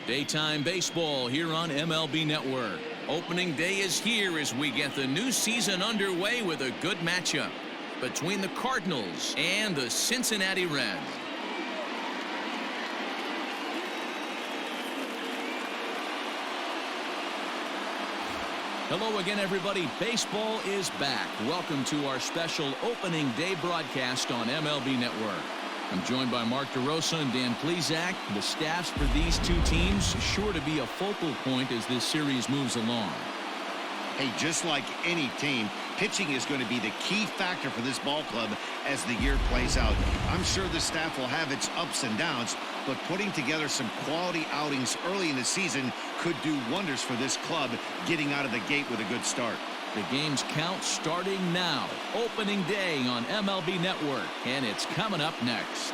Daytime baseball here on MLB Network. Opening day is here as we get the new season underway with a good matchup between the Cardinals and the Cincinnati Reds. Hello again, everybody. Baseball is back. Welcome to our special opening day broadcast on MLB Network. I'm joined by Mark DeRosa and Dan Plesac. The staffs for these two teams sure to be a focal point as this series moves along. Hey, just like any team, pitching is going to be the key factor for this ball club as the year plays out. I'm sure the staff will have its ups and downs, but putting together some quality outings early in the season could do wonders for this club getting out of the gate with a good start. The game's count starting now. Opening day on MLB Network, and it's coming up next.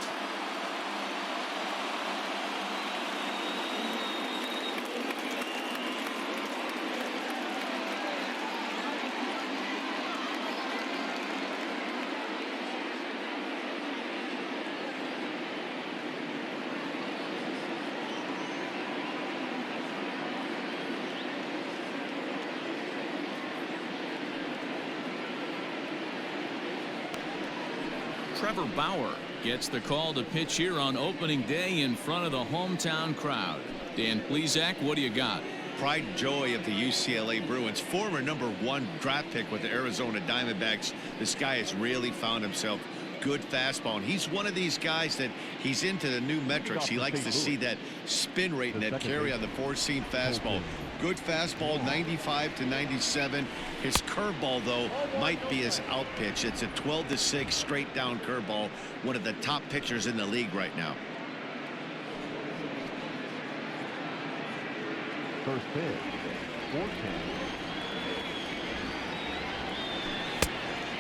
Trevor Bauer gets the call to pitch here on opening day in front of the hometown crowd. Dan Plesac, what do you got? Pride and joy of the UCLA Bruins, former #1 draft pick with the Arizona Diamondbacks. This guy has really found himself good fastball, and he's one of these guys that he's into the new metrics. He likes to see that spin rate and that carry on the four-seam fastball. Good fastball, 95 to 97. His curveball, though, might be his out pitch. It's a 12-6 straight down curveball, one of the top pitchers in the league right now. First pitch,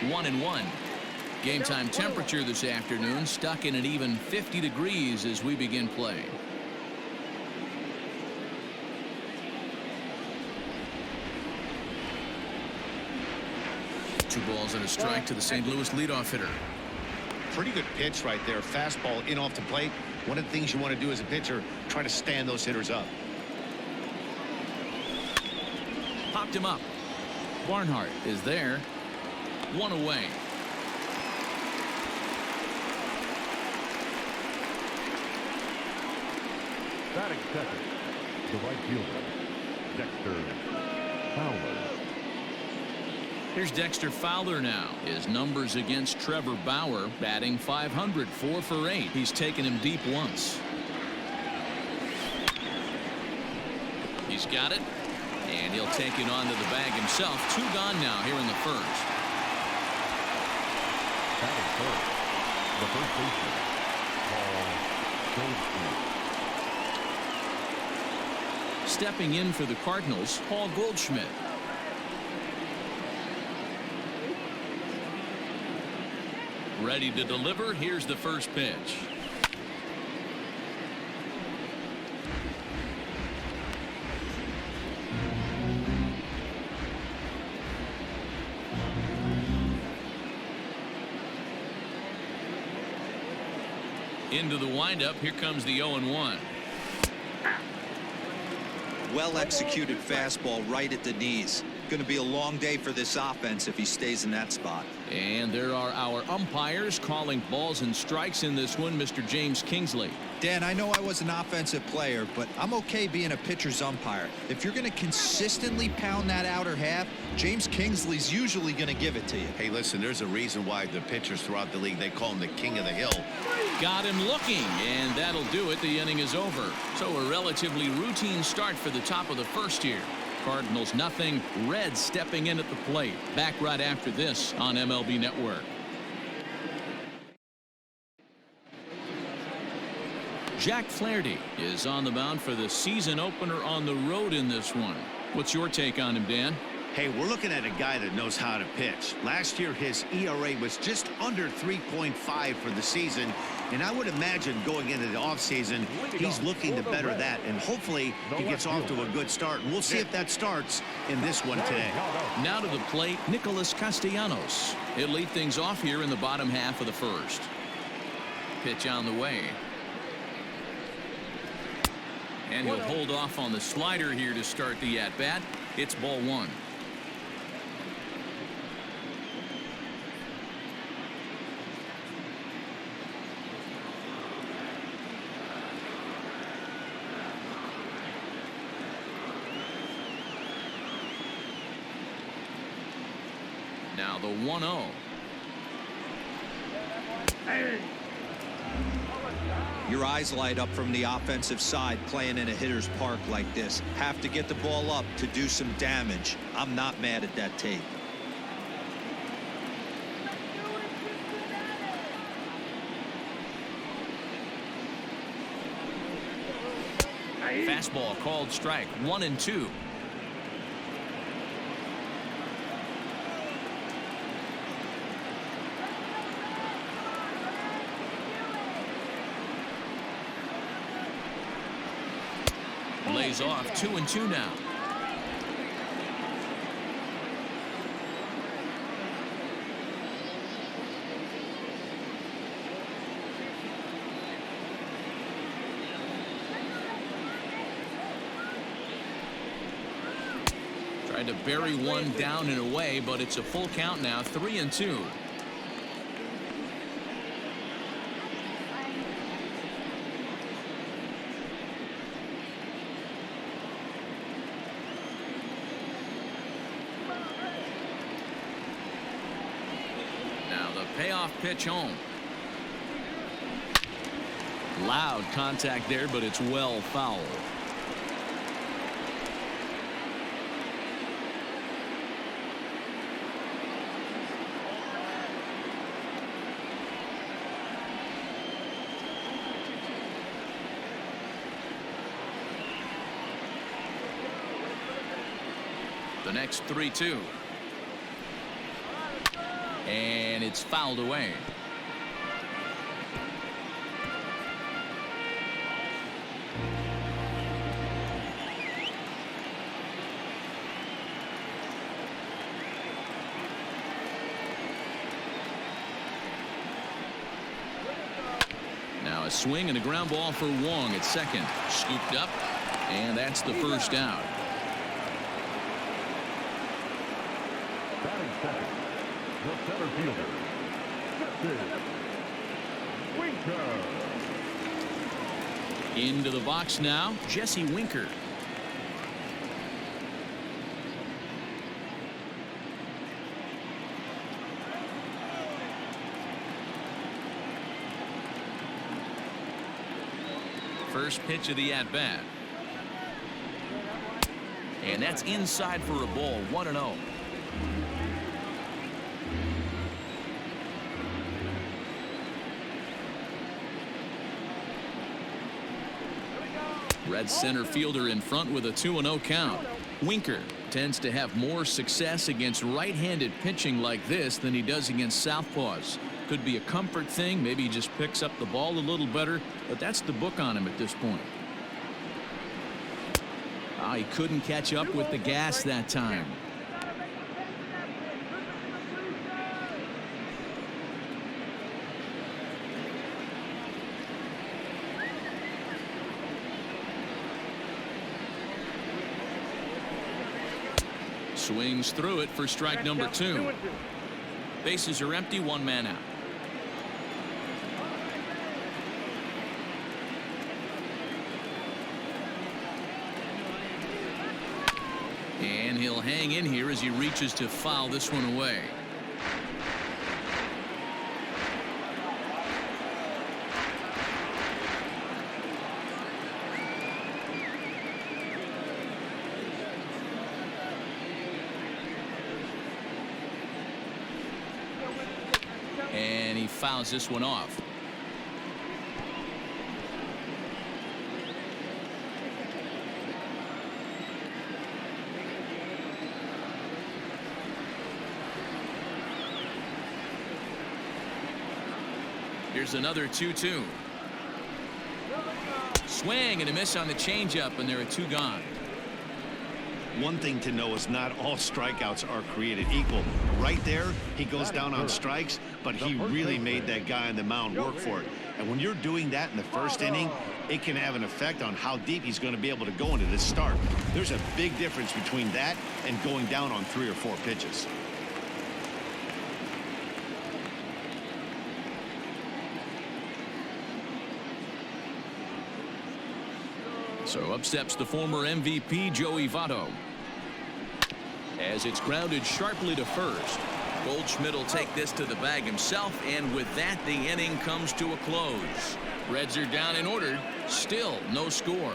4-10. 1-1. Game time temperature this afternoon stuck in an even 50 degrees as we begin play. Two balls and a strike to the St. Louis leadoff hitter. Pretty good pitch right there. Fastball in off the plate. One of the things you want to do as a pitcher, try to stand those hitters up. Popped him up. Barnhart is there. One away. Batting second, the right fielder, Dexter Fowler. Here's Dexter Fowler now. His numbers against Trevor Bauer, batting .500, 4 for 8. He's taken him deep once. He's got it, and he'll take it onto the bag himself. 2 gone now here in the first. Batting first, the first baseman, Paul Goldschmidt. Stepping in for the Cardinals, Paul Goldschmidt. Ready to deliver. Here's the first pitch. Into the windup. Here comes the 0-1. Well executed fastball right at the knees. Going to be a long day for this offense if he stays in that spot. And there are our umpires calling balls and strikes in this one. Mr. James Kingsley. Dan, I know I was an offensive player, but I'm okay being a pitcher's umpire. If you're going to consistently pound that outer half, James Kingsley's usually going to give it to you. Hey, listen, there's a reason why the pitchers throughout the league, they call him the king of the hill. Got him looking, and that'll do it. The inning is over. So a relatively routine start for the top of the first here. Cardinals nothing. Reds stepping in at the plate. Back right after this on MLB Network. Jack Flaherty is on the mound for the season opener on the road in this one. What's your take on him, Dan? Hey, we're looking at a guy that knows how to pitch. Last year, his ERA was just under 3.5 for the season. And I would imagine going into the offseason, he's looking to better that. And hopefully he gets off to a good start. And we'll see if that starts in this one today. Now to the plate, Nicholas Castellanos. He'll lead things off here in the bottom half of the first. Pitch on the way. And he'll hold off on the slider here to start the at-bat. It's ball one. Now the 1-0. Your eyes light up from the offensive side playing in a hitter's park like this. Have to get the ball up to do some damage. I'm not mad at that tape. Fastball called strike. 1-2. Lays off. 2-2 now. Tried to bury one down and away, but it's a full count now. 3-2. Payoff pitch home. Loud contact there, but it's well foul. The next 3-2. And it's fouled away. Now a swing and a ground ball for Wong at second. Scooped up, and that's the first out. Batting second, the center fielder, Jesse Winker. Into the box now, Jesse Winker. First pitch of the at-bat. And that's inside for a ball. 1-0. Red center fielder in front with a 2-0 count. Winker tends to have more success against right-handed pitching like this than he does against southpaws. Could be a comfort thing. Maybe he just picks up the ball a little better, but that's the book on him at this point. He couldn't catch up with the gas that time. Swings through it for strike number 2. Bases are empty, one man out. And he'll hang in here as he reaches to foul this one away. And he fouls this one off. Here's another 2-2. Swing and a miss on the changeup, and there are 2 gone. One thing to know is not all strikeouts are created equal. Right there, he goes down on strikes, but he really made that guy on the mound work for it. And when you're doing that in the first inning, it can have an effect on how deep he's going to be able to go into this start. There's a big difference between that and going down on 3 or 4 pitches. So up steps the former MVP Joey Votto. As it's grounded sharply to first. Goldschmidt will take this to the bag himself, and with that, the inning comes to a close. Reds are down and ordered. Still no score.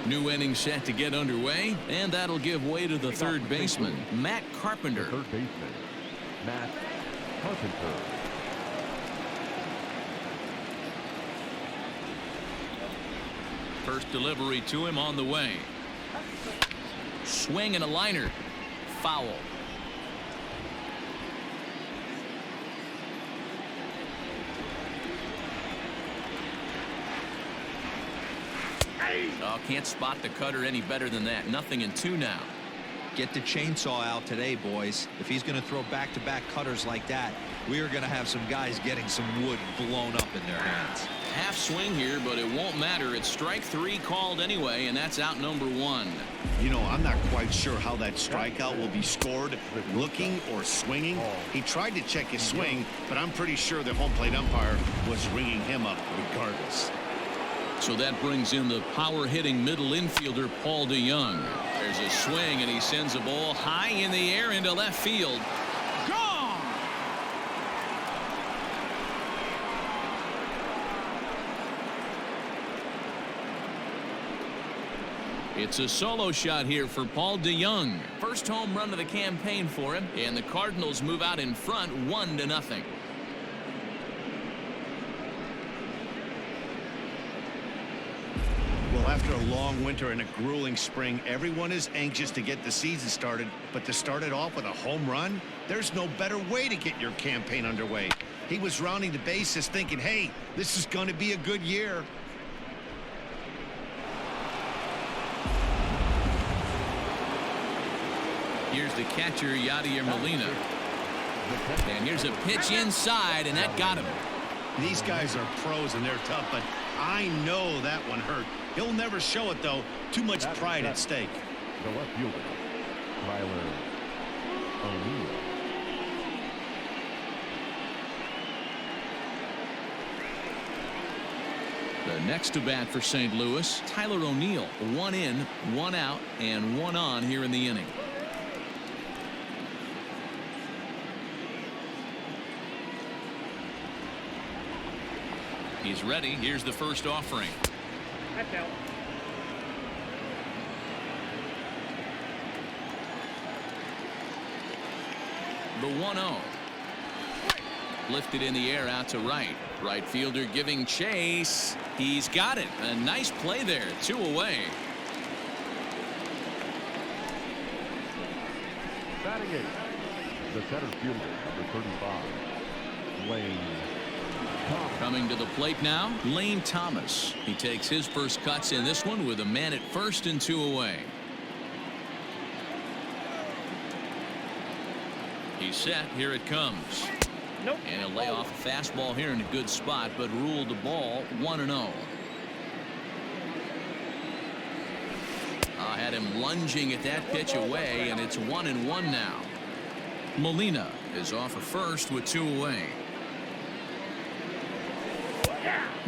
New inning set to get underway, and that'll give way to the third baseman, Matt Carpenter. Third baseman, Matt Carpenter. First delivery to him on the way. Swing and a liner. Foul. Oh, can't spot the cutter any better than that. 0-2 now. Get the chainsaw out today, boys. If he's going to throw back-to-back cutters like that, we are going to have some guys getting some wood blown up in their hands. Half swing here, but it won't matter. It's strike 3 called anyway, and that's out number 1. You know, I'm not quite sure how that strikeout will be scored, looking or swinging. He tried to check his swing, but I'm pretty sure the home plate umpire was ringing him up regardless. So that brings in the power-hitting middle infielder Paul DeJong. There's a swing, and he sends a ball high in the air into left field. Gone! It's a solo shot here for Paul DeJong. First home run of the campaign for him, and the Cardinals move out in front 1-0. Well, after a long winter and a grueling spring, everyone is anxious to get the season started, but to start it off with a home run, there's no better way to get your campaign underway. He was rounding the bases thinking, hey, this is going to be a good year. Here's the catcher, Yadier Molina. And here's a pitch inside, and that got him. These guys are pros and they're tough, but I know that one hurt. He'll never show it, though. Too much pride at stake. The left fielder, Tyler O'Neill. The next to bat for St. Louis, Tyler O'Neill. 1 in, 1 out, and 1 on here in the inning. He's ready. Here's the first offering. The 1-0. Lifted in the air out to right. Right fielder giving chase. He's got it. A nice play there. 2 away. Batting 8, the center fielder, number 35, Lane Thomas. Coming to the plate now, Lane Thomas. He takes his first cuts in this one with a man at first and 2 away. He's set. Here it comes. Nope. And he'll lay off a fastball here in a good spot, but ruled the ball 1-0. Had him lunging at that pitch away, and it's 1-1 now. Molina is off at first with 2 away.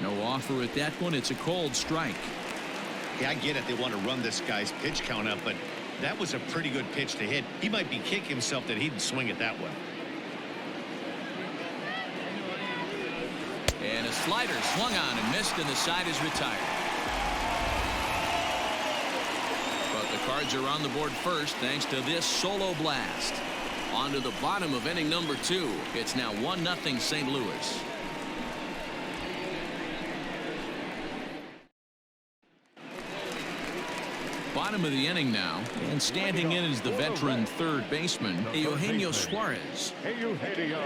No offer at that one. It's a cold strike. Yeah, I get it. They want to run this guy's pitch count up, but that was a pretty good pitch to hit. He might be kicking himself that he didn't swing it that one. And a slider swung on and missed, and the side is retired. But the Cards are on the board first thanks to this solo blast. On to the bottom of inning number 2. It's now 1-0 St. Louis. Bottom of the inning now, and standing in is the veteran third baseman, Eugenio Suarez. Eugenio.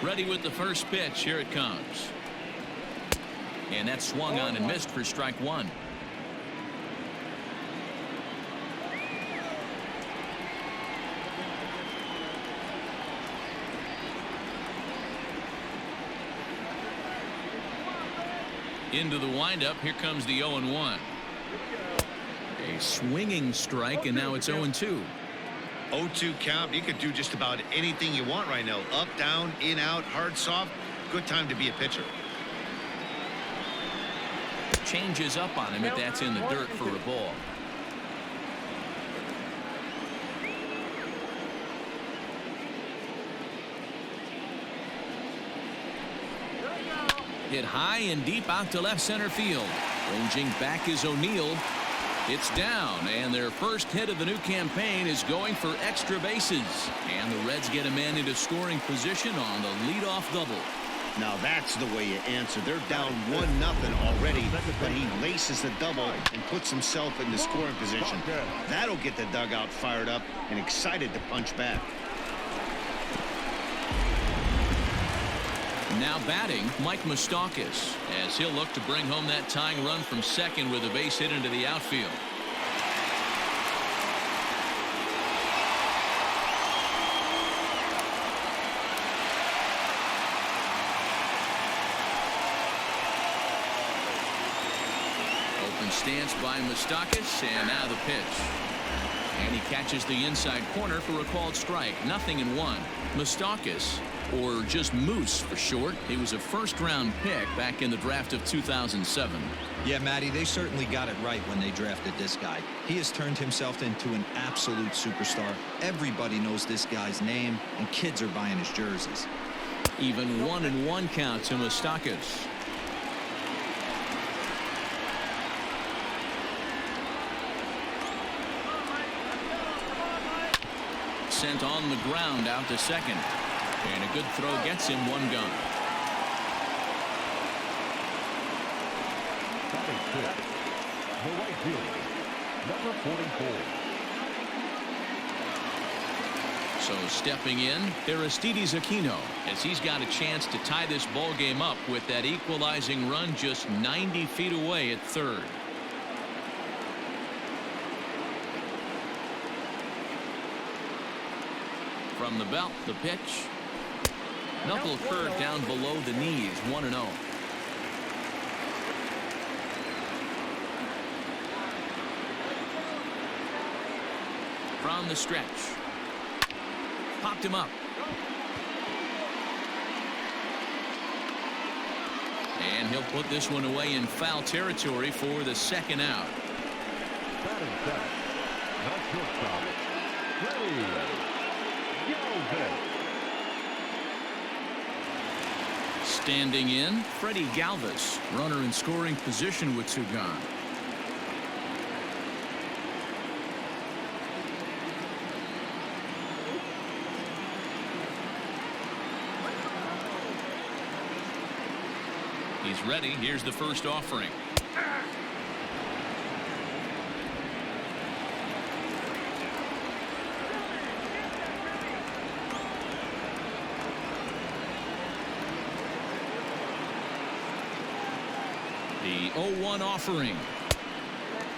Ready with the first pitch. Here it comes. And that swung on and missed for strike one. Into the windup. Here comes the 0-1. A swinging strike, and now it's 0-2. 0-2 count. You could do just about anything you want right now. Up, down, in, out, hard, soft. Good time to be a pitcher. Changes up on him if that's in the dirt for a ball. Hit high and deep out to left center field. Ranging back is O'Neill. It's down, and their first hit of the new campaign is going for extra bases. And the Reds get a man into scoring position on the leadoff double. Now that's the way you answer. They're down 1-0 already, but he laces the double and puts himself in the scoring position. That'll get the dugout fired up and excited to punch back. Now batting, Mike Moustakas, as he'll look to bring home that tying run from second with a base hit into the outfield. Open stance by Moustakas, and now the pitch. And he catches the inside corner for a called strike. 0-1. Moustakas, or just Moose for short, he was a first-round pick back in the draft of 2007. Yeah, Matty, they certainly got it right when they drafted this guy. He has turned himself into an absolute superstar. Everybody knows this guy's name, and kids are buying his jerseys. Even 1-1 count to Moustakas. Sent on the ground out to second. And a good throw gets him one gun. Batting fifth, the right fielder, number 44. So stepping in, Aristides Aquino, as he's got a chance to tie this ball game up with that equalizing run just 90 feet away at third. From the belt, the pitch. Knuckle curve down below the knees, 1-0. From the stretch. Popped him up. And he'll put this one away in foul territory for the second out. Batting seventh, the shortstop, Freddie Galvis. Standing in, Freddie Galvis, runner in scoring position with two gone. He's ready. Here's the first offering. The 0-1 offering.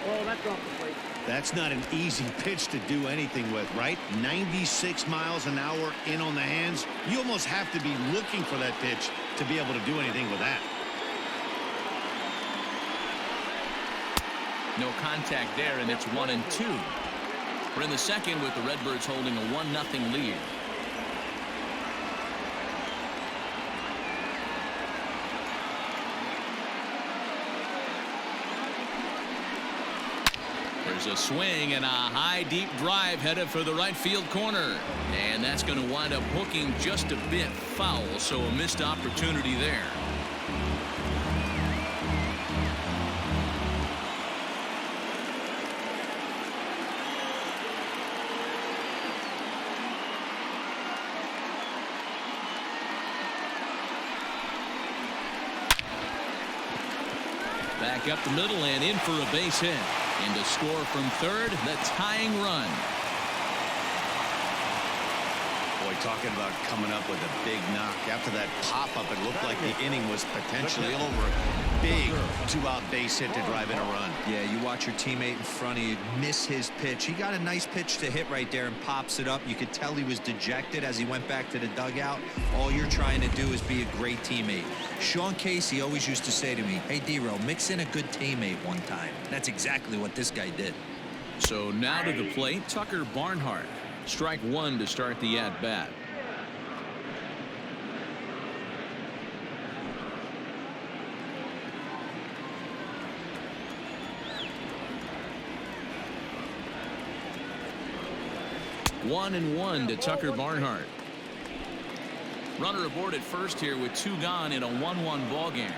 Oh, that's off the plate. That's not an easy pitch to do anything with, right? 96 miles an hour in on the hands. You almost have to be looking for that pitch to be able to do anything with that. No contact there, and it's 1-2. We're in the second with the Redbirds holding a 1-0 lead. There's a swing and a high deep drive headed for the right field corner, and that's going to wind up hooking just a bit foul, so a missed opportunity there. Back up the middle and in for a base hit. And to score from third, the tying run. Boy, Talking about coming up with a big knock. After that pop-up, it looked like the inning was potentially over. Big two-out base hit to drive in a run. Yeah, you watch your teammate in front of you miss his pitch. He got a nice pitch to hit right there and pops it up. You could tell he was dejected as he went back to the dugout. All you're trying to do is be a great teammate. Sean Casey always used to say to me, hey, D-Row, mix in a good teammate one time. That's exactly what this guy did. So now to the plate, Tucker Barnhart. Strike one to start the at-bat. One and one to Tucker Barnhart. Runner aboard at first here with two gone in a 1-1 ball game.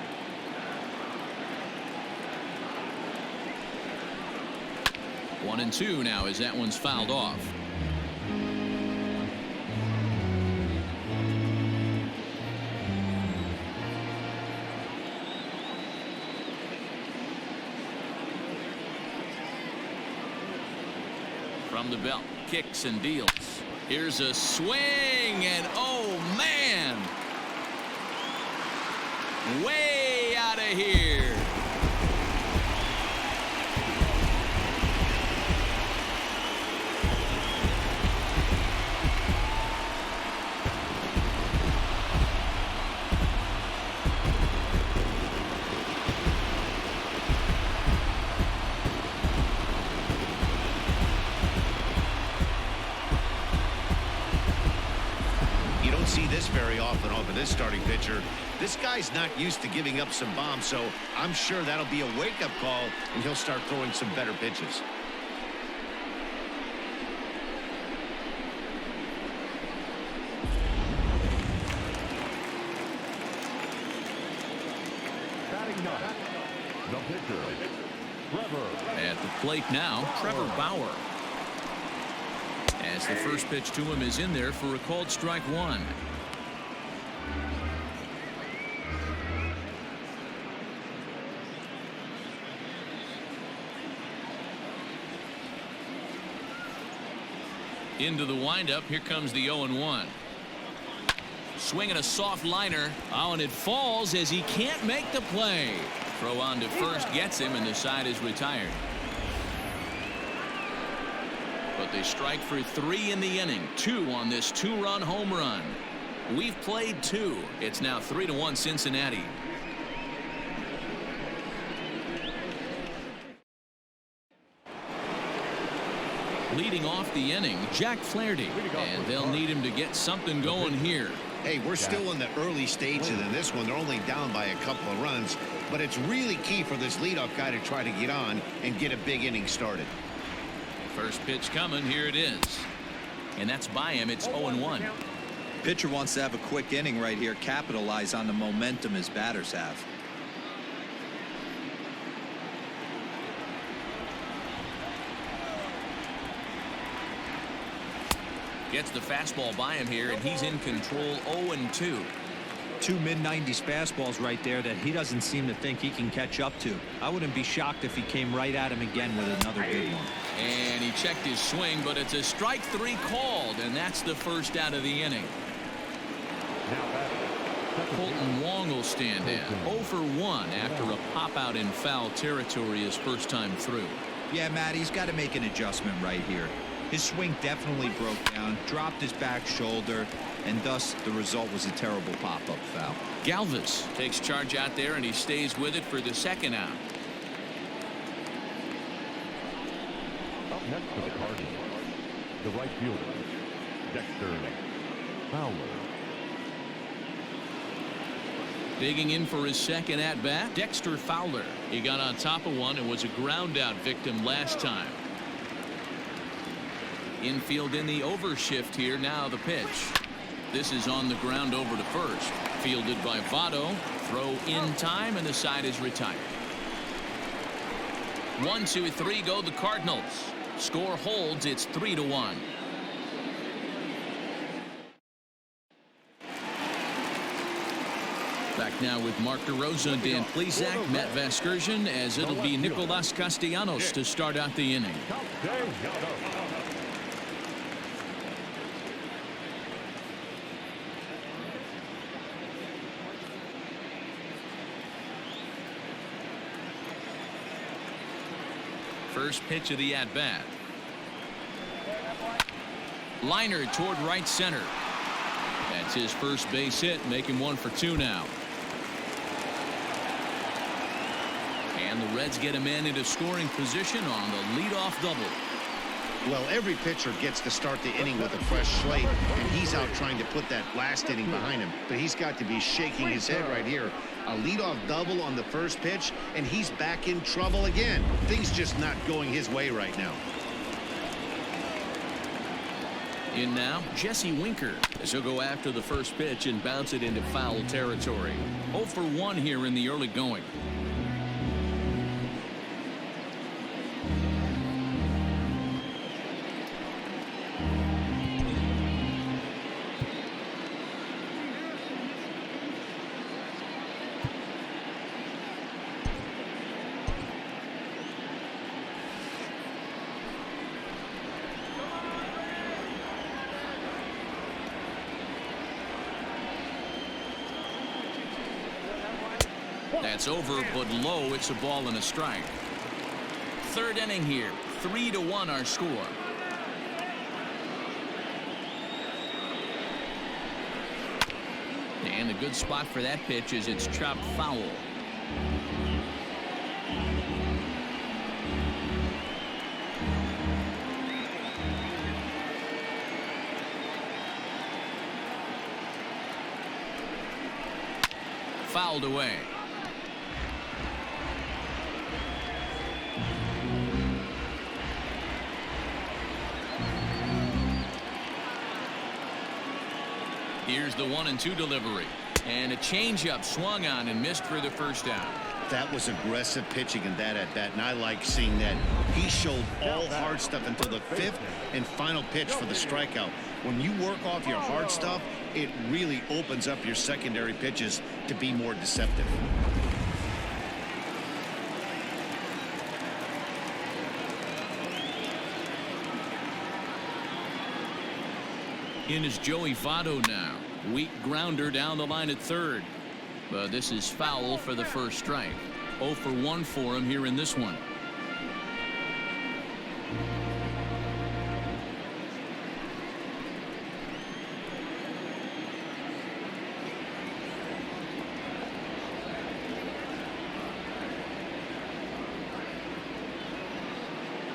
One and two now as that one's fouled off. From the belt, kicks and deals. Here's a swing, and oh man, way out of here. See this very often off of this starting pitcher. This guy's not used to giving up some bombs, so I'm sure that'll be a wake-up call, and he'll start throwing some better pitches. Batting ninth, the pitcher, Trevor. At the plate now, Trevor Bauer. As the first pitch to him is in there for a called strike one. Into the windup. Here comes the 0-1. Swinging a soft liner. Oh, and it falls as he can't make the play. Throw on to first gets him, and the side is retired. But they strike for 3 in the inning. 2 on this 2-run home run. We've played 2. It's now 3-1 Cincinnati. Leading off the inning, Jack Flaherty. And they'll need him to get something going here. Hey, we're still in the early stages in this one. They're only down by a couple of runs, but it's really key for this leadoff guy to try to get on and get a big inning started. First pitch coming. Here it is. And that's by him. It's 0-1. Pitcher wants to have a quick inning right here, capitalize on the momentum his batters have. Gets the fastball by him here, and he's in control. 0-2. 2 mid-90s fastballs right there that he doesn't seem to think he can catch up to. I wouldn't be shocked if he came right at him again with another good one. And he checked his swing, but it's a strike 3 called, and that's the first out of the inning. Colton Wong will stand in. 0 for 1 after a pop out in foul territory his first time through. Yeah, Matt, he's got to make an adjustment right here. His swing definitely broke down, dropped his back shoulder, and thus the result was a terrible pop-up foul. Galvis takes charge out there, and he stays with it for the second out. Up next for the Cardinals, the right fielder, Dexter Fowler. Digging in for his second at-bat, Dexter Fowler. He got on top of one and was a ground-out victim last time. Infield in the overshift here. Now the pitch. This is on the ground over to first. Fielded by Votto. Throw in time, and the side is retired. 1, 2, 3 go the Cardinals. Score holds. It's 3-1. Back now with Mark DeRosa, Dan Plesac, Matt Vasgersian, as it'll be Nicolas Castellanos to start out the inning. First pitch of the at-bat. Liner toward right center. That's his first base hit, making 1 for 2 now. And the Reds get a man into scoring position on the leadoff double. Well, every pitcher gets to start the inning with a fresh slate, and he's out trying to put that last inning behind him. But he's got to be shaking his head right here. A leadoff double on the first pitch, and he's back in trouble again. Things just not going his way right now. In now, Jesse Winker, as he'll go after the first pitch and bounce it into foul territory. 0 for 1 here in the early going. That's over, but low. It's a ball and a strike. Third inning here. 3-1 our score. And a good spot for that pitch is it's chopped foul. Fouled away. Here's the 1-2 delivery. And a changeup swung on and missed for the first down. That was aggressive pitching in that at bat, and I like seeing that. He showed all hard stuff until the 5th and final pitch for the strikeout. When you work off your hard stuff, it really opens up your secondary pitches to be more deceptive. In is Joey Votto now. Weak grounder down the line at third. But this is foul for the first strike. 0 for 1 for him here in this one.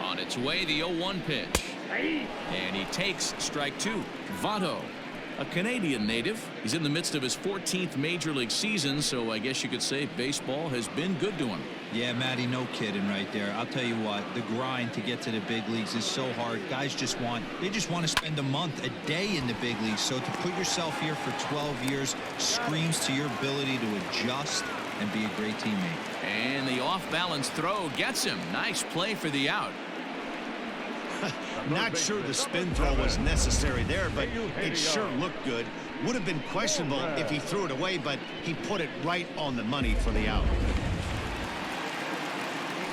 On its way, the 0-1 pitch. And he takes strike 2. Votto, a Canadian native. He's in the midst of his 14th major league season, so I guess you could say baseball has been good to him. Yeah, Matty, no kidding right there. I'll tell you what, the grind to get to the big leagues is so hard. Guys just want to spend a month, a day in the big leagues. So to put yourself here for 12 years screams to your ability to adjust and be a great teammate. And the off-balance throw gets him. Nice play for the out. Not sure the spin throw was necessary there, but it sure looked good. Would have been questionable if he threw it away, but he put it right on the money for the out.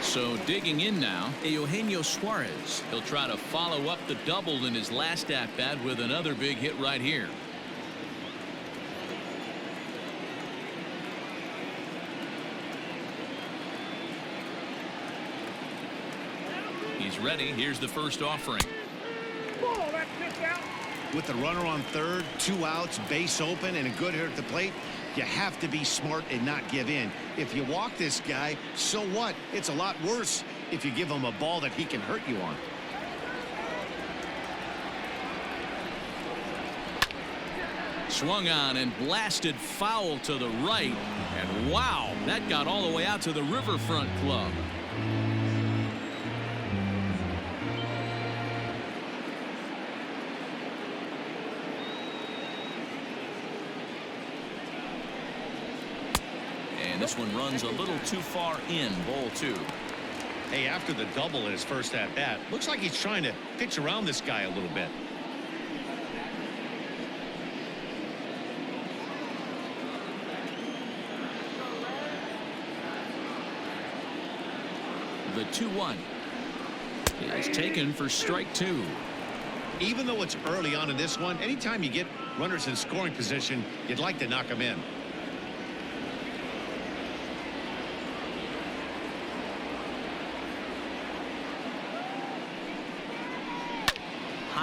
So digging in now, Eugenio Suarez. He'll try to follow up the double in his last at-bat with another big hit right here. He's ready. Here's the first offering. With the runner on third, 2 outs, base open, and a good hitter at the plate, you have to be smart and not give in. If you walk this guy, so what? It's a lot worse if you give him a ball that he can hurt you on. Swung on and blasted foul to the right. And wow, that got all the way out to the Riverfront Club. And this one runs a little too far in. Ball 2. Hey, after the double in his first at-bat, looks like he's trying to pitch around this guy a little bit. The 2-1 is taken for strike 2. Even though it's early on in this one, anytime you get runners in scoring position, you'd like to knock them in.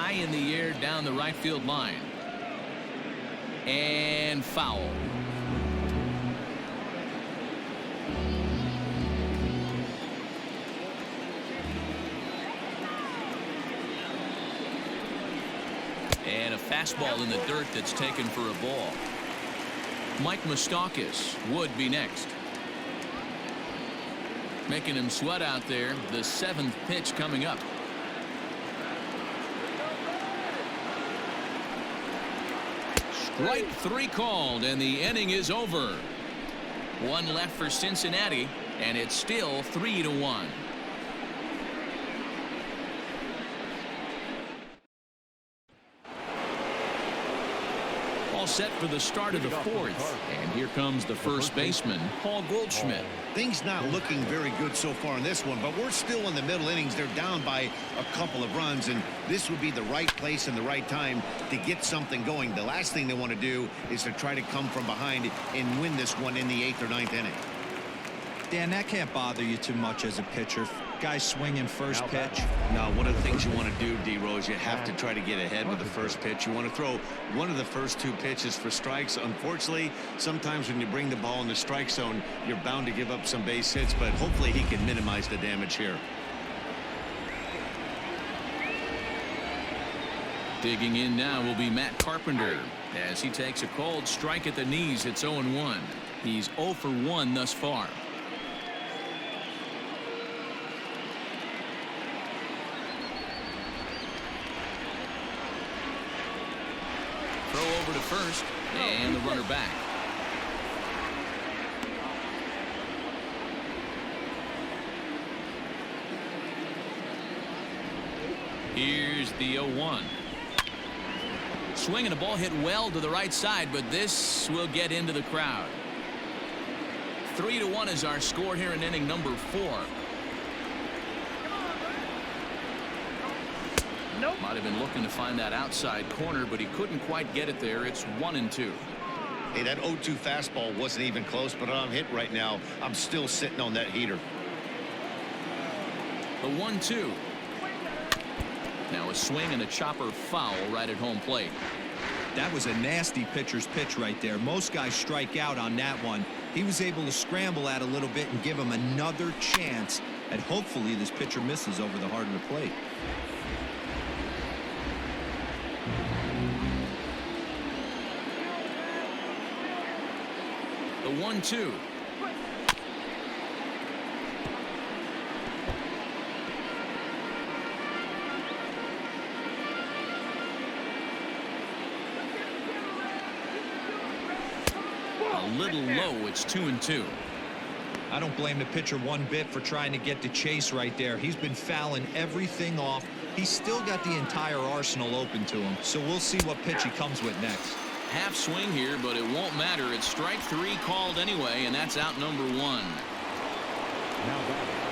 high in the air down the right field line. And foul. And a fastball in the dirt that's taken for a ball. Mike Moustakas would be next. Making him sweat out there. The 7th pitch coming up. Strike 3 called, and the inning is over. 1 left for Cincinnati, and it's still 3-1. All set for the start of the 4th, and here comes the first baseman, Paul Goldschmidt. Things not looking very good so far in this one, but we're still in the middle innings. They're down by a couple of runs, and this would be the right place and the right time to get something going. The last thing they want to do is to try to come from behind and win this one in the 8th or 9th inning. Dan, that can't bother you too much as a pitcher. Guys swinging first pitch. Now, one of the things you want to do, D-Rose, you have to try to get ahead with the first pitch. You want to throw one of the first 2 pitches for strikes. Unfortunately, sometimes when you bring the ball in the strike zone, you're bound to give up some base hits, but hopefully he can minimize the damage here. Digging in now will be Matt Carpenter as he takes a cold strike at the knees. It's 0-1. He's 0 for 1 thus far. Throw over to first, and the runner back. Here's the 0-1. Swinging a ball hit well to the right side, but this will get into the crowd. 3-1 is our score here in inning number 4. Nope. Might have been looking to find that outside corner, but he couldn't quite get it there. It's 1-2. Hey, that 0-2 fastball wasn't even close, but I'm hit right now. I'm still sitting on that heater. The 1-2. Now a swing and a chopper foul right at home plate. That was a nasty pitcher's pitch right there. Most guys strike out on that one. He was able to scramble at a little bit and give him another chance, and hopefully this pitcher misses over the heart of the plate. The 1-2. A little low. It's 2-2. I don't blame the pitcher one bit for trying to get the chase right there. He's been fouling everything off. He's still got the entire arsenal open to him, so we'll see what pitch he comes with next. Half swing here, but it won't matter. It's strike 3 called anyway, and that's out number 1.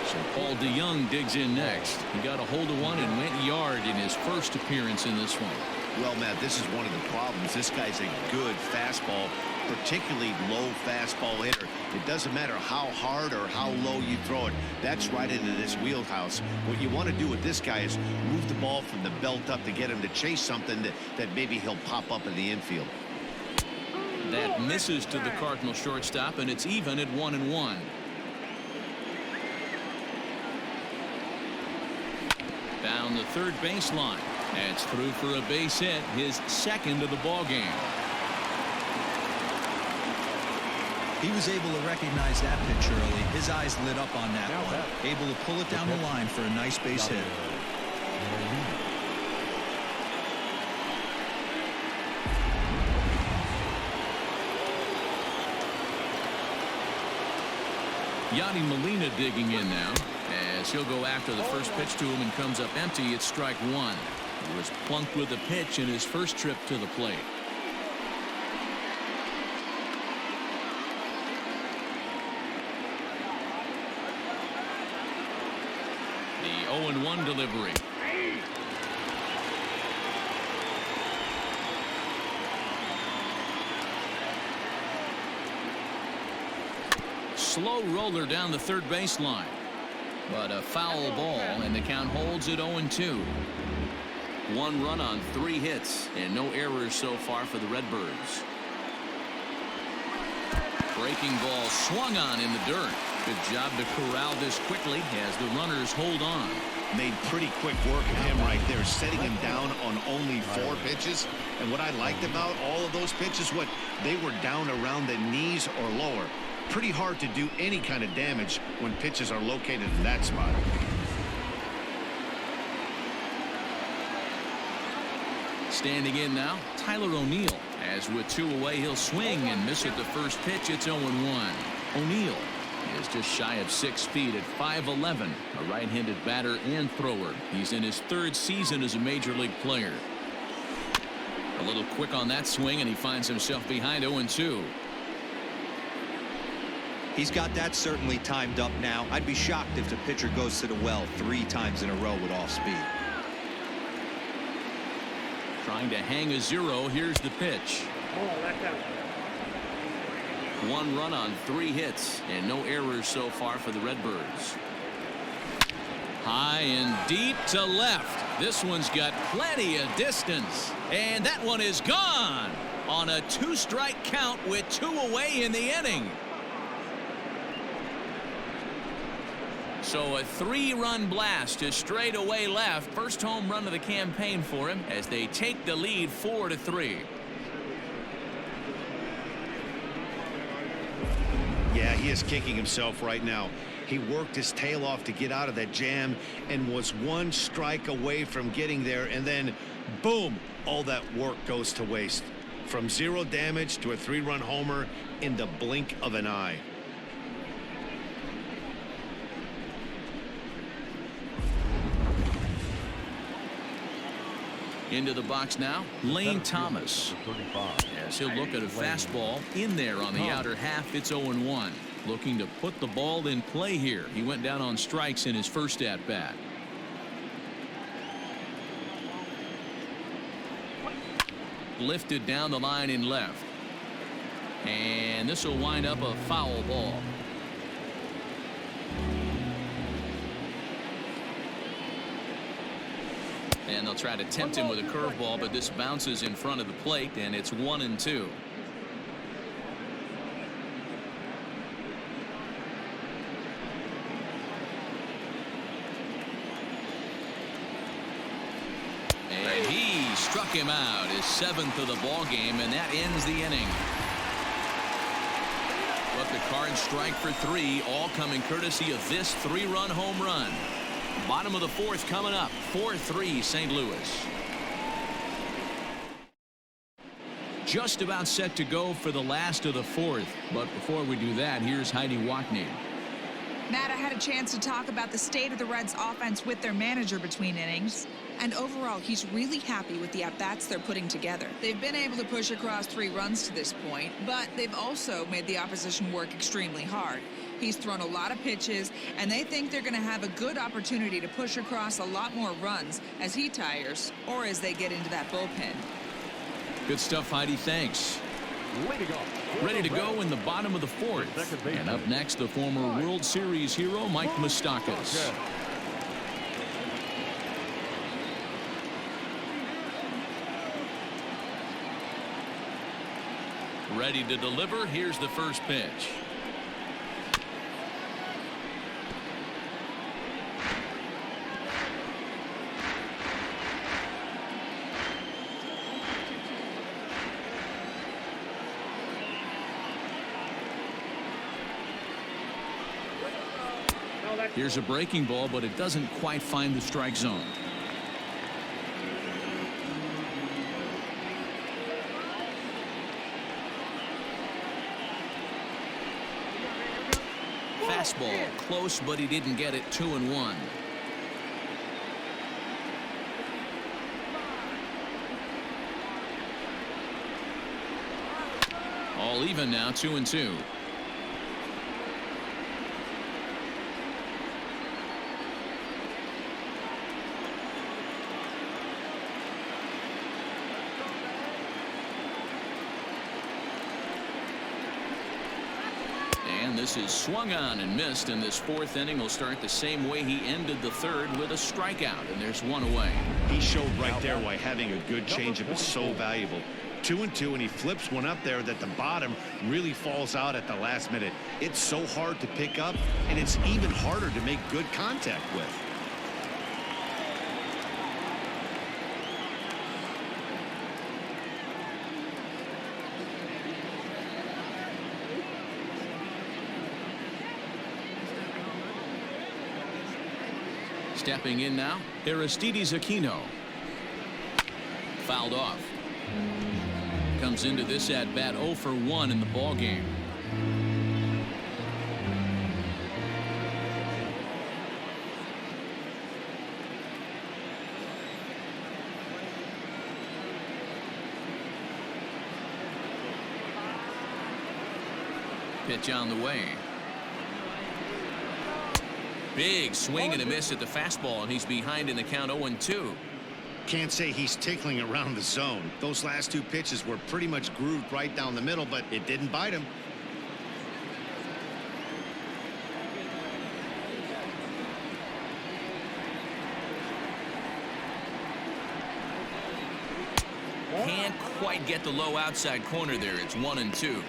So Paul DeYoung digs in next. He got a hold of one and went yard in his first appearance in this one. Well, Matt, this is one of the problems. This guy's a good fastball, particularly low fastball hitter. It doesn't matter how hard or how low you throw it. That's right into this wheelhouse. What you want to do with this guy is move the ball from the belt up to get him to chase something that maybe he'll pop up in the infield. That misses to the Cardinal shortstop, and it's even at 1-1. Down the third baseline. That's through for a base hit, his second of the ball game. He was able to recognize that pitch early. His eyes lit up on that one. Able to pull it down the line for a nice base hit. Yadi Molina digging in now as he'll go after the first pitch to him and comes up empty. It's strike 1. He was plunked with a pitch in his first trip to the plate. The 0-1 delivery. Slow roller down the third baseline, but a foul ball, and the count holds at 0-2. 1 run on 3 hits and no errors so far for the Redbirds. Breaking ball swung on in the dirt. Good job to corral this quickly as the runners hold on. Made pretty quick work of him right there, setting him down on only 4 pitches. And what I liked about all of those pitches, what they were down around the knees or lower. Pretty hard to do any kind of damage when pitches are located in that spot. Standing in now, Tyler O'Neill. As with 2 away, he'll swing and miss at the first pitch. It's 0-1. O'Neill is just shy of 6 feet at 5'11", a right-handed batter and thrower. He's in his 3rd season as a major league player. A little quick on that swing, and he finds himself behind 0-2. He's got that certainly timed up now. I'd be shocked if the pitcher goes to the well 3 times in a row with off speed. Trying to hang a 0. Here's the pitch. Oh, that's out. 1 run on 3 hits and no errors so far for the Redbirds. High and deep to left. This one's got plenty of distance. And that one is gone on a 2-strike count with 2 away in the inning. So a 3-run blast to straightaway left. First home run of the campaign for him as they take the lead 4-3. Yeah, he is kicking himself right now. He worked his tail off to get out of that jam and was 1 strike away from getting there, and then boom, all that work goes to waste. From 0 damage to a 3-run homer in the blink of an eye. Into the box now, Lane Thomas. As he'll look at a fastball in there on the outer half. It's 0-1. Looking to put the ball in play here. He went down on strikes in his first at bat. Lifted down the line in left. And this will wind up a foul ball. And they'll try to tempt him with a curveball, but this bounces in front of the plate, and it's 1-2. And he struck him out, his 7th of the ball game, and that ends the inning. But the Cards strike for 3, all coming courtesy of this 3-run home run. Bottom of the 4th coming up. 4-3 St. Louis. Just about set to go for the last of the 4th. But before we do that, here's Heidi Watney. Matt, I had a chance to talk about the state of the Reds offense with their manager between innings. And overall, he's really happy with the at-bats they're putting together. They've been able to push across 3 runs to this point, but they've also made the opposition work extremely hard. He's thrown a lot of pitches, and they think they're going to have a good opportunity to push across a lot more runs as he tires or as they get into that bullpen. Good stuff, Heidi. Thanks. Ready to go in the bottom of the 4th. And up next, the former World Series hero, Mike Moustakas. Ready to deliver. Here's the first pitch. Here's a breaking ball, but it doesn't quite find the strike zone. Fastball close, but he didn't get it. 2-1. All even now. 2-2. this is swung on and missed, and this fourth inning will start the same way he ended the third, with a strikeout, and there's one away. He showed right there why having a good changeup is so valuable. 2-2, and he flips one up there that the bottom really falls out at the last minute. It's so hard to pick up, and it's even harder to make good contact with. Stepping in now, Aristides Aquino. Fouled off. Comes into this at bat 0 for 1 in the ball game. Pitch on the way. Big swing and a miss at the fastball, and he's behind in the count 0-2. Can't say he's tickling around the zone. Those last two pitches were pretty much grooved right down the middle, but it didn't bite him. Can't quite get the low outside corner there. It's 1-2.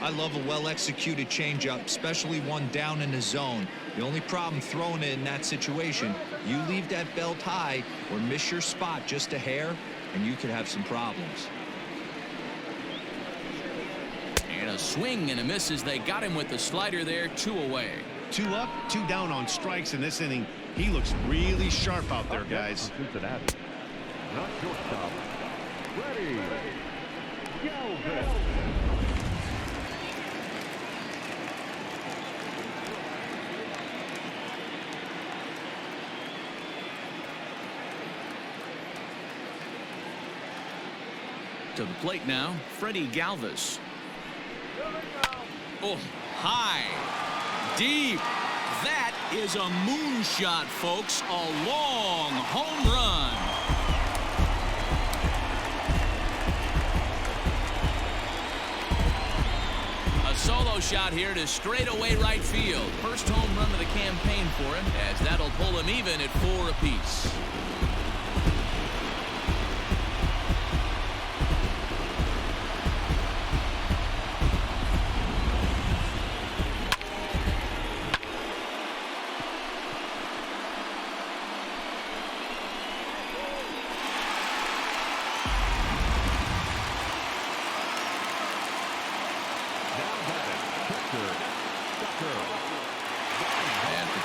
I love a well-executed changeup, especially one down in the zone. The only problem throwing it in that situation, you leave that belt high or miss your spot just a hair, and you could have some problems. And a swing and a miss as they got him with the slider there. 2 away. 2 up, 2 down on strikes in this inning. He looks really sharp out there, guys. Cincinnati. Not shortstop. Ready. Galvis. To the plate now, Freddie Galvis. Oh, high, deep. That is a moonshot, folks. A long home run. A solo shot here to straightaway right field. First home run of the campaign for him, as that'll pull him even at 4 apiece.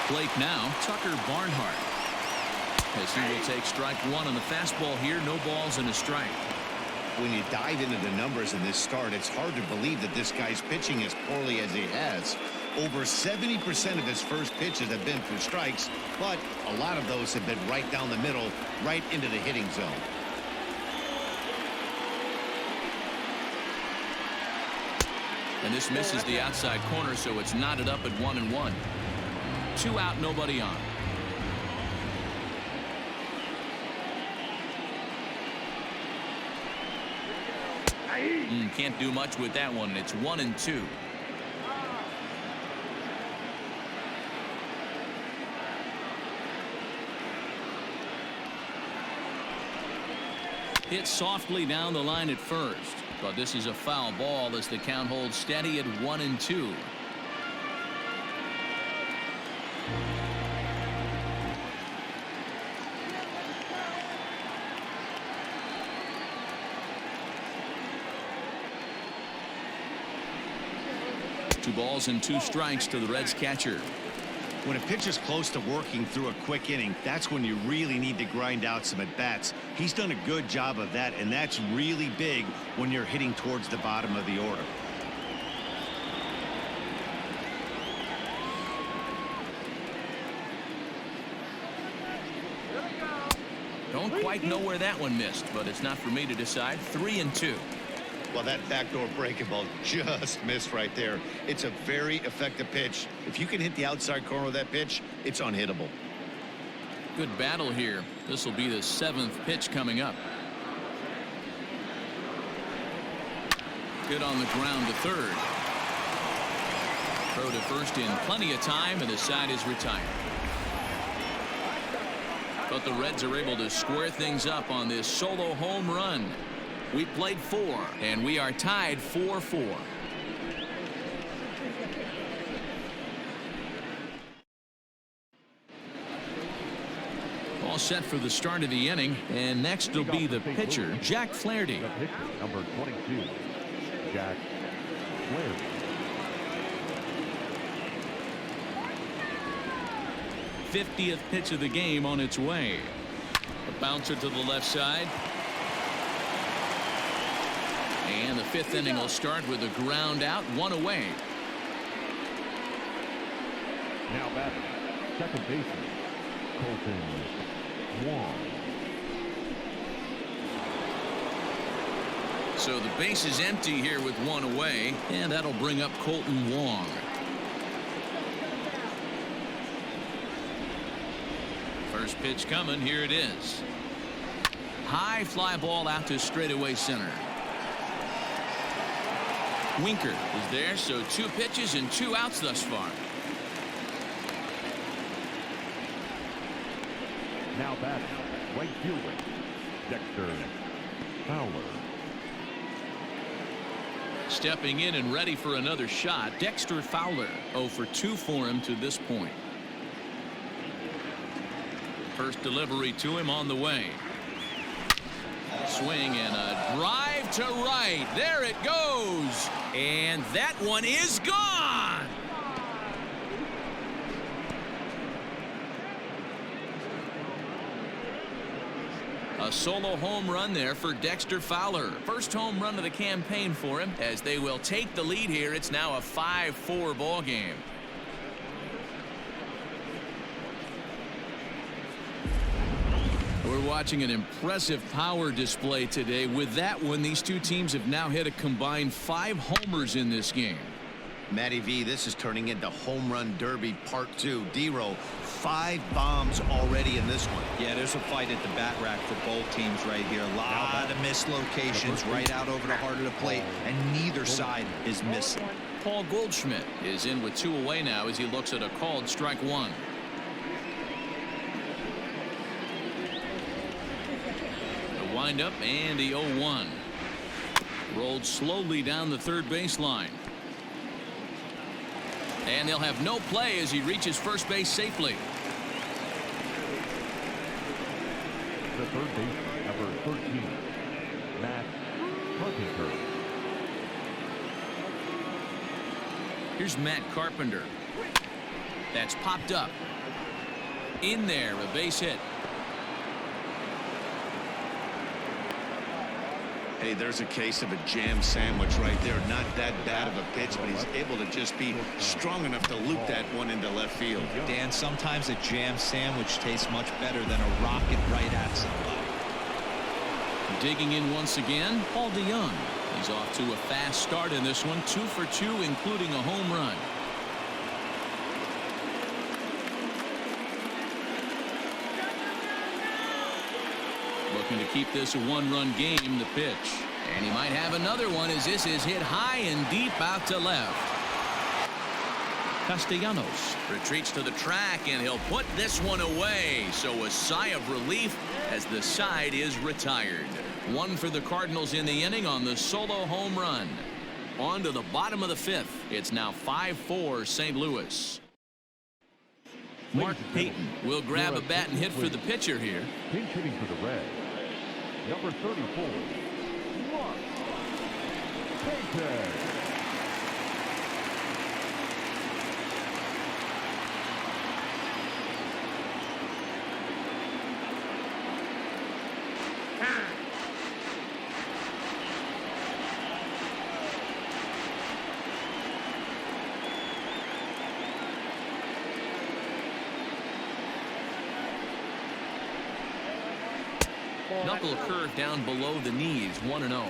Plate now, Tucker Barnhart, as he will take strike 1 on the fastball here. No balls and a strike. When you dive into the numbers in this start, it's hard to believe that this guy's pitching as poorly as he has. Over 70% of his first pitches have been for strikes, but a lot of those have been right down the middle, right into the hitting zone. And this misses the outside corner, so it's knotted up at 1-1. 2 out, nobody on. Can't do much with that one, and it's 1-2. Hit softly down the line at first, but this is a foul ball as the count holds steady at 1-2. Two balls and 2 strikes to the Reds catcher. When a pitcher's close to working through a quick inning, that's when you really need to grind out some at-bats. He's done a good job of that, and that's really big when you're hitting towards the bottom of the order. Don't quite know where that one missed, but it's not for me to decide. 3-2. Well, that backdoor breaking ball just missed right there. It's a very effective pitch. If you can hit the outside corner of that pitch, it's unhittable. Good battle here. This will be the 7th pitch coming up. Good on the ground to third. Throw to first in plenty of time, and the side is retired. But the Reds are able to square things up on this solo home run. We played 4, and we are tied 4-4. All set for the start of the inning, and next will be the pitcher, Jack Flaherty. The pitcher, number 22, Jack Flaherty. 50th pitch of the game on its way. A bouncer to the left side. And the 5th inning will start with a ground out, 1 away. Now batting, second baseman, Colton Wong. So the base is empty here with 1 away, and that'll bring up Colton Wong. First pitch coming. Here it is. High fly ball out to straightaway center. Winker is there, so 2 pitches and 2 outs thus far. Now batting, right fielder, Dexter Fowler. Stepping in and ready for another shot, Dexter Fowler. 0 for 2 for him to this point. First delivery to him on the way. Swing and a drive to right. There it goes. And that one is gone. A solo home run there for Dexter Fowler. First home run of the campaign for him as they will take the lead here. It's now a 5-4 ball game. We're watching an impressive power display today. With that one, these two teams have now hit a combined 5 homers in this game. Matty V, this is turning into home run derby part 2. D-Row, 5 bombs already in this one. Yeah, there's a fight at the bat rack for both teams right here. A lot of mislocations right out over the heart of the plate, and neither side is missing. Paul Goldschmidt is in with 2 away now as he looks at a called strike 1. The windup and the 0-1. Rolled slowly down the third baseline. And they'll have no play as he reaches first base safely. The third baseman, number 13, Matt Carpenter. Here's Matt Carpenter. That's popped up. In there, a base hit. Hey, there's a case of a jam sandwich right there. Not that bad of a pitch, but he's able to just be strong enough to loop that one into left field. Dan, sometimes a jam sandwich tastes much better than a rocket right at somebody. Digging in once again, Paul DeYoung. He's off to a fast start in this one. 2 for 2, including a home run. Looking to keep this a 1-run game. The pitch, and he might have another one as this is hit high and deep out to left. Castellanos retreats to the track, and he'll put this one away. So a sigh of relief as the side is retired. 1 for the Cardinals in the inning on the solo home run. On to the bottom of the 5th. It's now 5-4 St. Louis. Mark Payton will grab a bat and hit for the pitcher here. Pinch hitting for the Reds, number 34, Mark Payton. Knuckle curve down below the knees, 1-0.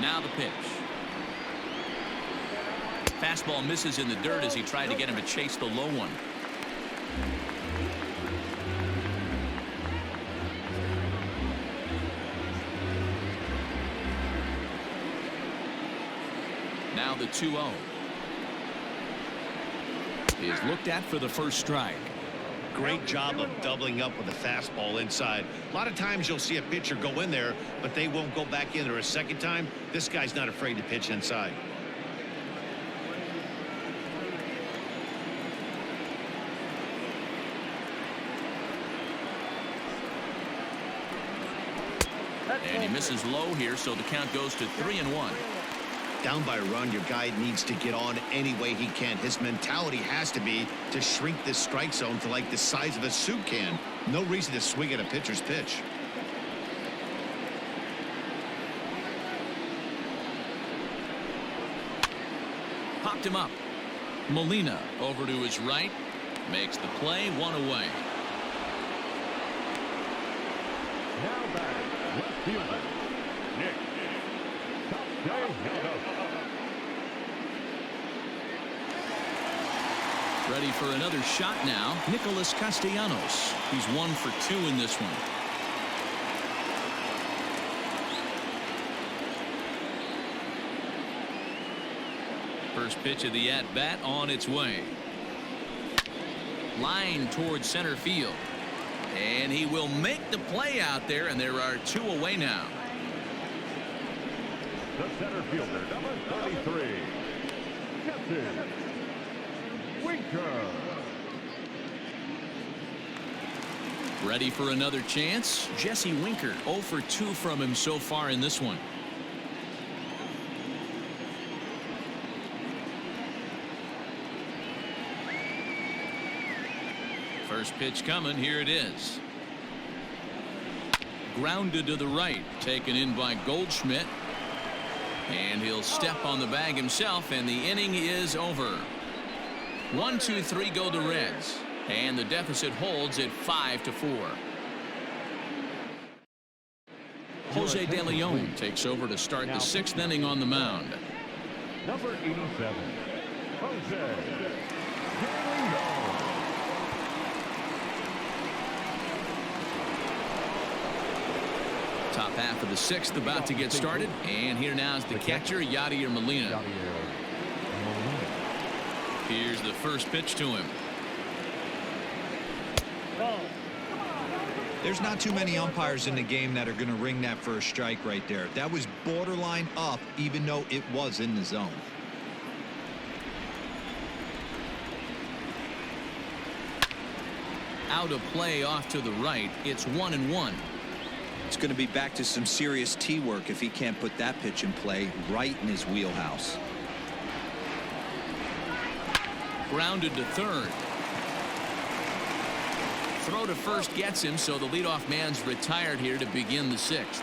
Now the pitch. Fastball misses in the dirt as he tried to get him to chase the low one. Now the 2-0 is looked at for the first strike. Great job of doubling up with a fastball inside. A lot of times you'll see a pitcher go in there, but they won't go back in there a second time. This guy's not afraid to pitch inside. And he misses low here, so the count goes to 3-1. Down by a run, your guy needs to get on any way he can. His mentality has to be to shrink this strike zone to like the size of a soup can. No reason to swing at a pitcher's pitch. Popped him up. Molina over to his right. Makes the play, one away. Now back, left fielder, Nick Castellanos. Ready for another shot now. Nicholas Castellanos. He's 1 for 2 in this one. First pitch of the at-bat on its way. Line towards center field. And he will make the play out there, and there are 2 away now. The center fielder, number 33, Jesse Winker. Ready for another chance? Jesse Winker, 0 for 2 from him so far in this one. First pitch coming. Here it is. Grounded to the right. Taken in by Goldschmidt. And he'll step on the bag himself, and the inning is over. 1, 2, 3 go the Reds. And the deficit holds at 5-4. Jose De Leon takes over to start the 6th inning on the mound. Number 87, Jose De Leon. Top half of the 6th about to get started, and here now is the catcher, Yadier Molina. Here's the first pitch to him. There's not too many umpires in the game that are going to ring that first strike right there. That was borderline up, even though it was in the zone. Out of play off to the right. It's 1-1. It's going to be back to some serious tee work if he can't put that pitch in play right in his wheelhouse. Grounded to third. Throw to first gets him, so the leadoff man's retired here to begin the 6th.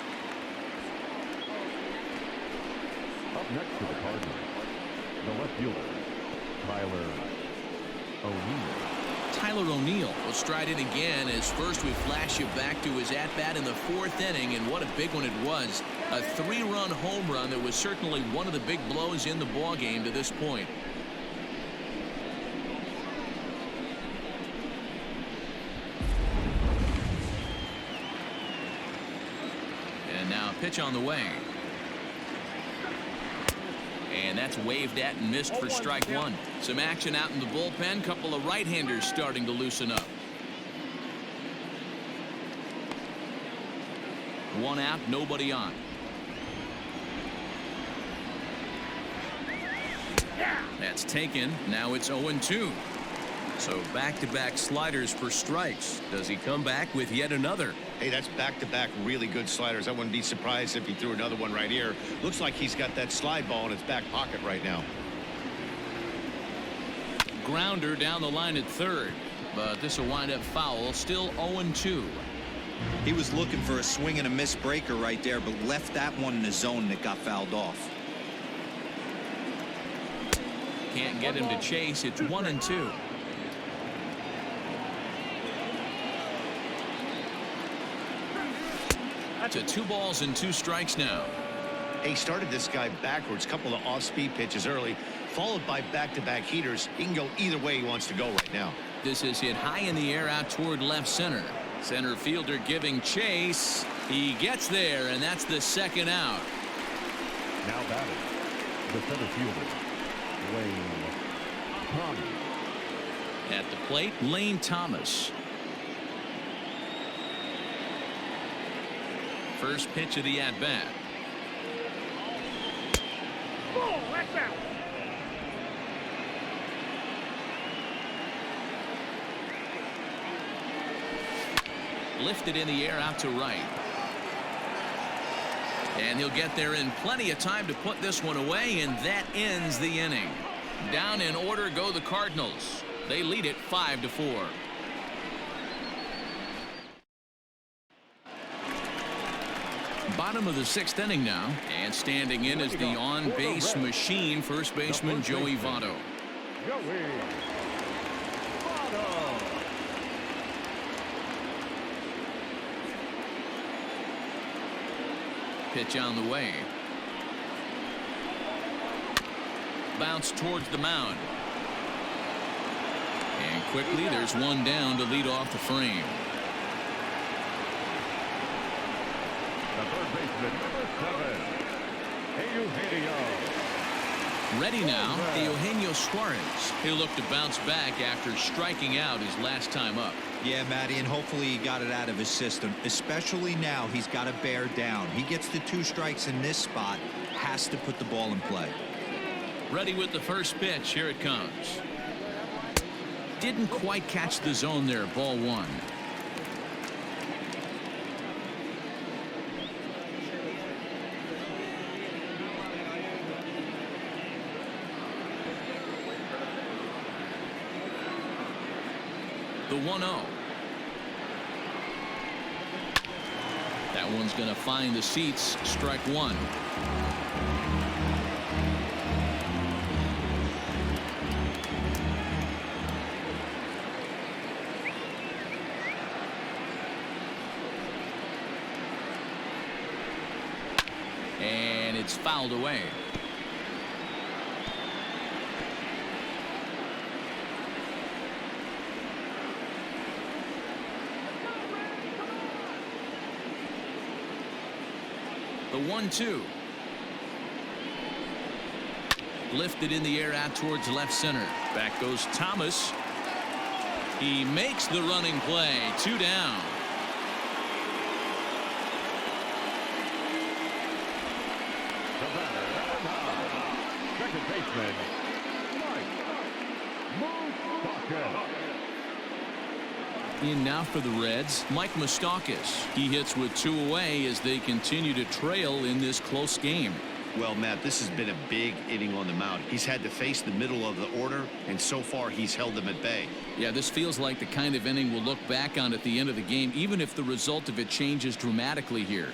Up next to the Cardinals, the left fielder, Tyler O'Neill. Tyler O'Neill will stride in again as first we flash you back to his at-bat in the 4th inning, and what a big one it was. A 3-run home run that was certainly one of the big blows in the ball game to this point. And now a pitch on the way. And that's waved at and missed for strike 1. Some action out in the bullpen. Couple of right-handers starting to loosen up. 1 out, nobody on. That's taken. Now it's 0-2. So back-to-back sliders for strikes. Does he come back with yet another? Hey, that's back-to-back really good sliders. I wouldn't be surprised if he threw another one right here. Looks like he's got that slide ball in his back pocket right now. Grounder down the line at third, but this will wind up foul. Still 0-2. He was looking for a swing and a miss breaker right there, but left that one in the zone that got fouled off. Can't get him to chase. It's 1-2. To 2 balls and 2 strikes now. He started this guy backwards, couple of off-speed pitches early, followed by back-to-back heaters. He can go either way he wants to go right now. This is hit high in the air out toward left center. Center fielder giving chase. He gets there, and that's the second out. Now batting, the center fielder, Lane Thomas. At the plate, Lane Thomas. First pitch of the at-bat. Oh, that's out. Lifted in the air out to right. And he'll get there in plenty of time to put this one away, and that ends the inning. Down in order go the Cardinals. They lead it 5-4. Bottom of the sixth inning now, and standing in is the on-base machine, first baseman Joey Votto. Joey Votto. Pitch on the way. Bounce towards the mound. And quickly there's one down to lead off the frame. The third baseman, number 7, Eugenio. Ready now, Eugenio Suarez. He'll look to bounce back after striking out his last time up. Yeah, Matty, and hopefully he got it out of his system. Especially now, he's got to bear down. He gets the 2 strikes in this spot, has to put the ball in play. Ready with the first pitch. Here it comes. Didn't quite catch the zone there. Ball 1. The 1-0. That one's going to find the seats. Strike 1. And it's fouled away. The 1-2. Lifted in the air out towards left center. Back goes Thomas. He makes the running play. 2 down. The batter, second baseman, Mike Moustakas. In now for the Reds, Mike Moustakas. He hits with 2 away as they continue to trail in this close game. Well, Matt, this has been a big inning on the mound. He's had to face the middle of the order, and so far he's held them at bay. Yeah, this feels like the kind of inning we'll look back on at the end of the game, even if the result of it changes dramatically here.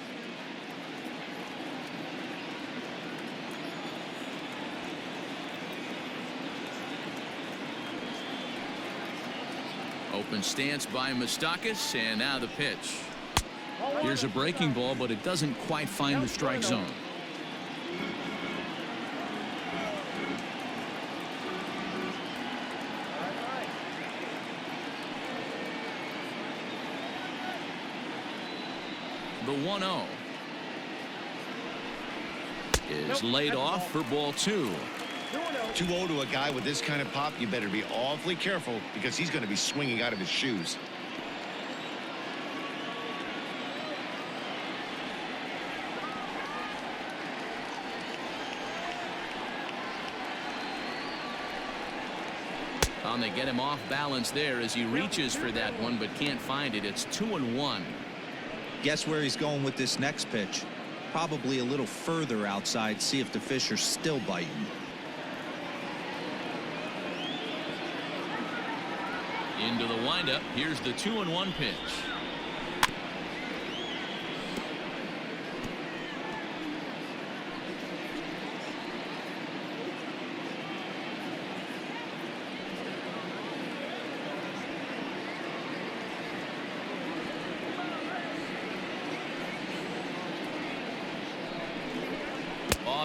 Open stance by Moustakas, and now the pitch. Here's a breaking ball, but it doesn't quite find the strike zone. The 1-0 is laid off for ball 2. 2-0 to a guy with this kind of pop, you better be awfully careful because he's going to be swinging out of his shoes. And they get him off balance there as he reaches for that one but can't find it. It's 2-1. Guess where he's going with this next pitch? Probably a little further outside. See if the fish are still biting. Into the windup. Here's the 2-1 pitch.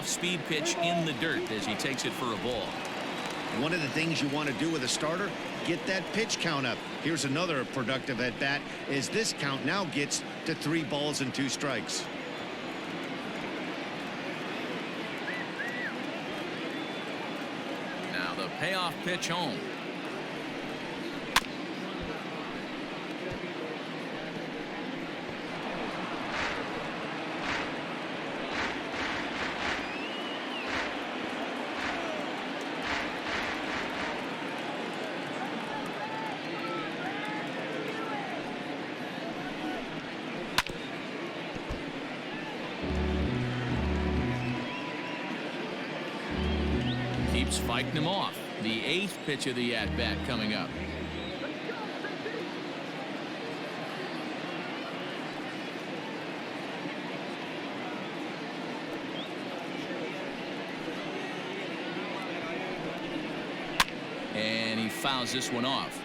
off-speed pitch in the dirt as he takes it for a ball. One of the things you want to do with a starter, get that pitch count up. Here's another productive at bat as this count now gets to 3 balls and 2 strikes. Now the payoff pitch home. Keeps fighting him off. The 8th pitch of the at-bat coming up. And he fouls this one off.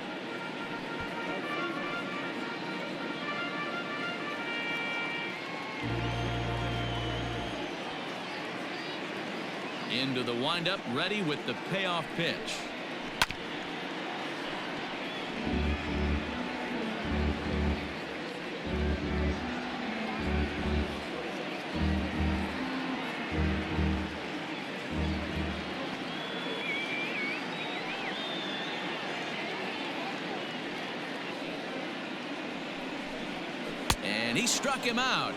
Into the windup, ready with the payoff pitch. And he struck him out.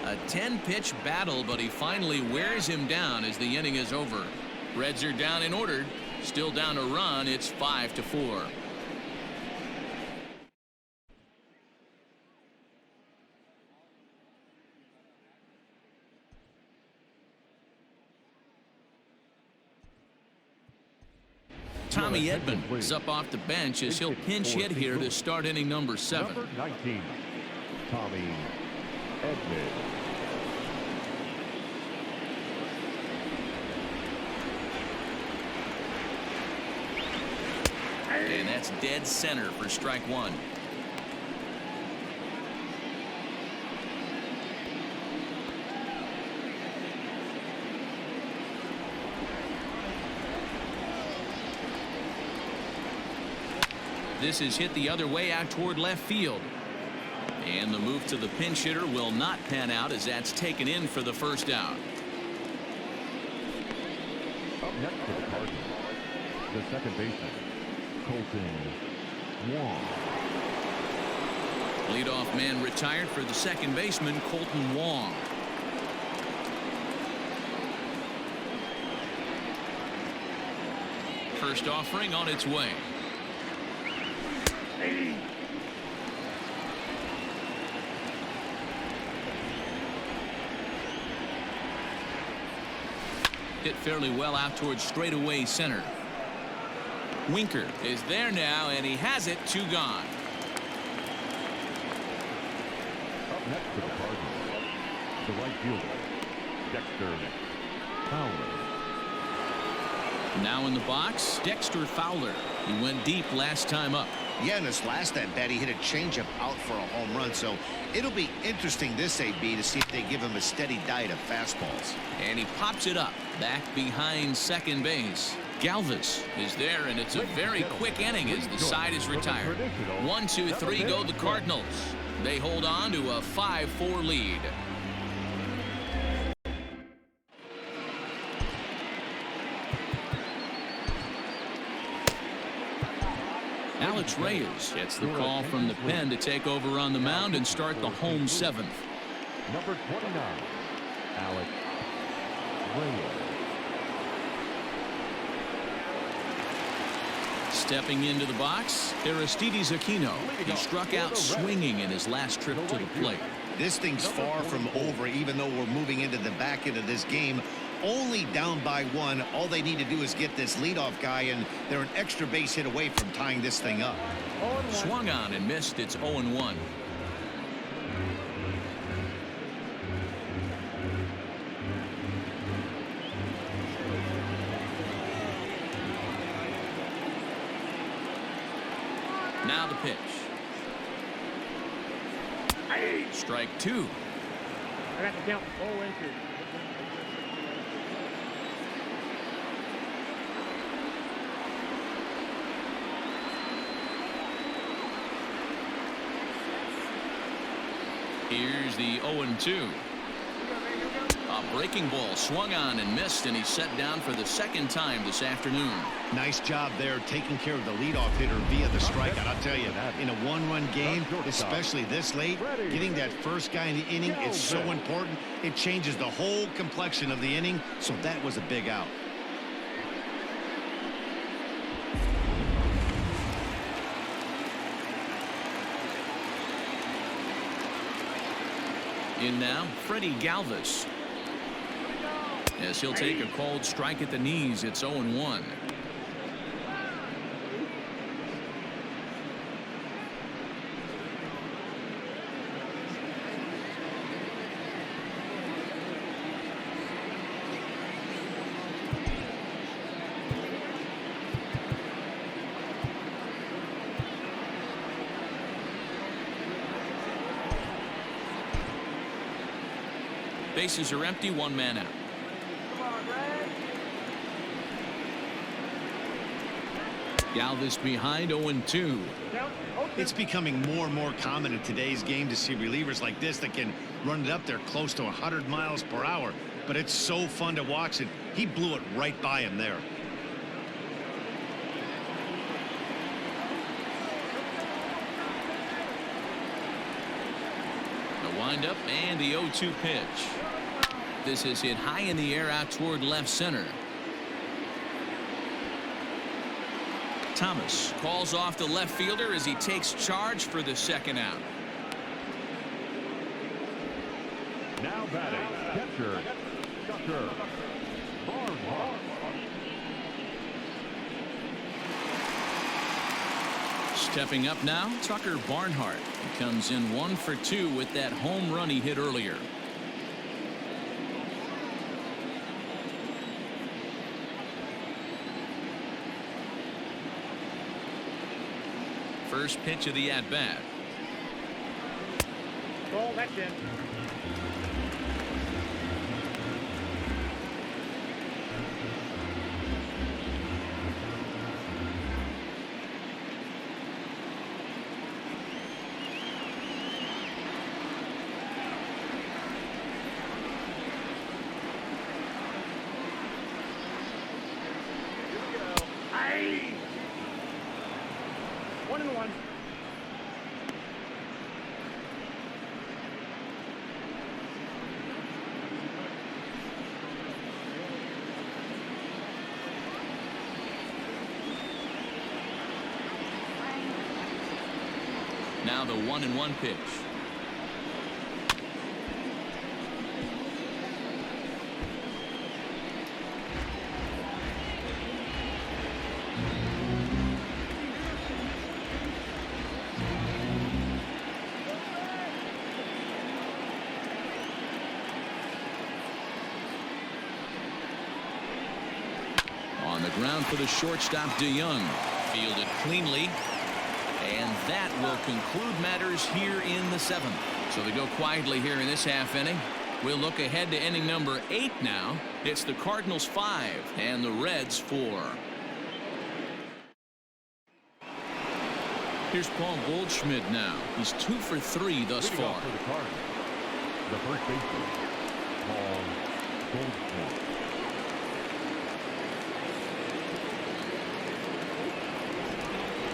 A 10-pitch battle, but he finally wears him down as the inning is over. Reds are down and ordered. Still down a run. It's 5-4. Tommy Edman is up off the bench as he'll pinch hit here to start inning number 7. Number 19, Tommy Edman. And that's dead center for strike 1. This is hit the other way out toward left field. And the move to the pinch hitter will not pan out as that's taken in for the first out. Up next for the Cardinals, the second baseman, Colton Wong. Leadoff man retired for the second baseman, Colton Wong. First offering on its way. Hit fairly well out towards straightaway center. Winker is there now, and he has it. 2 gone. Up next for the Cardinals, the right fielder, Dexter Fowler. Now in the box, Dexter Fowler. He went deep last time up. Yeah, in his last at bat, he hit a changeup out for a home run. So it'll be interesting this AB to see if they give him a steady diet of fastballs. And he pops it up back behind second base. Galvis is there, and it's a very quick inning as the side is retired. 1, 2, 3 go the Cardinals. They hold on to a 5-4 lead. Alex Reyes gets the call from the pen to take over on the mound and start the home 7th. Number 29, Alex Reyes. Stepping into the box, Aristides Aquino. He struck out swinging in his last trip to the plate. This thing's far from over, even though we're moving into the back end of this game. Only down by 1. All they need to do is get this leadoff guy, and they're an extra base hit away from tying this thing up. Swung on and missed. It's 0-1. Now the pitch. Strike 2. I got the count 0-2. Here's the 0-2. A breaking ball swung on and missed, and he's set down for the second time this afternoon. Nice job there taking care of the leadoff hitter via the strikeout. I'll tell you, in a one-run game, especially this late, getting that first guy in the inning is so important. It changes the whole complexion of the inning, so that was a big out. In now, Freddie Galvis. As he'll take a cold strike at the knees, it's 0-1. Bases are empty, one man out. Galvis behind, 0-2. It's becoming more and more common in today's game to see relievers like this that can run it up there close to 100 miles per hour. But it's so fun to watch it. He blew it right by him there. The windup and the 0-2 pitch. This is hit high in the air out toward left center. Thomas calls off the left fielder as he takes charge for the second out. Now batting, catcher, Tucker Barnhart. Stepping up now, Tucker Barnhart. He comes in 1 for 2 with that home run he hit earlier. First pitch of the at-bat. Ball, that's in. Aye. 1-1. Now the 1-1 pitch. On the ground for the shortstop, DeYoung. Fielded cleanly. And that will conclude matters here in the 7th. So they go quietly here in this half inning. We'll look ahead to inning number 8 now. It's the Cardinals 5 and the Reds 4. Here's Paul Goldschmidt now. He's 2 for 3 thus Leading far. off for the Cardinals, the first baseman, Paul Goldschmidt.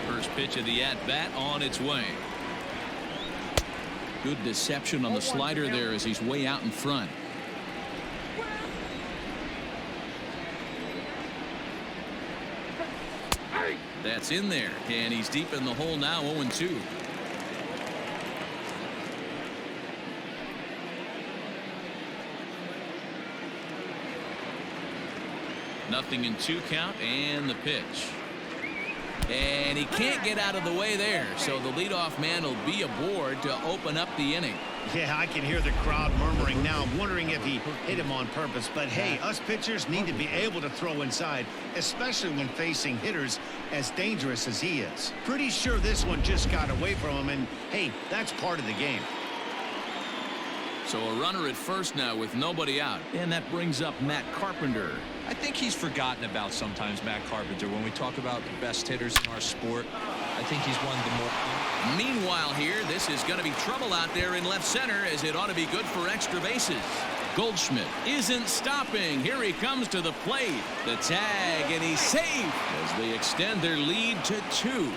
First pitch of the at-bat on its way. Good deception on the slider there as he's way out in front. That's in there, and he's deep in the hole now, 0-2. Nothing in 2 count, and the pitch. And he can't get out of the way there, so the leadoff man will be aboard to open up the inning. Yeah, I can hear the crowd murmuring now. I'm wondering if he hit him on purpose. But, hey, us pitchers need to be able to throw inside, especially when facing hitters as dangerous as he is. Pretty sure this one just got away from him, and, hey, that's part of the game. So a runner at first now with nobody out. And that brings up Matt Carpenter. I think he's forgotten about sometimes, Matt Carpenter. When we talk about the best hitters in our sport, I think he's one of the more Meanwhile here, this is going to be trouble out there in left center, as it ought to be good for extra bases. Goldschmidt isn't stopping. Here he comes to the plate. The tag, and he's safe as they extend their lead to 2.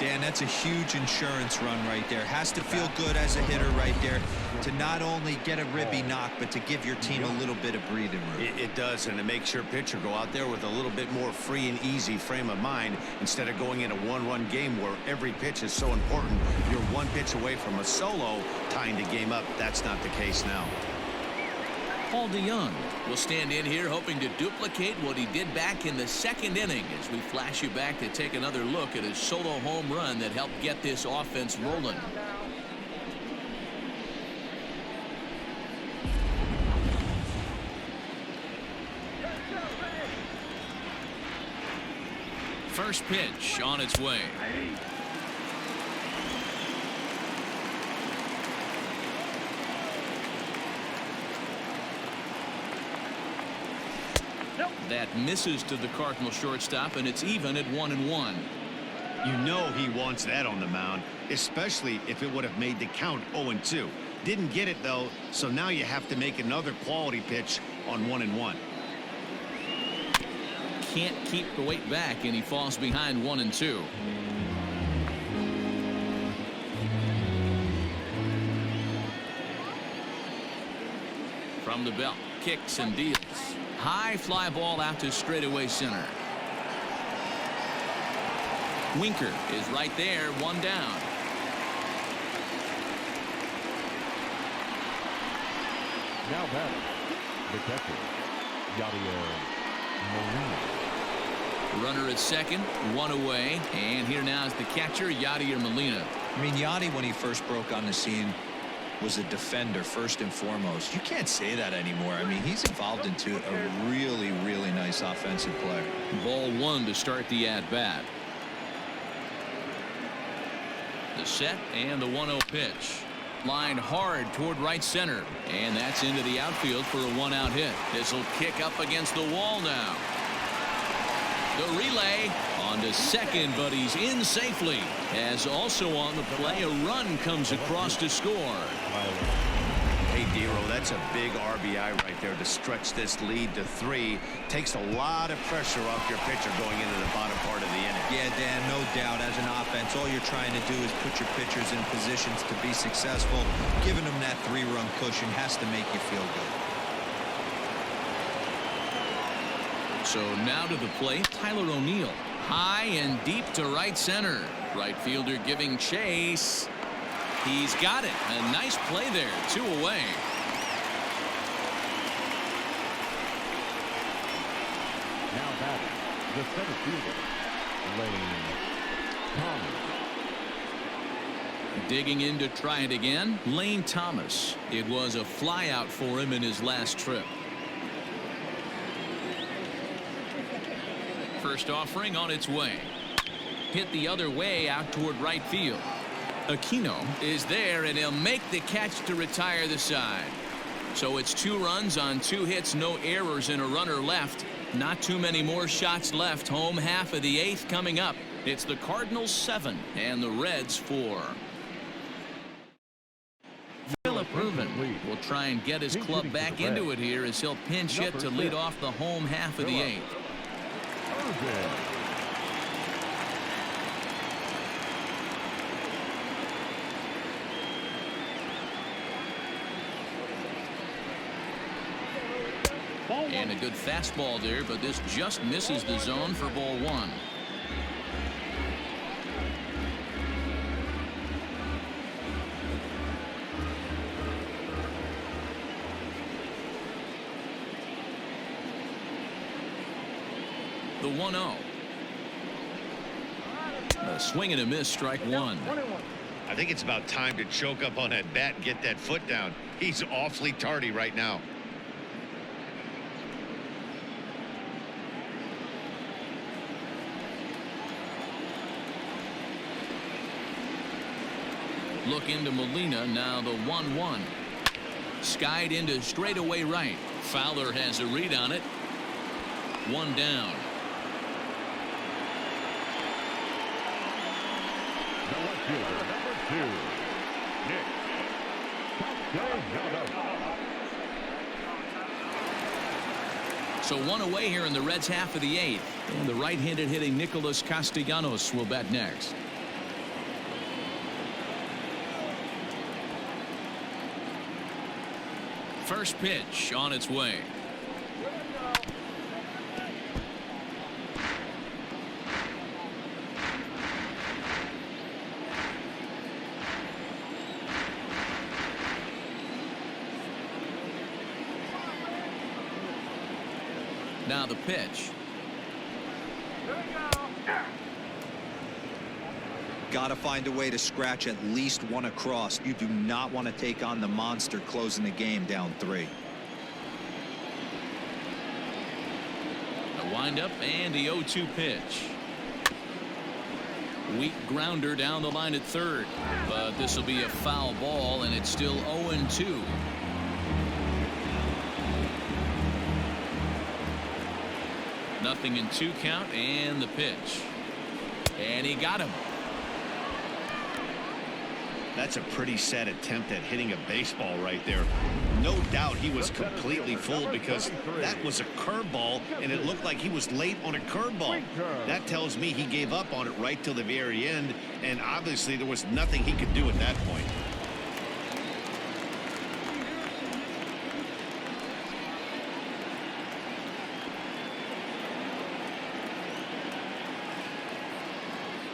Dan, that's a huge insurance run right there. Has to feel good as a hitter right there to not only get a ribby knock, but to give your team a little bit of breathing room. It does, and it makes your pitcher go out there with a little bit more free and easy frame of mind instead of going in a one-run game where every pitch is so important. You're one pitch away from a solo tying the game up. That's not the case now. Paul DeJong will stand in here hoping to duplicate what he did back in the second inning, as we flash you back to take another look at his solo home run that helped get this offense rolling. First pitch on its way. That misses to the Cardinal shortstop, and it's even at 1-1. You know he wants that on the mound, especially if it would have made the count 0-2. Didn't get it, though, so now you have to make another quality pitch on 1-1. Can't keep the weight back, and he falls behind 1-2. From the belt, kicks and deals. High fly ball out to straightaway center. Winker is right there, 1 down. Now batting, the catcher, Yadier Molina. Runner at second, 1 away, and here now is the catcher, Yadier Molina. I mean, Yadi, when he first broke on the scene, was a defender first and foremost. You can't say that anymore. I mean, he's evolved into a really, really nice offensive player. Ball 1 to start the at-bat. The set and the 1-0 pitch. Lined hard toward right center, and that's into the outfield for a 1-out hit. This will kick up against the wall now. The relay on to second, but he's in safely, as also on the play a run comes across to score. Hey, Dero, that's a big RBI right there to stretch this lead to 3. Takes a lot of pressure off your pitcher going into the bottom part of the inning. Yeah, Dan, no doubt. As an offense, all you're trying to do is put your pitchers in positions to be successful. Giving them that 3-run cushion has to make you feel good. So now to the plate, Tyler O'Neill. High and deep to right center. Right fielder giving chase. He's got it. A nice play there. 2 away. Now batting, the center fielder, Lane Thomas. Digging in to try it again, Lane Thomas. It was a flyout for him in his last trip. First offering on its way. Hit the other way out toward right field. Aquino is there, and he'll make the catch to retire the side. So it's 2 runs on 2 hits, no errors, and a runner left. Not too many more shots left. Home half of the 8th coming up. It's the Cardinals 7 and the Reds 4. Philip Rubin will try and get his club back into it here as he'll pinch hit to lead off the home half of the 8th. And a good fastball there, but this just misses the zone for ball 1. The 1-0. A swing and a miss, strike 1. I think it's about time to choke up on that bat and get that foot down. He's awfully tardy right now. Look into Molina, now the 1-1. Skied into straightaway right. Fowler has a read on it. 1 down. The left fielder, number 2, Nick Castellanos. So one away here in the Reds' half of the 8th. And the right-handed hitting Nicholas Castellanos will bat next. First pitch on its way. Now the pitch. Got to find a way to scratch at least one across. You do not want to take on the monster closing the game down 3. A windup and the 0-2 pitch. Weak grounder down the line at third, but this will be a foul ball, and it's still 0-2. Nothing in 2 count, and the pitch, and he got him. That's a pretty sad attempt at hitting a baseball right there. No doubt he was completely fooled because that was a curveball, and it looked like he was late on a curveball. That tells me he gave up on it right till the very end, and obviously there was nothing he could do at that point.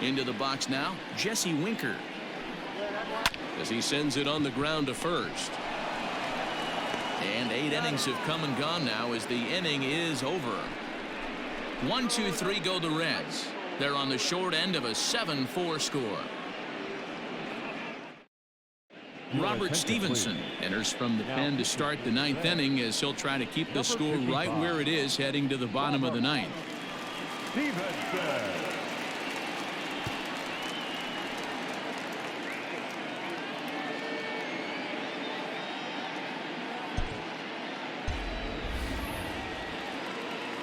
Into the box now, Jesse Winker, as he sends it on the ground to first. And 8 innings have come and gone now as the inning is over. 1, 2, 3 go the Reds. They're on the short end of a 7-4 score. Robert Stevenson enters from the pen to start the 9th inning as he'll try to keep the score right where it is heading to the bottom of the 9th. Stevenson.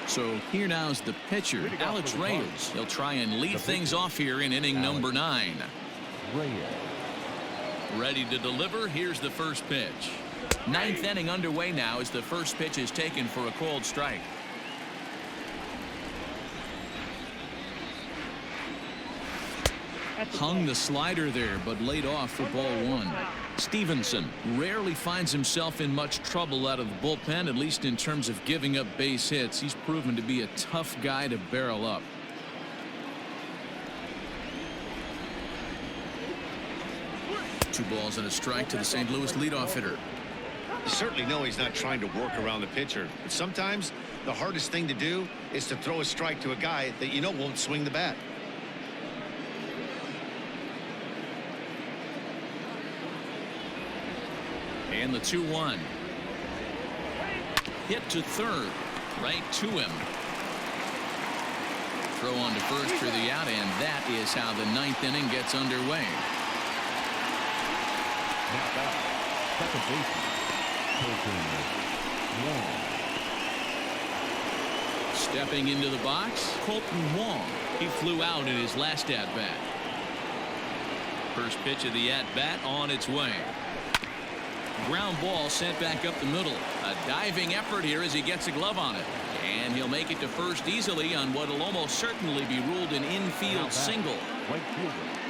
So here now is the pitcher, Alex Reyes. He'll try and lead things off here in inning number 9. Ready to deliver. Here's the first pitch. 9th inning underway now as the first pitch is taken for a called strike. Hung the slider there, but laid off for ball 1. Stevenson rarely finds himself in much trouble out of the bullpen, at least in terms of giving up base hits. He's proven to be a tough guy to barrel up. Two balls and a strike to the St. Louis leadoff hitter. You certainly know he's not trying to work around the pitcher, but sometimes the hardest thing to do is to throw a strike to a guy that you know won't swing the bat. And the 2-1. Hit to third. Right to him. Throw on to first for the out, and that is how the 9th inning gets underway. Now back, second baseman, Colton Wong. Stepping into the box, Colton Wong. He flew out in his last at-bat. First pitch of the at-bat on its way. Ground ball sent back up the middle. A diving effort here as he gets a glove on it. And he'll make it to first easily on what will almost certainly be ruled an infield single.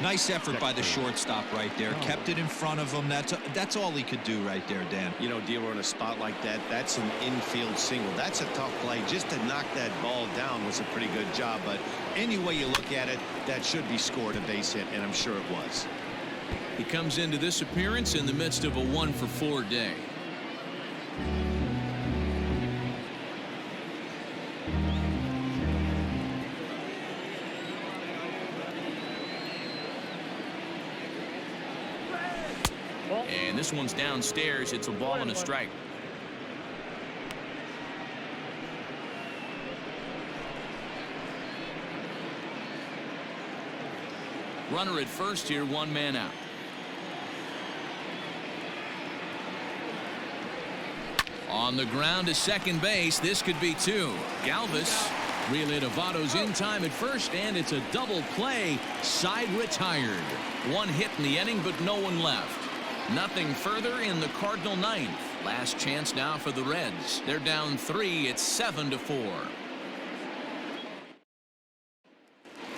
Nice effort by the shortstop right there. Kept it in front of him. That's all he could do right there, Dan. You know, Dealer, in a spot like that, that's an infield single. That's a tough play. Just to knock that ball down was a pretty good job. But any way you look at it, that should be scored a base hit, and I'm sure it was. He comes into this appearance in the midst of a 1-for-4 day. And this one's downstairs. It's a ball and a strike. Runner at first here, 1 man out. On the ground to second base. This could be 2. Galvis Relay to Votto's in time at first, and it's a double play. Side retired. One hit in the inning, but no one left. Nothing further in the Cardinal ninth. Last chance now for the Reds. They're down 3. It's 7-4.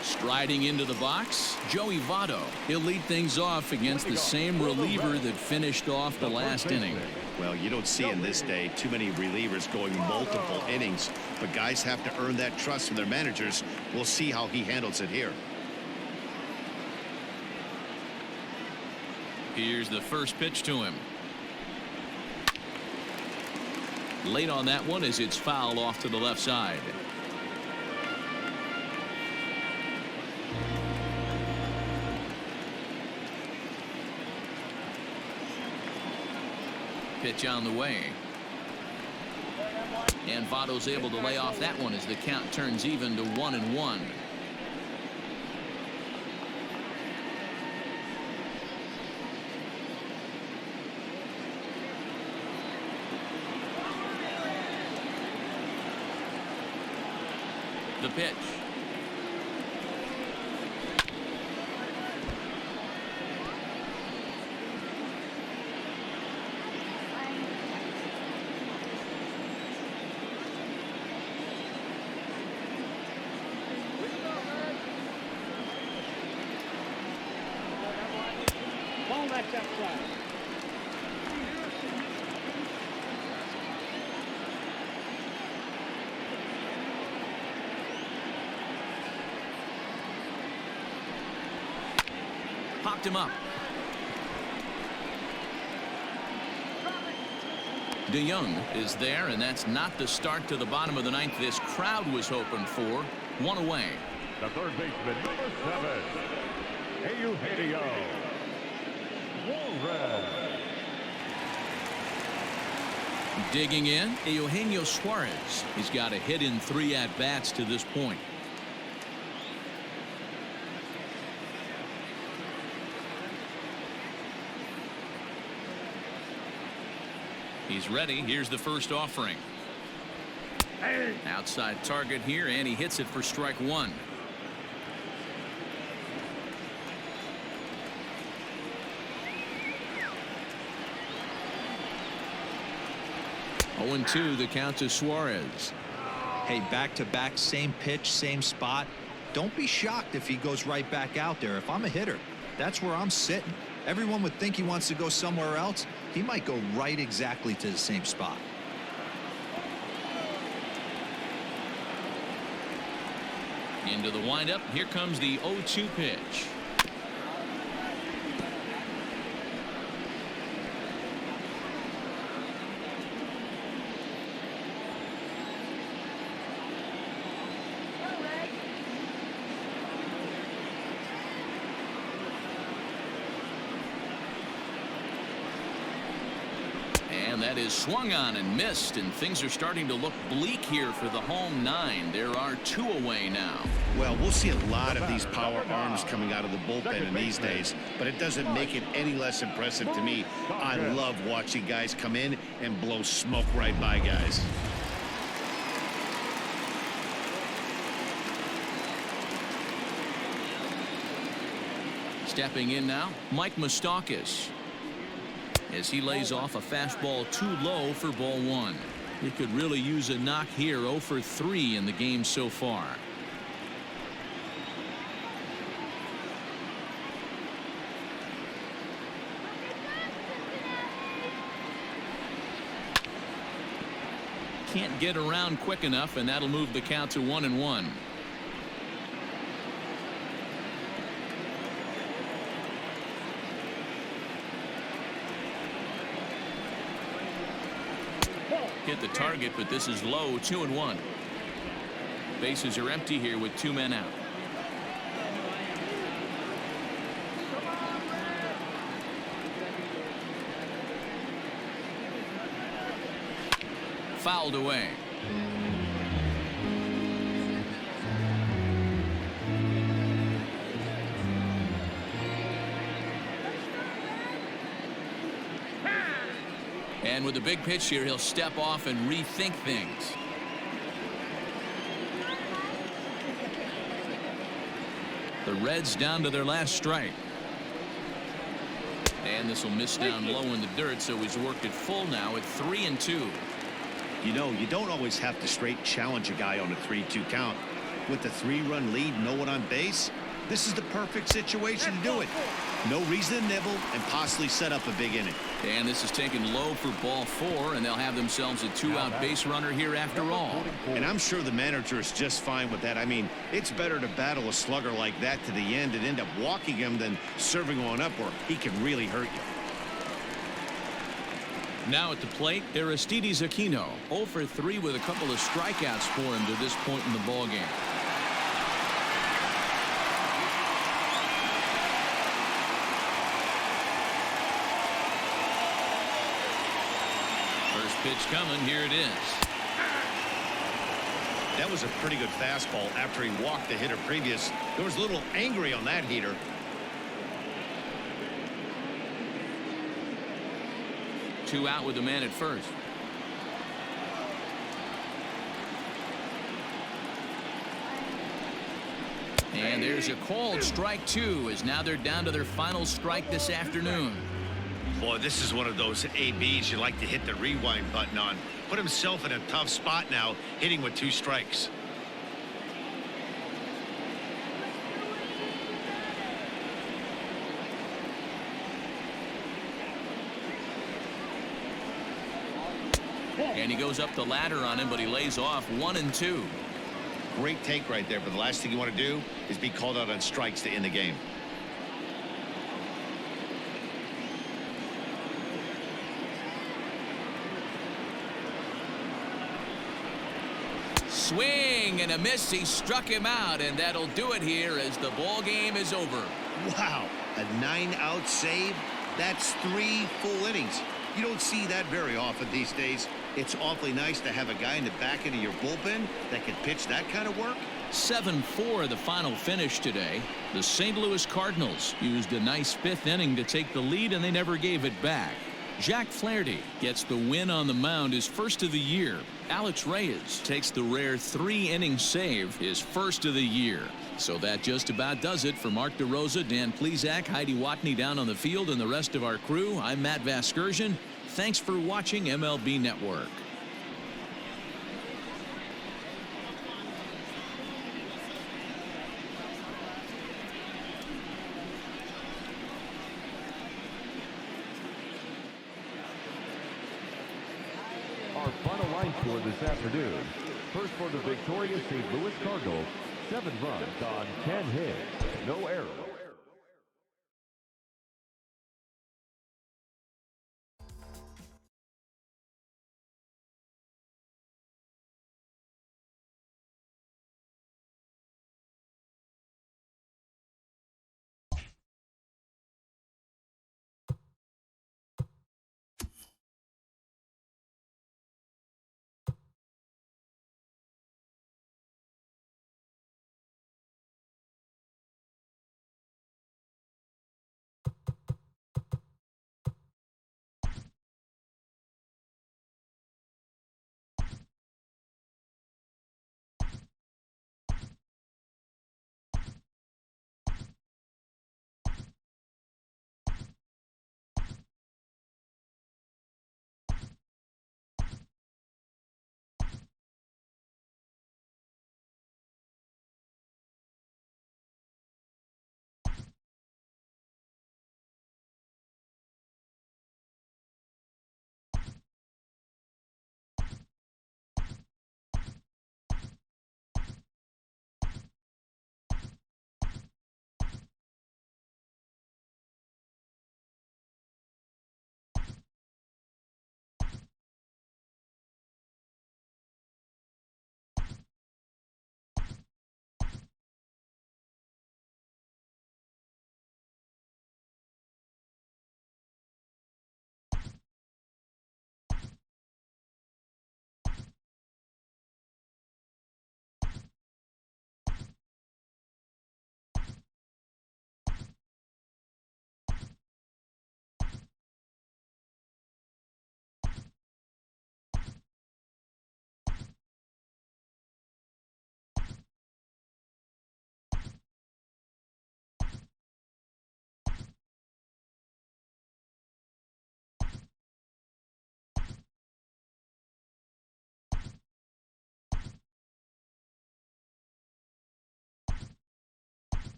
Striding into the box, Joey Votto. He'll lead things off against the same reliever that finished off the last inning. Well, you don't see in this day too many relievers going multiple innings, but guys have to earn that trust from their managers. We'll see how he handles it here. Here's the first pitch to him. Late on that one as it's fouled off to the left side. Pitch on the way. And Votto's able to lay off that one as the count turns even to 1-1. The pitch. Ball that's outside. Popped him up. DeYoung is there, and that's not the start to the bottom of the ninth this crowd was hoping for. One away. The third baseman, number 7, Eugenio Suarez. Digging in, Eugenio Suarez. He's got a hit in 3 at-bats to this point. He's ready. Here's the first offering. Outside target here, and he hits it for strike 1. Oh, 0-2 the count to Suarez. Hey, back-to-back, same pitch, same spot. Don't be shocked if he goes right back out there. If I'm a hitter, that's where I'm sitting. Everyone would think he wants to go somewhere else. He might go right exactly to the same spot. Into the windup. Here comes the 0-2 pitch. And that is swung on and missed, and things are starting to look bleak here for the home 9. There are 2 away now. Well, we'll see a lot of these power arms coming out of the bullpen in these days, but it doesn't make it any less impressive to me. I love watching guys come in and blow smoke right by guys. Stepping in now, Mike Moustakas, as he lays off a fastball too low for ball 1. He could really use a knock here. 0 for 3 in the game so far. Can't get around quick enough, and that'll move the count to 1-1. Hit the target, but this is low. 2-1. Bases are empty here with 2 men out. Fouled away. And with a big pitch here, he'll step off and rethink things. The Reds down to their last strike. And this will miss down low in the dirt, so he's worked it full now at 3-2. You know, you don't always have to straight challenge a guy on a 3-2 count. With the 3-run lead, no one on base, this is the perfect situation to do it. No reason to nibble and possibly set up a big inning. And this is taken low for ball 4, and they'll have themselves a 2-out base runner here after all. And I'm sure the manager is just fine with that. I mean, it's better to battle a slugger like that to the end and end up walking him than serving one up where he can really hurt you. Now at the plate, Aristides Aquino, 0 for 3 with a couple of strikeouts for him to this point in the ballgame. First pitch coming. Here it is. That was a pretty good fastball after he walked the hitter previous. There was a little angry on that heater. Two out with the man at first. And there's a called strike 2 as now they're down to their final strike this afternoon. Boy, this is one of those ABs you like to hit the rewind button on. Put himself in a tough spot now, hitting with 2 strikes. And he goes up the ladder on him, but he lays off 1-2. Great take right there, but the last thing you want to do is be called out on strikes to end the game. Swing and a miss. He struck him out, and that'll do it here as the ball game is over. Wow, a 9-out save? That's 3 full innings. You don't see that very often these days. It's awfully nice to have a guy in the back end of your bullpen that can pitch that kind of work. 7-4 the final finish today. The St. Louis Cardinals used a nice 5th inning to take the lead, and they never gave it back. Jack Flaherty gets the win on the mound, his first of the year. Alex Reyes takes the rare 3-inning save, his first of the year. So that just about does it for Mark DeRosa, Dan Plesac, Heidi Watney down on the field, and the rest of our crew. I'm Matt Vasgersian. Thanks for watching MLB Network. Our final line score this afternoon. First for the victorious St. Louis Cardinals, 7 runs on 10 hits, no errors.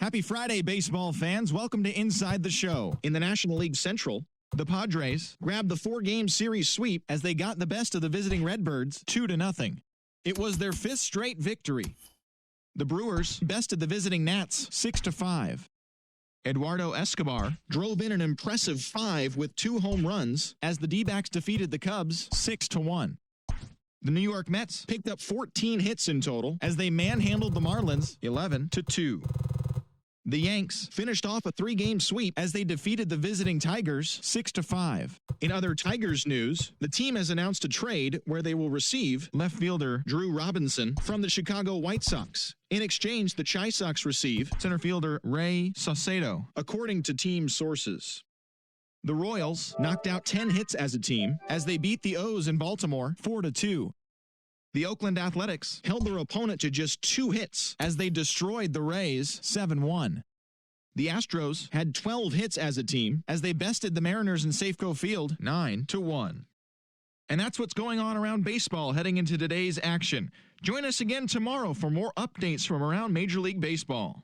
Happy Friday, baseball fans. Welcome to Inside the Show. In the National League Central, the Padres grabbed the 4-game series sweep as they got the best of the visiting Redbirds 2-0. It was their 5th straight victory. The Brewers bested the visiting Nats 6-5. Eduardo Escobar drove in an impressive 5 with 2 home runs as the D-backs defeated the Cubs 6-1. The New York Mets picked up 14 hits in total as they manhandled the Marlins 11-2. The Yanks finished off a 3-game sweep as they defeated the visiting Tigers 6-5. In other Tigers news, the team has announced a trade where they will receive left fielder Drew Robinson from the Chicago White Sox. In exchange, the Chi Sox receive center fielder Ray Saucedo, according to team sources. The Royals knocked out 10 hits as a team as they beat the O's in Baltimore 4-2. The Oakland Athletics held their opponent to just 2 hits as they destroyed the Rays 7-1. The Astros had 12 hits as a team as they bested the Mariners in Safeco Field 9-1. And that's what's going on around baseball heading into today's action. Join us again tomorrow for more updates from around Major League Baseball.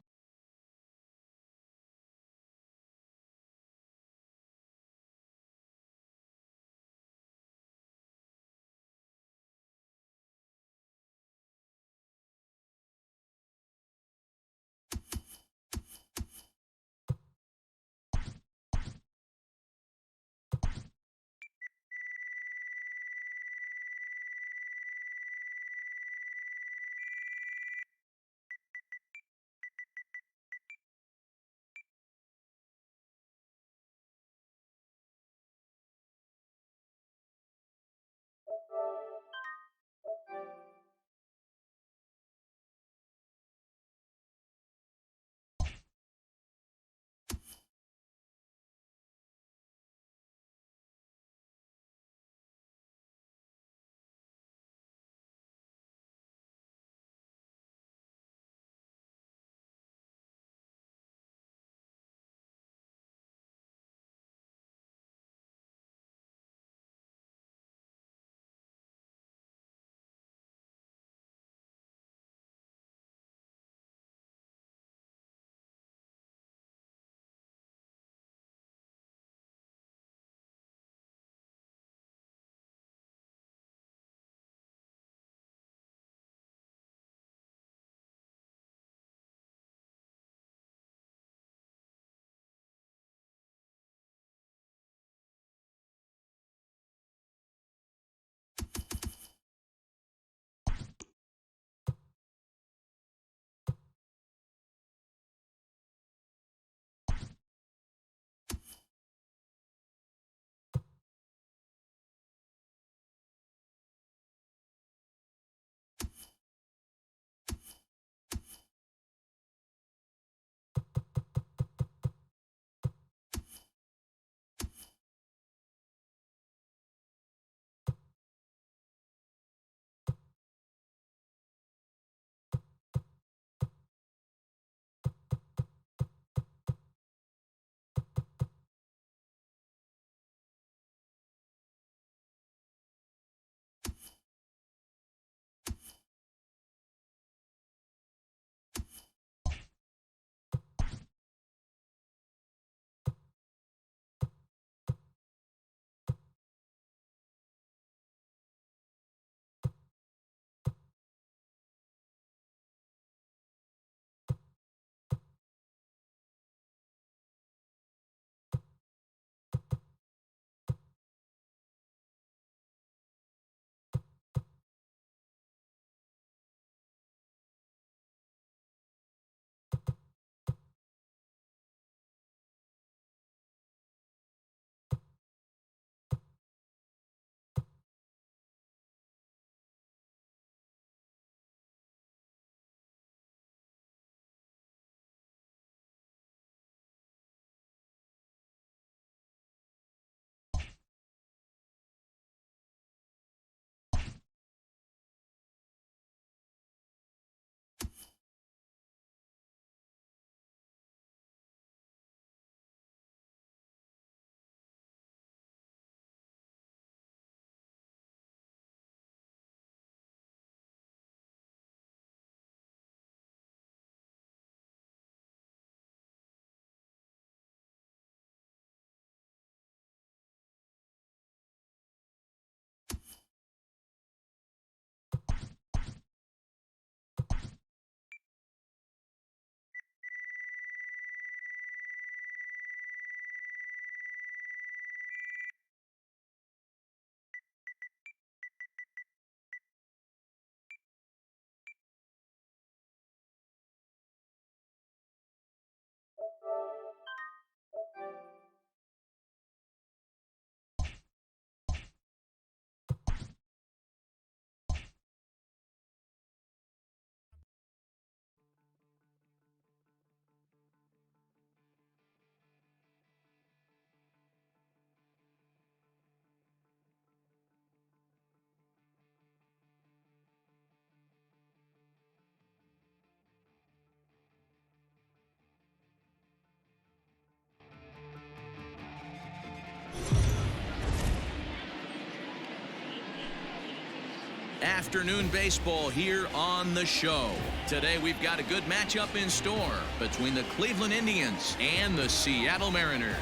Afternoon baseball here on the show. Today we've got a good matchup in store between the Cleveland Indians and the Seattle Mariners.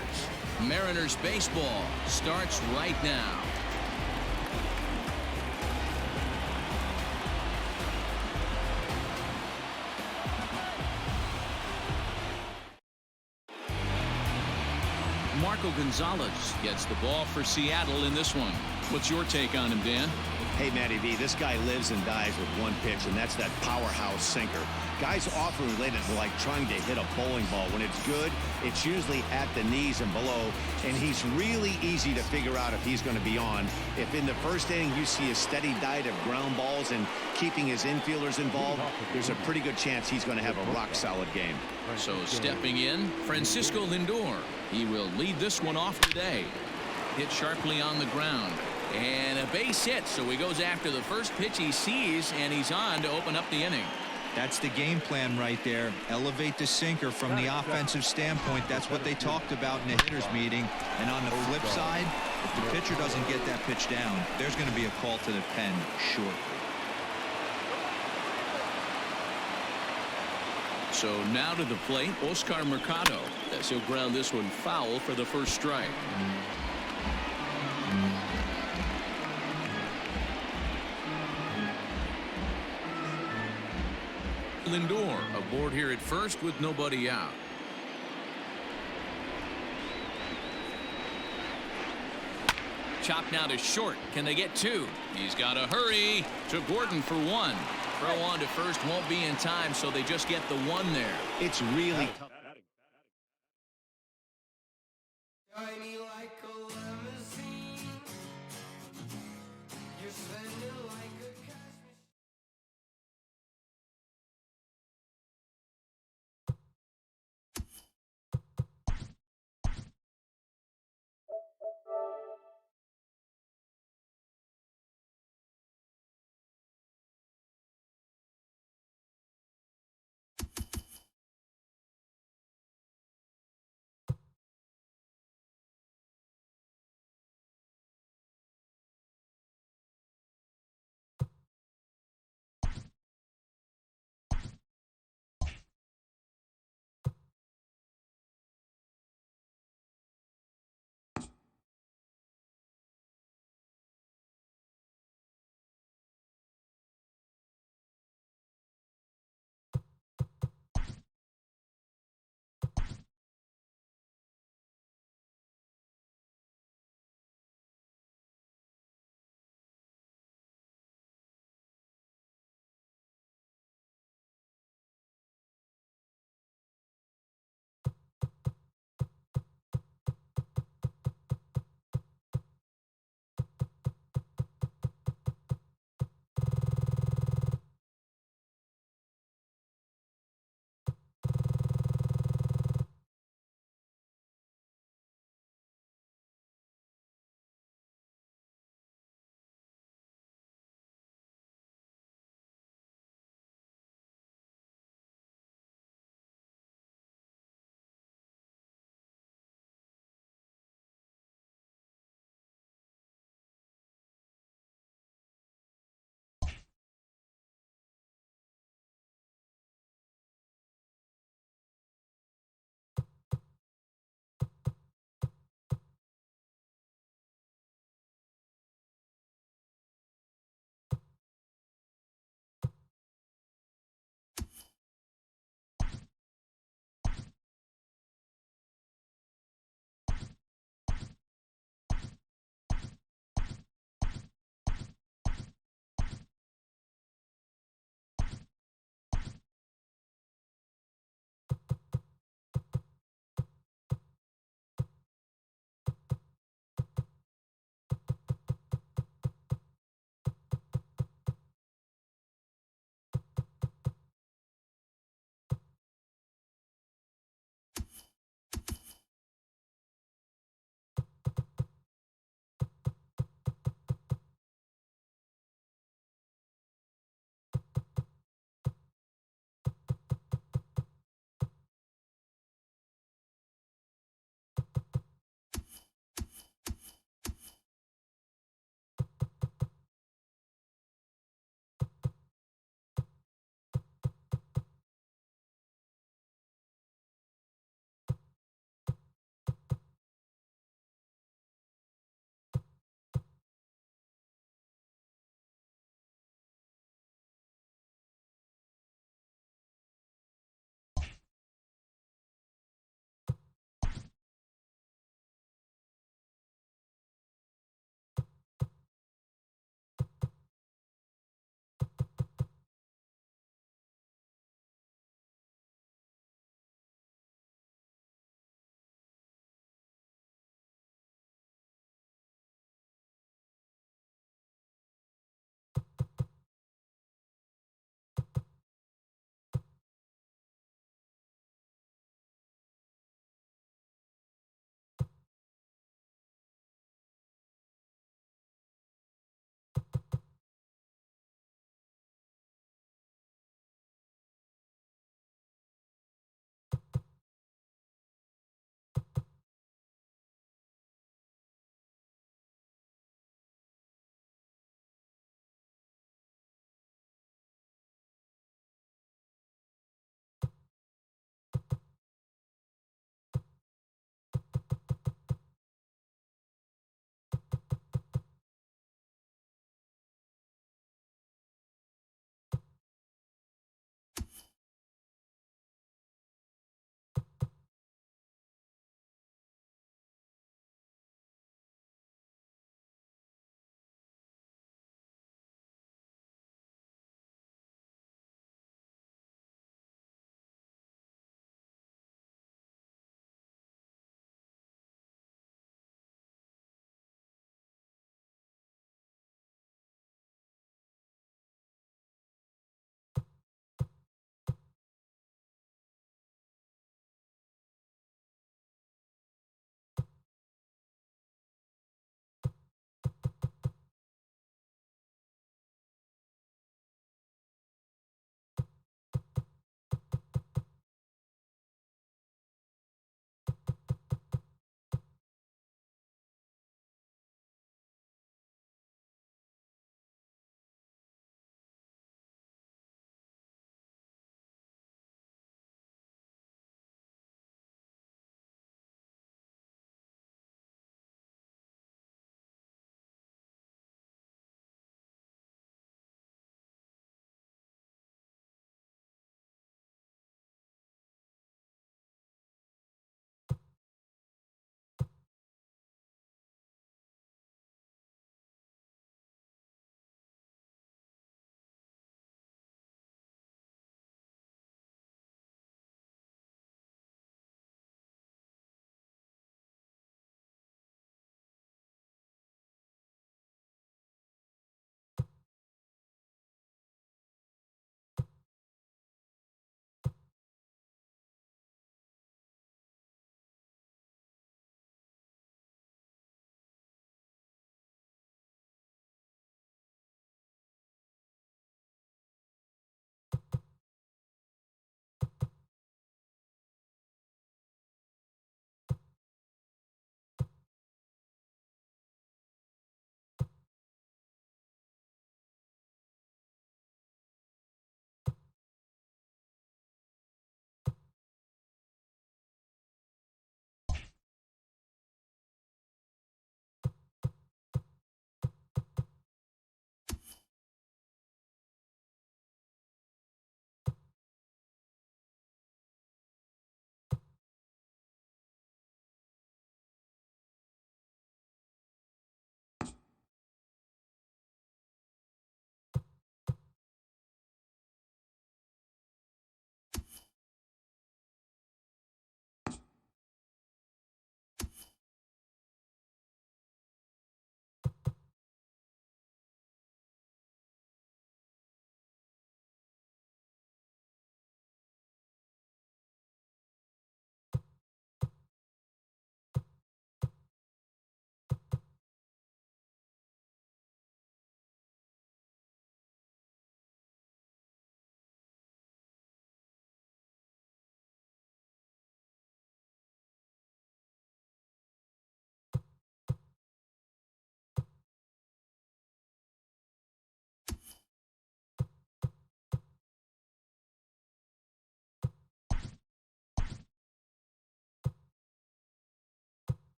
Mariners baseball starts right now. Marco Gonzalez gets the ball for Seattle in this one. What's your take on him, Dan? Hey, Matty V, this guy lives and dies with one pitch, and that's that powerhouse sinker. Guys often relate it to like trying to hit a bowling ball. When it's good, it's usually at the knees and below, and he's really easy to figure out if he's going to be on. If in the first inning you see a steady diet of ground balls and keeping his infielders involved, there's a pretty good chance he's going to have a rock-solid game. So stepping in, Francisco Lindor. He will lead this one off today. Hit sharply on the ground. And a base hit, so he goes after the first pitch he sees, and he's on to open up the inning. That's the game plan right there. Elevate the sinker from the offensive standpoint. That's what they talked about in the hitters meeting. And on the flip side, if the pitcher doesn't get that pitch down, there's going to be a call to the pen short. So now to the plate, Oscar Mercado, as he'll ground this one foul for the first strike. Lindor aboard here at first with nobody out. Chop now to short. Can they get two? He's got to hurry to Gordon for one. Throw on to first won't be in time, so they just get the one there. It's really tough.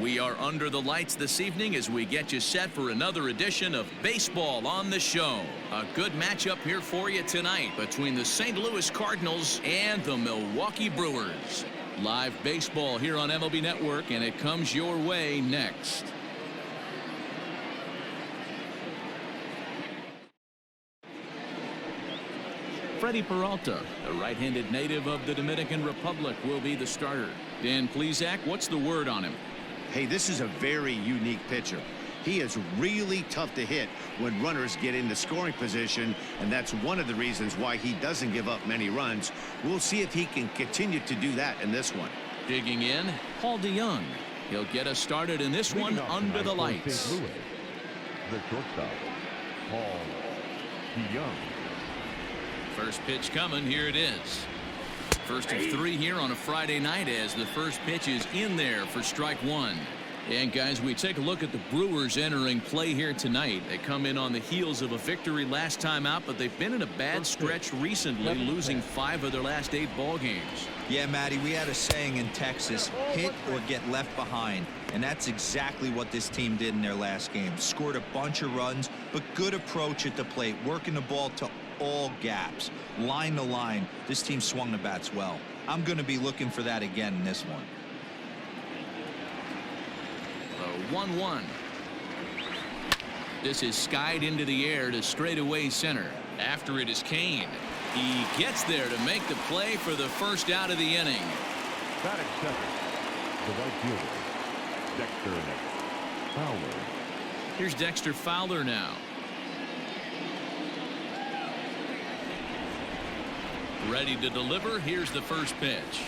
We are under the lights this evening as we get you set for another edition of Baseball on the Show. A good matchup here for you tonight between the St. Louis Cardinals and the Milwaukee Brewers. Live baseball here on MLB Network, and it comes your way next. Freddie Peralta, a right-handed native of the Dominican Republic, will be the starter. Dan Plesac, what's the word on him? Hey, this is a very unique pitcher. He is really tough to hit when runners get into scoring position, and that's one of the reasons why he doesn't give up many runs. We'll see if he can continue to do that in this one. Digging in, Paul DeJong. He'll get us started in this one under the lights. St. Louis, the shortstop, Paul DeJong. First pitch coming. Here it is. First of three here on a Friday night as the first pitch is in there for strike one. And guys, we take a look at the Brewers entering play here tonight. They come in on the heels of a victory last time out, but they've been in a bad stretch recently, losing 5 of their last 8 ball games. Yeah, Matty, we had a saying in Texas, hit or get left behind. And that's exactly what this team did in their last game. Scored a bunch of runs, but good approach at the plate, working the ball to all gaps, line to line. This team swung the bats well. I'm going to be looking for that again in this one. The 1-1. This is skied into the air to straightaway center. After it is Kane. He gets there to make the play for the first out of the inning. Batting second, the right fielder, Dexter Fowler. Here's Dexter Fowler now. Ready to deliver. Here's the first pitch.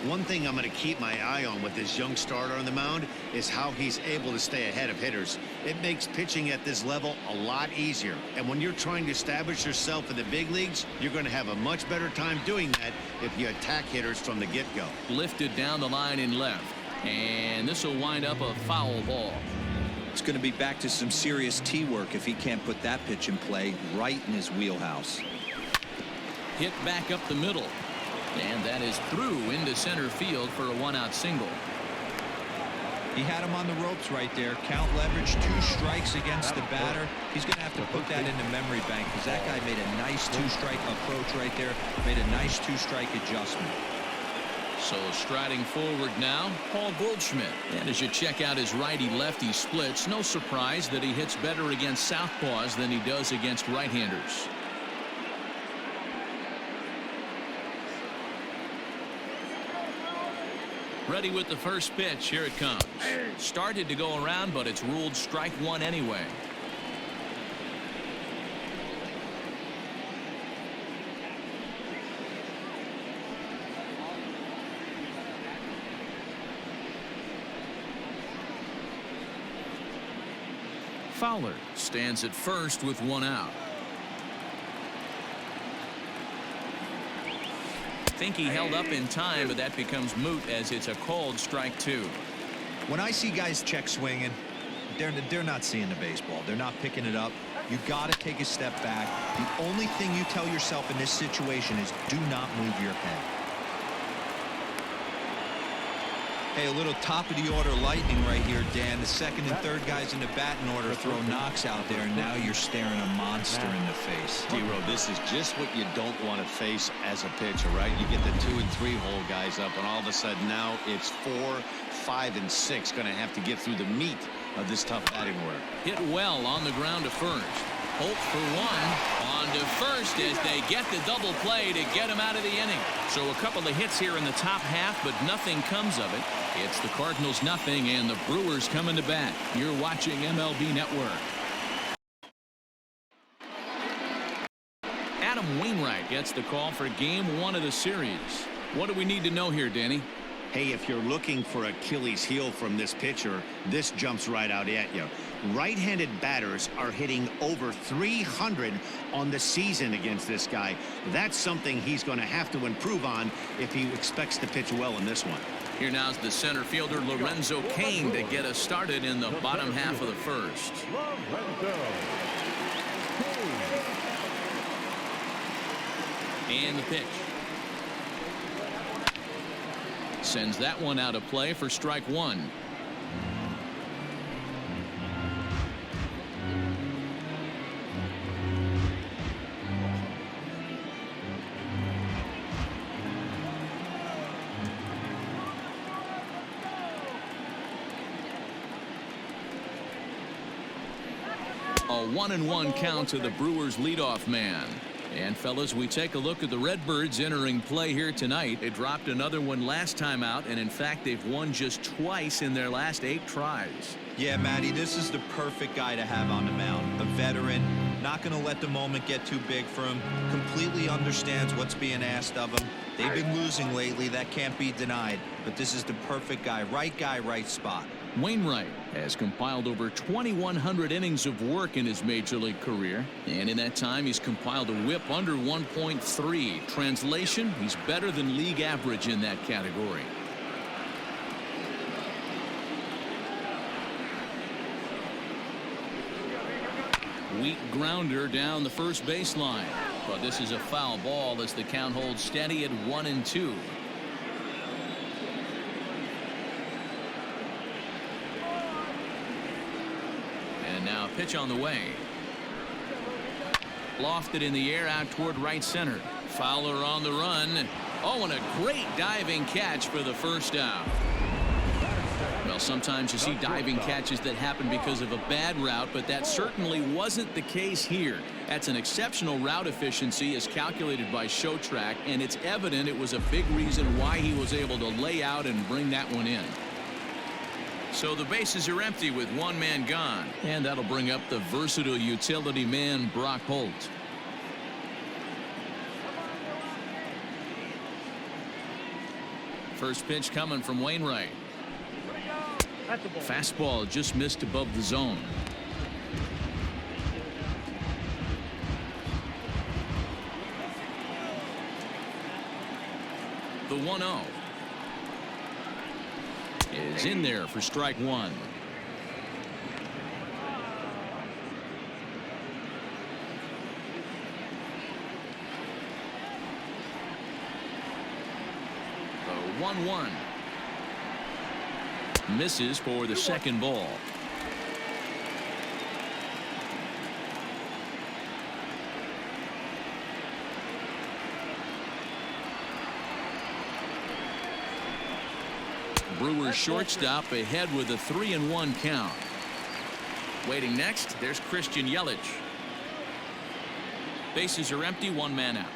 One thing I'm going to keep my eye on with this young starter on the mound is how he's able to stay ahead of hitters. It makes pitching at this level a lot easier. And when you're trying to establish yourself in the big leagues, you're going to have a much better time doing that if you attack hitters from the get-go. Lifted down the line in left. And this will wind up a foul ball. It's going to be back to some serious tee work if he can't put that pitch in play right in his wheelhouse. Hit back up the middle. And that is through into center field for a 1-out single. He had him on the ropes right there. Count leverage, 2 strikes against the batter. He's going to have to put that into memory bank because that guy made a nice 2-strike approach right there. Made a nice 2-strike adjustment. So striding forward now, Paul Goldschmidt. And as you check out his righty-lefty splits, no surprise that he hits better against southpaws than he does against right-handers. Ready with the first pitch. Here it comes. Started to go around, but it's ruled strike one anyway. Fowler stands at first with 1 out. Think he held up in time, but that becomes moot as it's a called strike 2. When I see guys check swinging, they're not seeing the baseball. They're not picking it up. You got to take a step back. The only thing you tell yourself in this situation is do not move your head. Hey, a little top of the order lightning right here, Dan. The second and third guys in the batting order throw knocks out there, and now you're staring a monster in the face. D-Row, this is just what you don't want to face as a pitcher, right? You get the 2 and 3 hole guys up, and all of a sudden now it's 4, 5, and 6 going to have to get through the meat of this tough batting order. Hit well on the ground to first. Hope for 1 on to first as they get the double play to get him out of the inning. So a couple of hits here in the top half, but nothing comes of it. It's the Cardinals nothing and the Brewers coming to bat. You're watching MLB Network. Adam Wainwright gets the call for game 1 of the series. What do we need to know here, Danny? Hey, if you're looking for Achilles heel from this pitcher, this jumps right out at you. Right-handed batters are hitting over 300 on the season against this guy. That's something he's going to have to improve on if he expects to pitch well in this one. Here now's the center fielder Lorenzo Cain to get us started in the bottom half of the first. And the pitch. Sends that one out of play for strike one. A 1-1 count to the Brewers leadoff man. And fellas, we take a look at the Redbirds entering play here tonight. They dropped another one last time out, and in fact they've won just twice in their last 8 tries. Yeah, Matty, this is the perfect guy to have on the mound. A veteran, not going to let the moment get too big for him, completely understands what's being asked of him. They've been losing lately, that can't be denied, but this is the perfect guy, right spot. Wainwright has compiled over 2,100 innings of work in his major league career, and in that time he's compiled a whip under 1.3. Translation, he's better than league average in that category. Weak grounder down the first baseline, but this is a foul ball as the count holds steady at 1-2. Now pitch on the way. Lofted in the air out toward right center. Fowler on the run. Oh, and a great diving catch for the first out. Well, sometimes you see diving catches that happen because of a bad route, but that certainly wasn't the case here. That's an exceptional route efficiency as calculated by Showtrack, and it's evident it was a big reason why he was able to lay out and bring that one in. So the bases are empty with one man gone, and that'll bring up the versatile utility man Brock Holt. First pitch coming from Wainwright. Fastball just missed above the zone. The 1-0 is in there for strike one. The 1-1 misses for the second ball. Brewers shortstop ahead with a 3-1 count. Waiting next, there's Christian Yelich. Bases are empty, one man out.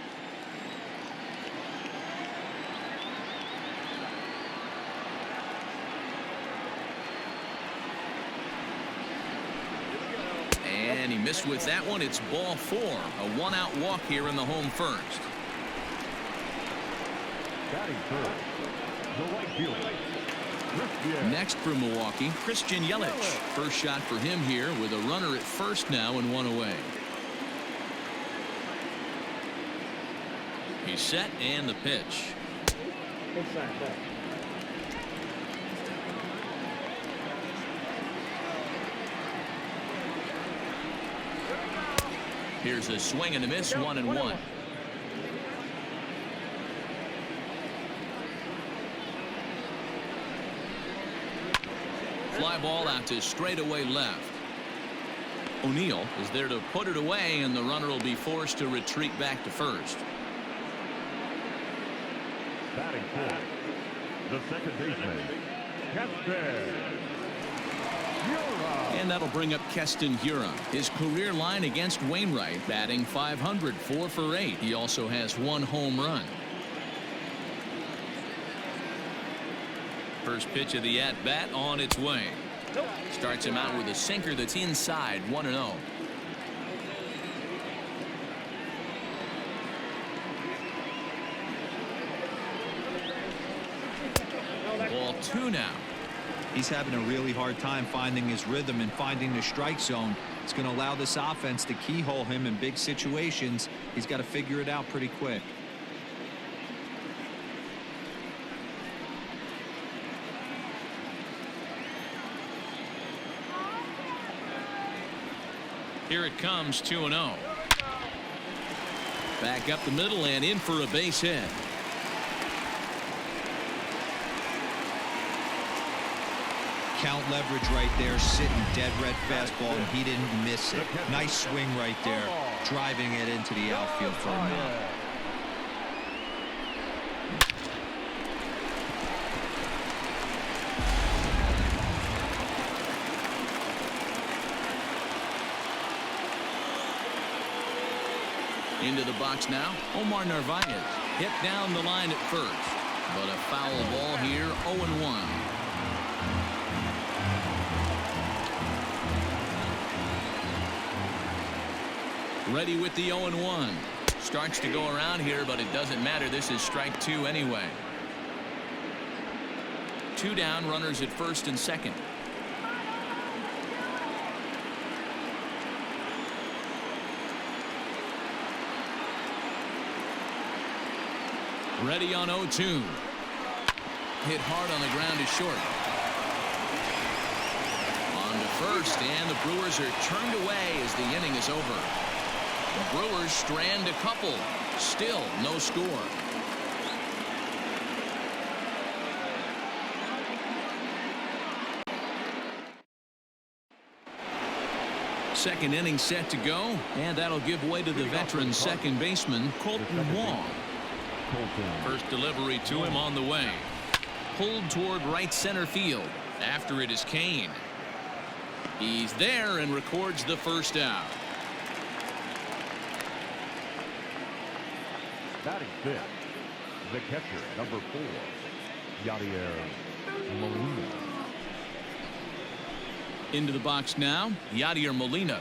And he missed with that one. It's ball 4. A 1-out walk here in the home first. Batting first, the right fielder. Next for Milwaukee, Christian Yelich. First shot for him here with a runner at first now and one away. He's set and the pitch. Here's a swing and a miss, 1-1. Fly ball out to straightaway left. O'Neill is there to put it away, and the runner will be forced to retreat back to first. Batting fourth, the second baseman, Keston Hiura. And that'll bring up Keston Hiura. His career line against Wainwright, batting .500, 4 for 8. He also has 1 home run. First pitch of the at-bat on its way. Starts him out with a sinker that's inside, 1-0. Ball 2 now. He's having a really hard time finding his rhythm and finding the strike zone. It's going to allow this offense to keyhole him in big situations. He's got to figure it out pretty quick. Here it comes, 2-0. Back up the middle and in for a base hit. Count leverage right there, sitting dead red fastball, and he didn't miss it. Nice swing right there, driving it into the outfield for a knock. Into the box now, Omar Narvaez. Hit down the line at first, but a foul ball here, 0-1. Ready with the 0-1. Starts to go around here, but it doesn't matter. This is strike 2 anyway. 2 down, runners at first and second. Ready on 0-2. Hit hard on the ground is short. On to first, and the Brewers are turned away as the inning is over. The Brewers strand a couple. Still no score. Second inning set to go, and that'll give way to the veteran second baseman, Colton Wong. First delivery to him on the way. Pulled toward right center field. After it is Kane. He's there and records the first out. Batting fifth, the catcher, number 4, Yadier Molina. Into the box now, Yadier Molina.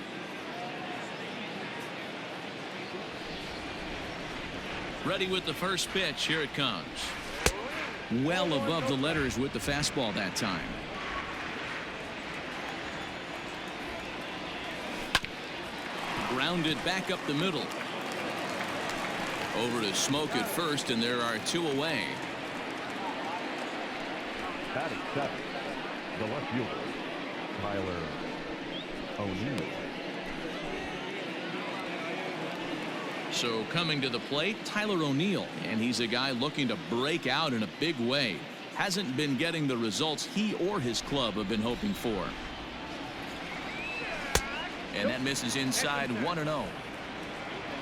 Ready with the first pitch. Here it comes. Well above the letters with the fastball that time. Grounded back up the middle. Over to Smoke at first, and there are 2 away. Batting seventh, the left fielder, Tyler O'Neill. So coming to the plate, Tyler O'Neill, and he's a guy looking to break out in a big way. Hasn't been getting the results he or his club have been hoping for. And that misses inside, 1-0.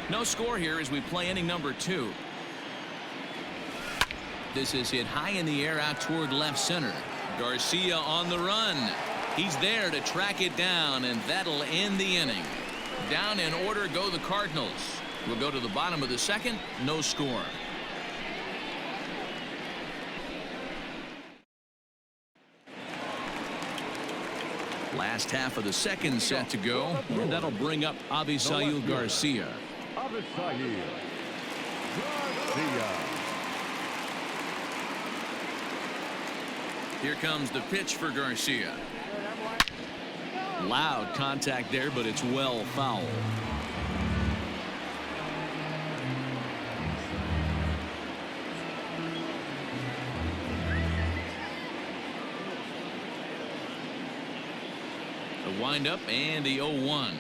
No score here as we play inning number 2. This is hit high in the air out toward left center. Garcia on the run. He's there to track it down, and that'll end the inning. Down in order go the Cardinals. We'll go to the bottom of the second. No score. Last half of the second set to go, and that'll bring up Avisail Garcia. Avisail Garcia. Here comes the pitch for Garcia. Loud contact there, but it's well foul. The windup and the 0-1.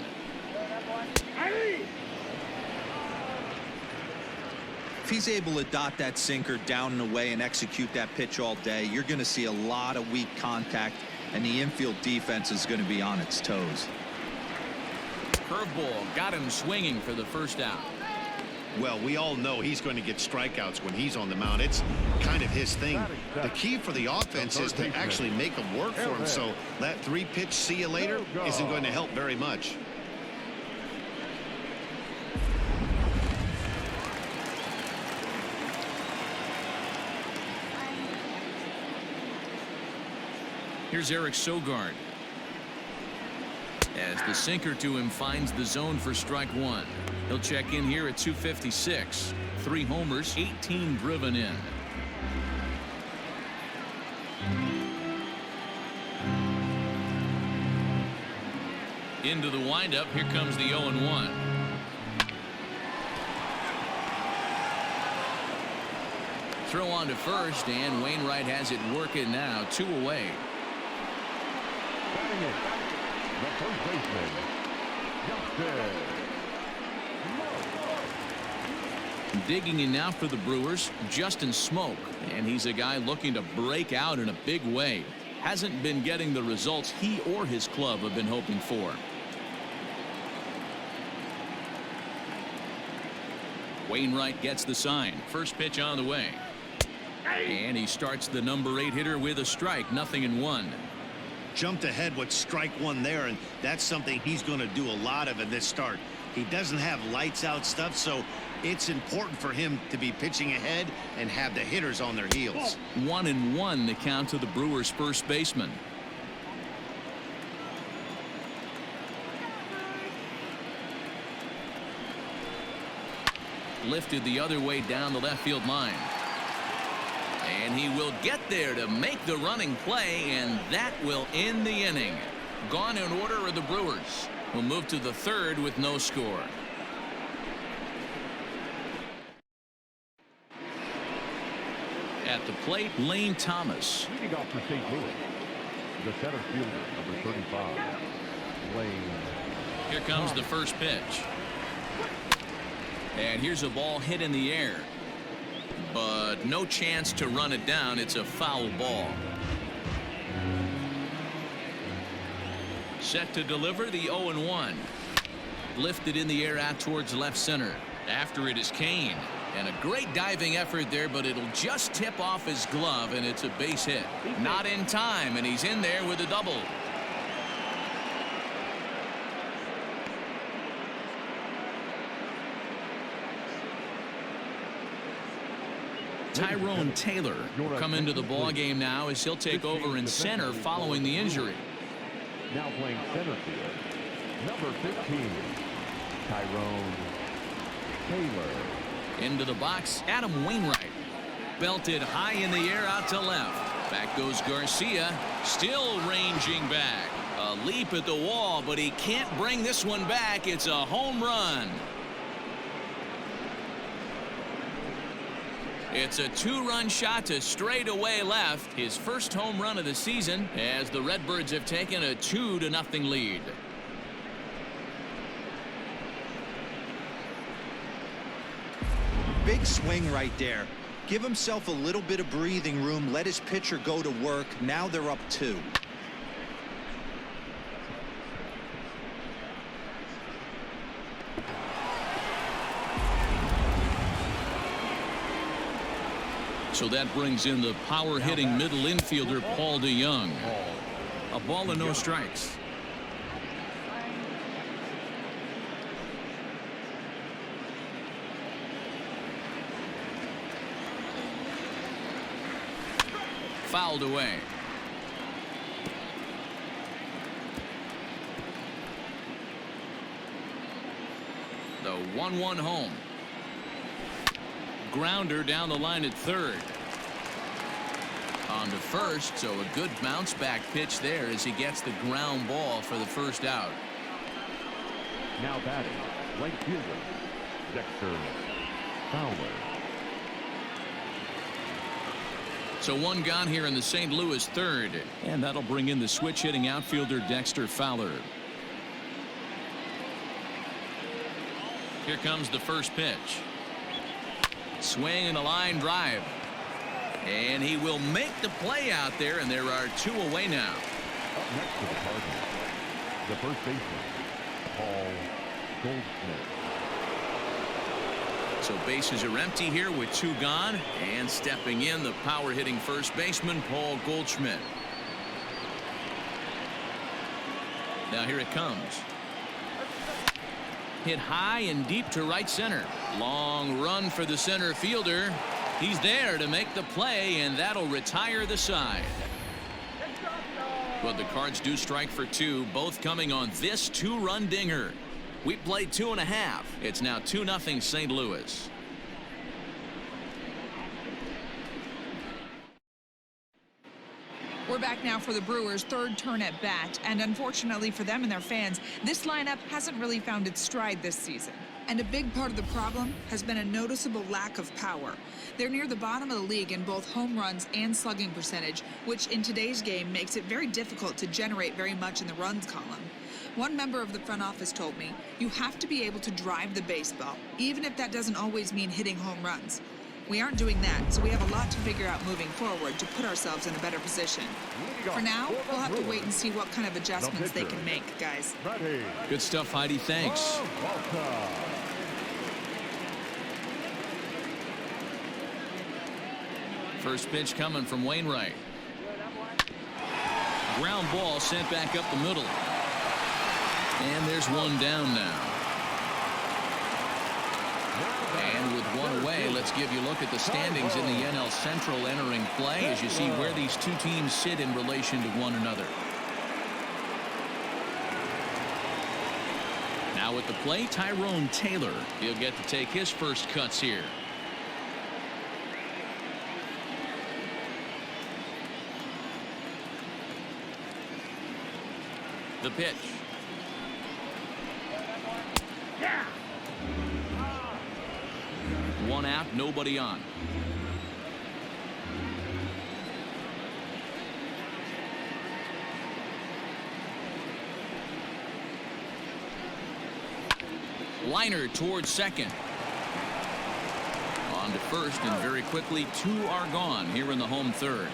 If he's able to dot that sinker down and away and execute that pitch all day, you're going to see a lot of weak contact, and the infield defense is going to be on its toes. Curveball got him swinging for the first out. Well, we all know he's going to get strikeouts when he's on the mound. It's kind of his thing. The key for the offense is to actually make them work for him. So that 3-pitch see you later isn't going to help very much. Here's Eric Sogard. As the sinker to him finds the zone for strike 1. He'll check in here at 256. 3 homers, 18 driven in. Into the windup. Here comes the 0-1. Throw on to first, and Wainwright has it working now. 2 away. Batting it, the first baseman, Justin. Digging in now for the Brewers, Justin Smoke, and he's a guy looking to break out in a big way. hasn't been getting the results he or his club have been hoping for. Wainwright gets the sign. First pitch on the way. And he starts the number 8 hitter with a strike. 0-1. Jumped ahead with strike one there, and that's something he's going to do a lot of in this start. He doesn't have lights out stuff, so it's important for him to be pitching ahead and have the hitters on their heels. 1-1 the count to the Brewers' first baseman. Lifted the other way down the left field line. And he will get there to make the running play, and that will end the inning. Gone in order are the Brewers, who move to the third with no score. At the plate, Lane Thomas. Leading off for St. Louis, the center fielder, number 35, Lane. Here comes the first pitch. And here's a ball hit in the air. But no chance to run it down. It's a foul ball. Set to deliver the 0-1. Lifted in the air out towards left center. After it is Kane. And a great diving effort there, but it'll just tip off his glove, and it's a base hit. Not in time, and he's in there with a double. Tyrone Taylor will come into the ball game now as he'll take over in center following the injury. Now playing center field, number 15, Tyrone Taylor. Into the box, Adam Wainwright. Belted high in the air out to left. Back goes Garcia, still ranging back. A leap at the wall, but he can't bring this one back. It's a home run. It's a 2-run shot to straightaway left. His first home run of the season as the Redbirds have taken a 2-0 lead. Big swing right there. Give himself a little bit of breathing room. Let his pitcher go to work. Now they're up 2. So that brings in the power-hitting middle infielder Paul DeJong. A ball and no strikes. Fouled away. The 1-1 home. Grounder down the line at third. On to first, so a good bounce back pitch there as he gets the ground ball for the first out. Now batting, right fielder, Dexter Fowler. So one gone here in the St. Louis third, and that'll bring in the switch hitting outfielder Dexter Fowler. Here comes the first pitch. Swing and a line drive. And he will make the play out there, and there are 2 away now. Up next to the Cardinals, the first baseman, Paul Goldschmidt. So bases are empty here with 2 gone, and stepping in the power hitting first baseman Paul Goldschmidt. Now here it comes. Hit high and deep to right center. Long run for the center fielder. He's there to make the play, and that'll retire the side. But the Cards do strike for 2, both coming on this 2-run dinger. We played 2.5. It's now 2-0 St. Louis. We're back now for the Brewers' third turn at bat, and unfortunately for them and their fans, this lineup hasn't really found its stride this season. And a big part of the problem has been a noticeable lack of power. They're near the bottom of the league in both home runs and slugging percentage, which in today's game makes it very difficult to generate very much in the runs column. One member of the front office told me, you have to be able to drive the baseball, even if that doesn't always mean hitting home runs. We aren't doing that, so we have a lot to figure out moving forward to put ourselves in a better position. For now, we'll have to wait and see what kind of adjustments they can make, guys. Good stuff, Heidi. Thanks. First pitch coming from Wainwright. Ground ball sent back up the middle. And there's one down now. And with one away, let's give you a look at the standings in the NL Central entering play as you see where these two teams sit in relation to one another. Now at the plate, Tyrone Taylor. He'll get to take his first cuts here. The pitch. One out, nobody on. Liner towards second. On to first, and very quickly, two are gone here in the home third.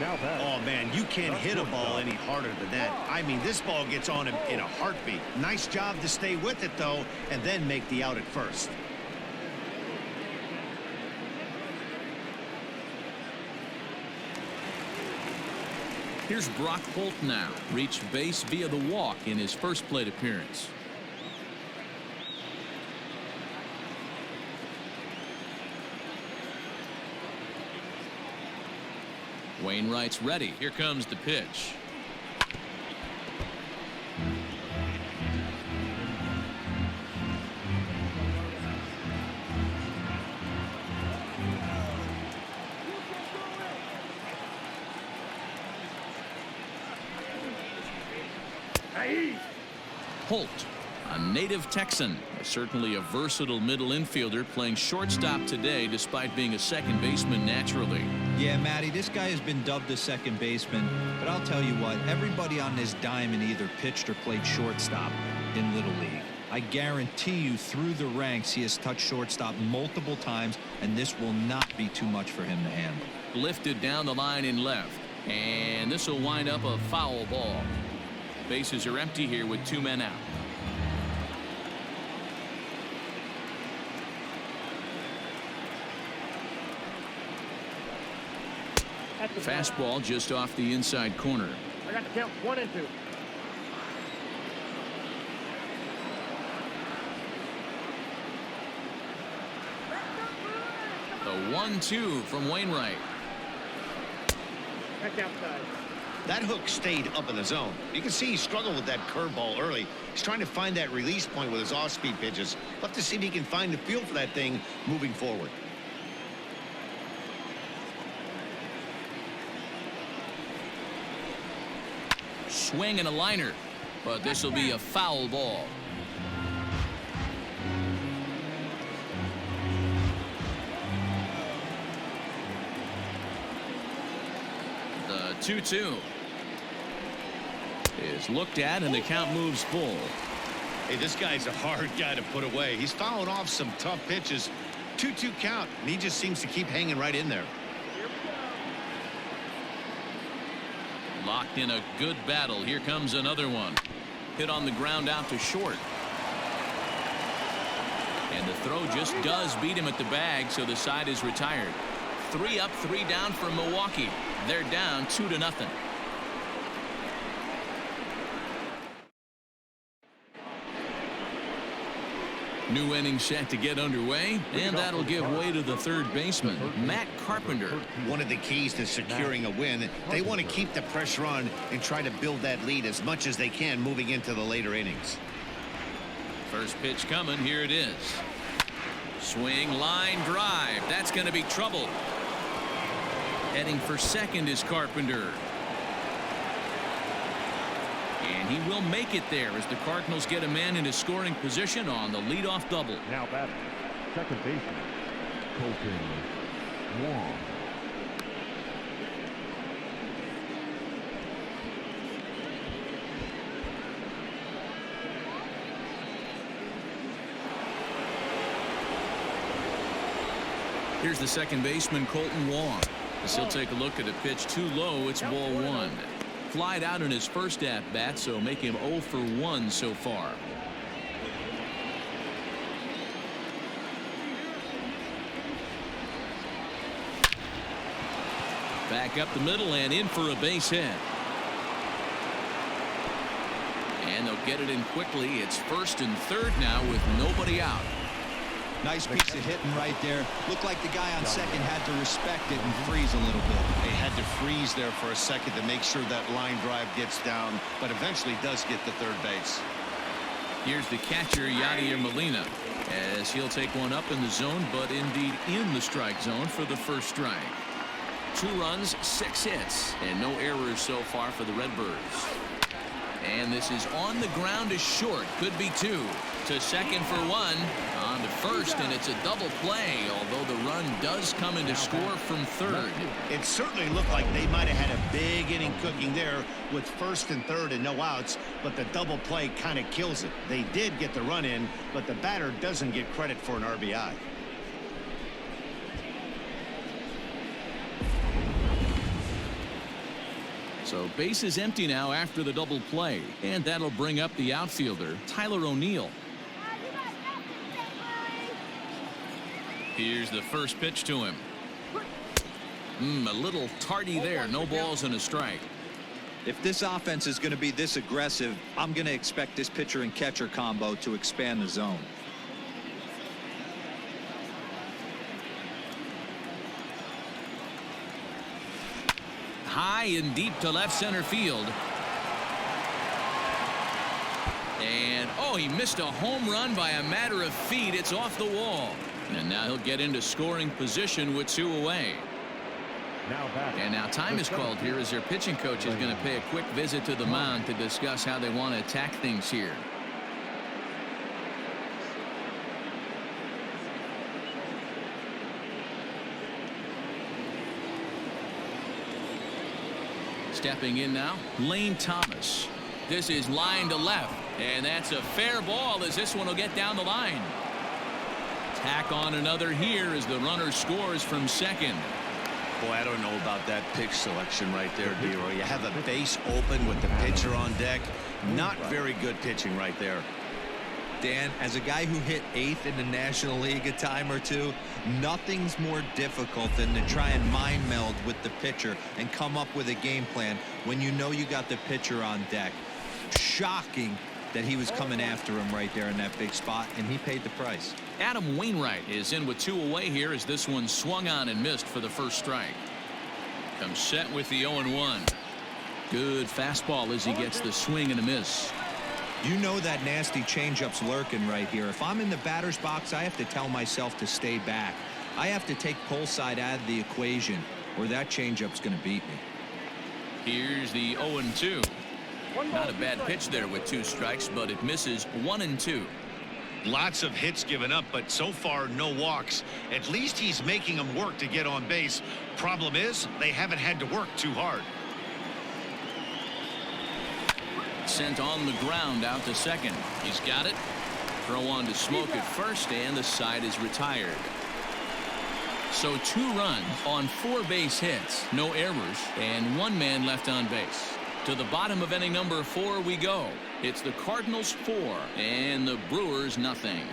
Oh, man, you can't hit a ball any harder than that. I mean, this ball gets on him in a heartbeat. Nice job to stay with it, though, and then make the out at first. Here's Brock Holt now. Reached base via the walk in his first plate appearance. Wainwright's ready. Here comes the pitch. Holt, a native Texan, certainly a versatile middle infielder, playing shortstop today despite being a second baseman naturally. Yeah, Matty, this guy has been dubbed a second baseman, but I'll tell you what, everybody on this diamond either pitched or played shortstop in Little League. I guarantee you through the ranks he has touched shortstop multiple times, and this will not be too much for him to handle. Lifted down the line in left, and this will wind up a foul ball. Bases are empty here with two men out. Fastball just off the inside corner. I got the count 1 and 2. The 1-2 from Wainwright. Back outside. That hook stayed up in the zone. You can see he struggled with that curveball early. He's trying to find that release point with his off-speed pitches. We'll have to see if he can find the feel for that thing moving forward. Swing and a liner, but this will be a foul ball. The 2-2 is looked at, and the count moves full. Hey, this guy's a hard guy to put away. He's fouling off some tough pitches. 2-2 count, and he just seems to keep hanging right in there. Locked in a good battle. Here comes another one. Hit on the ground out to short. And the throw just does beat him at the bag, so the side is retired. 3 up, 3 down for Milwaukee. They're down 2-0. New inning set to get underway, and that'll give way to the third baseman, Matt Carpenter. One of the keys to securing a win, they want to keep the pressure on and try to build that lead as much as they can moving into the later innings. First pitch coming. Here it is. Swing, line drive. That's going to be trouble. Heading for second is Carpenter. And he will make it there as the Cardinals get a man in a scoring position on the leadoff double. Now batting, second baseman, Colton Wong. Here's the second baseman, Colton Wong. As he'll take a look at a pitch too low, it's ball one. Flied out in his first at-bat, so make him 0 for 1 so far. Back up the middle and in for a base hit. And they'll get it in quickly. It's first and third now with nobody out. Nice piece of hitting right there. Looked like the guy on second had to respect it and freeze a little bit. They had to freeze there for a second to make sure that line drive gets down, but eventually does get to third base. Here's the catcher, Yadier Molina, as he'll take one up in the zone, but indeed in the strike zone for the first strike. 2 runs, 6 hits, and no errors so far for the Redbirds. And this is on the ground is short. Could be 2. To second for 1. On to first, and it's a double play, although the run does come in to score from third. It certainly looked like they might have had a big inning cooking there with first and third and no outs, but the double play kind of kills it. They did get the run in, but the batter doesn't get credit for an RBI. So base is empty now after the double play, and that'll bring up the outfielder, Tyler O'Neill. Here's the first pitch to him. A little tardy there. No balls and a strike. If this offense is going to be this aggressive, I'm going to expect this pitcher and catcher combo to expand the zone. High and deep to left center field. And, oh, he missed a home run by a matter of feet. It's off the wall. And now he'll get into scoring position with 2 away. And now time is called here as their pitching coach is going to pay a quick visit to the mound to discuss how they want to attack things here. Stepping in now, Lane Thomas. This is line to left, and that's a fair ball as this one will get down the line. Tack on another here as the runner scores from second. Boy, I don't know about that pitch selection right there, D-Roy. You have a base open with the pitcher on deck. Not very good pitching right there. Dan, as a guy who hit 8th in the National League a time or two, nothing's more difficult than to try and mind meld with the pitcher and come up with a game plan when you know you got the pitcher on deck. Shocking that he was coming after him right there in that big spot, and he paid the price. Adam Wainwright is in with 2 away here as this one swung on and missed for the first strike. Comes set with the 0-1. Good fastball as he gets the swing and a miss. You know that nasty changeup's lurking right here. If I'm in the batter's box, I have to tell myself to stay back. I have to take pull side out of the equation, or that changeup's going to beat me. Here's the 0-2. Not a bad pitch there with 2 strikes, but it misses 1-2. Lots of hits given up, but so far no walks. At least he's making them work to get on base. Problem is, they haven't had to work too hard. Sent on the ground out to second. He's got it. Throw on to Smoke at first, and the side is retired. So 2 runs on 4 base hits, no errors, and 1 man left on base. To the bottom of inning number 4 we go. It's the Cardinals 4 and the Brewers nothing.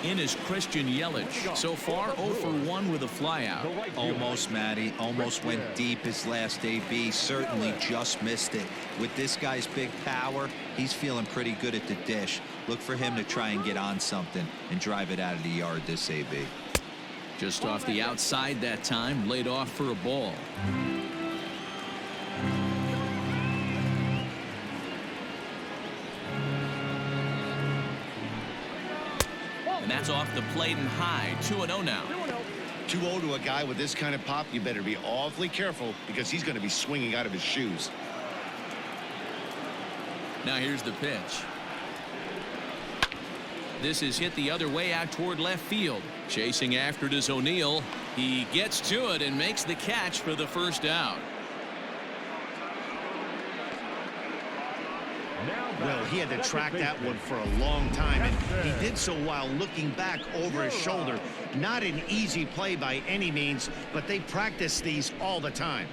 In is Christian Yelich. So far 0 for 1 with a flyout. Almost, Matty. Almost went deep his last AB. Certainly just missed it. With this guy's big power, he's feeling pretty good at the dish. Look for him to try and get on something and drive it out of the yard this AB. Just off the outside that time, laid off for a ball. And that's off the plate and high. 2-0 now. 2-0 to a guy with this kind of pop, you better be awfully careful because he's going to be swinging out of his shoes. Now here's the pitch. This is hit the other way out toward left field. Chasing after it is O'Neill. He gets to it and makes the catch for the first out. Now Well, he had to track that one for a long time, and he did so while looking back over his shoulder. Not an easy play by any means, but they practice these all the time.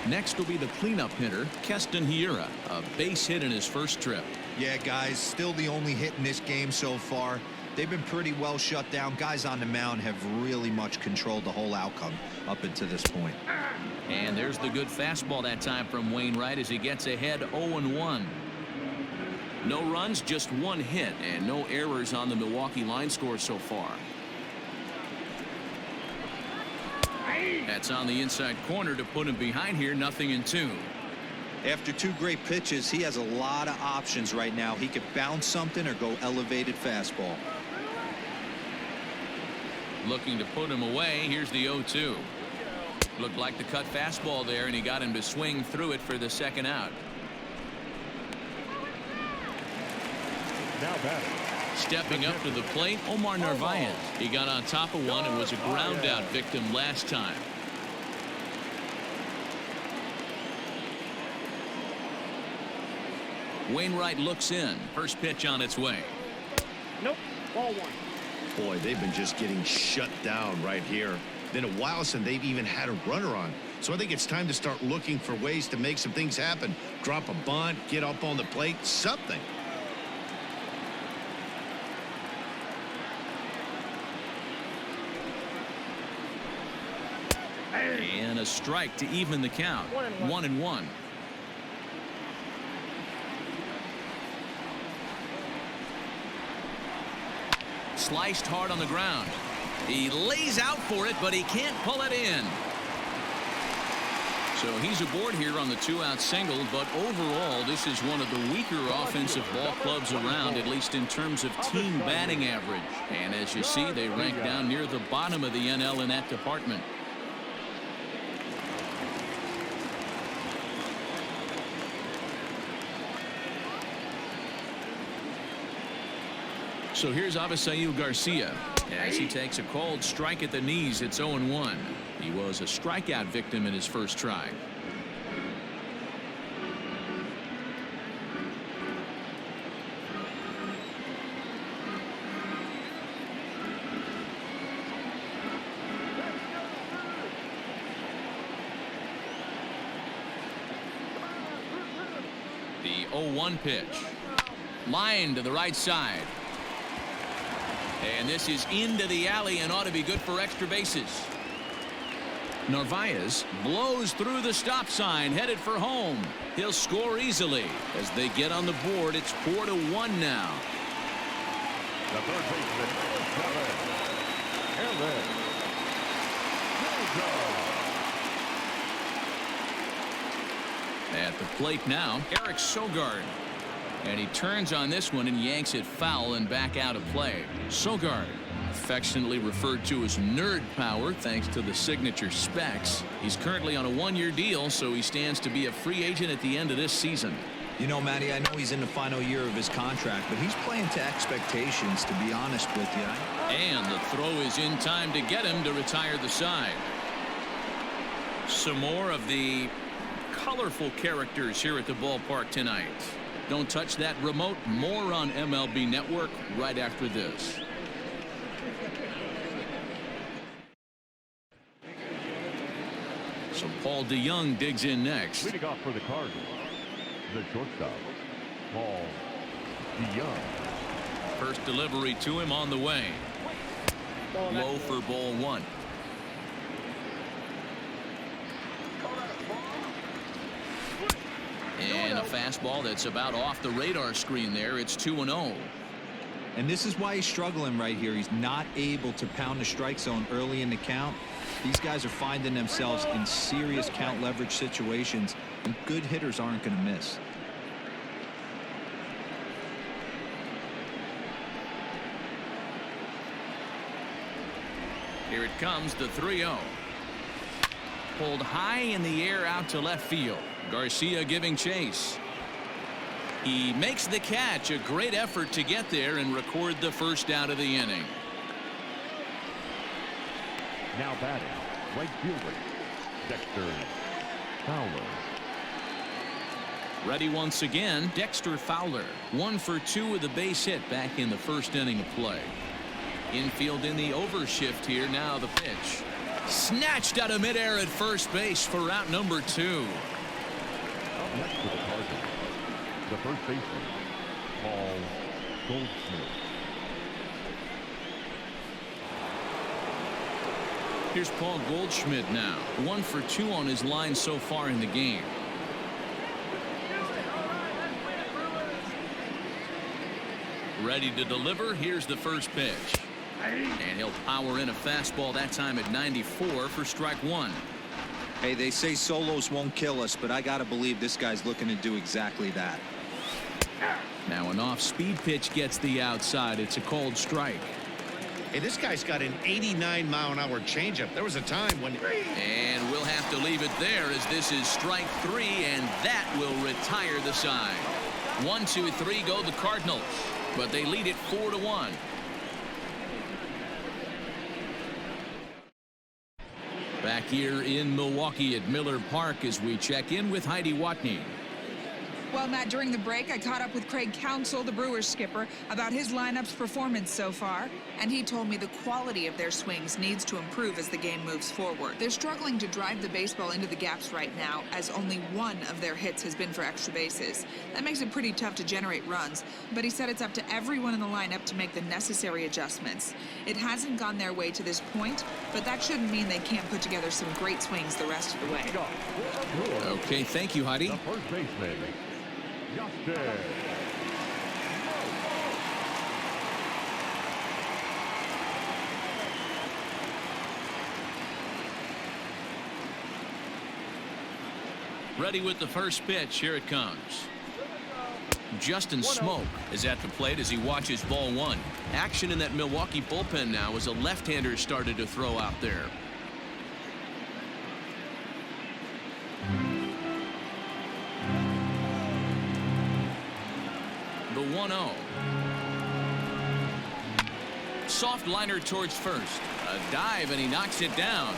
Next will be the cleanup hitter, Keston Hiura, a base hit in his first trip. Yeah, guys, still the only hit in this game so far. They've been pretty well shut down. Guys on the mound have really much controlled the whole outcome up until this point. And there's the good fastball that time from Wainwright as he gets ahead 0-1. No runs, just one hit, and no errors on the Milwaukee line score so far. That's on the inside corner to put him behind here, 0-2. After two great pitches, he has a lot of options right now. He could bounce something or go elevated fastball. Looking to put him away. Here's the 0-2. Looked like the cut fastball there, and he got him to swing through it for the second out. Now batting. Stepping up to the plate, Omar Narvaez. He got on top of one and was a ground out victim last time. Wainwright looks in. First pitch on its way. Nope. Ball one. Boy, they've been just getting shut down right here. Been a while since they've even had a runner on. So I think it's time to start looking for ways to make some things happen. Drop a bunt, get up on the plate, something. And a strike to even the count. 1-1. Sliced hard on the ground. He lays out for it, but he can't pull it in. So he's aboard here on the 2-out single, but overall this is one of the weaker offensive ball clubs around, at least in terms of team batting average. And as you see, they rank down near the bottom of the NL in that department. So here's Avisail Garcia as he takes a cold strike at the knees. It's 0-1. He was a strikeout victim in his first try. The 0-1 pitch. Line to the right side. And this is into the alley and ought to be good for extra bases. Narvaez blows through the stop sign, headed for home. He'll score easily as they get on the board. It's 4-1 now. The third baseman, Eric Sogard. At the plate now, Eric Sogard. And he turns on this one and yanks it foul and back out of play. Sogard, affectionately referred to as nerd power thanks to the signature specs. He's currently on a one-year deal, so he stands to be a free agent at the end of this season. You know, Matty, I know he's in the final year of his contract, but he's playing to expectations, to be honest with you. And the throw is in time to get him to retire the side. Some more of the colorful characters here at the ballpark tonight. Don't touch that remote. More on MLB Network right after this. So Paul DeYoung digs in next. Leading off for the Cardinals, the shortstop, Paul DeYoung. First delivery to him on the way. Low for ball one. And a fastball that's about off the radar screen there. It's 2-0. And this is why he's struggling right here. He's not able to pound the strike zone early in the count. These guys are finding themselves in serious count leverage situations, and good hitters aren't going to miss. Here it comes, the 3-0. Pulled high in the air out to left field. Garcia giving chase. He makes the catch. A great effort to get there and record the first out of the inning. Now batting, right fielder, Dexter Fowler. Ready once again, Dexter Fowler. 1 for 2 with a base hit back in the first inning of play. Infield in the overshift here. Now the pitch. Snatched out of midair at first base for out number 2. Up next for the Cardinals, the first baseman, Paul Goldschmidt. Here's Paul Goldschmidt now. 1 for 2 on his line so far in the game. Ready to deliver. Here's the first pitch. And he'll power in a fastball that time at 94 for strike 1. Hey, they say solos won't kill us, but I got to believe this guy's looking to do exactly that. Now an off-speed pitch gets the outside. It's a called strike. Hey, this guy's got an 89-mile-an-hour changeup. There was a time when... And we'll have to leave it there as this is strike 3, and that will retire the side. 1, 2, 3 go the Cardinals, but they lead it 4-1. Back here in Milwaukee at Miller Park as we check in with Heidi Watney. Well, Matt, during the break, I caught up with Craig Counsell, the Brewers skipper, about his lineup's performance so far, and he told me the quality of their swings needs to improve as the game moves forward. They're struggling to drive the baseball into the gaps right now, as only 1 of their hits has been for extra bases. That makes it pretty tough to generate runs, but he said it's up to everyone in the lineup to make the necessary adjustments. It hasn't gone their way to this point, but that shouldn't mean they can't put together some great swings the rest of the way. Okay, thank you, Heidi. The first baseman, Justin. Ready with the first pitch. Here it comes. Justin Smoke is at the plate as he watches ball 1. Action in that Milwaukee bullpen now as a left-hander started to throw out there. The 1-0. Soft liner towards first. A dive and he knocks it down.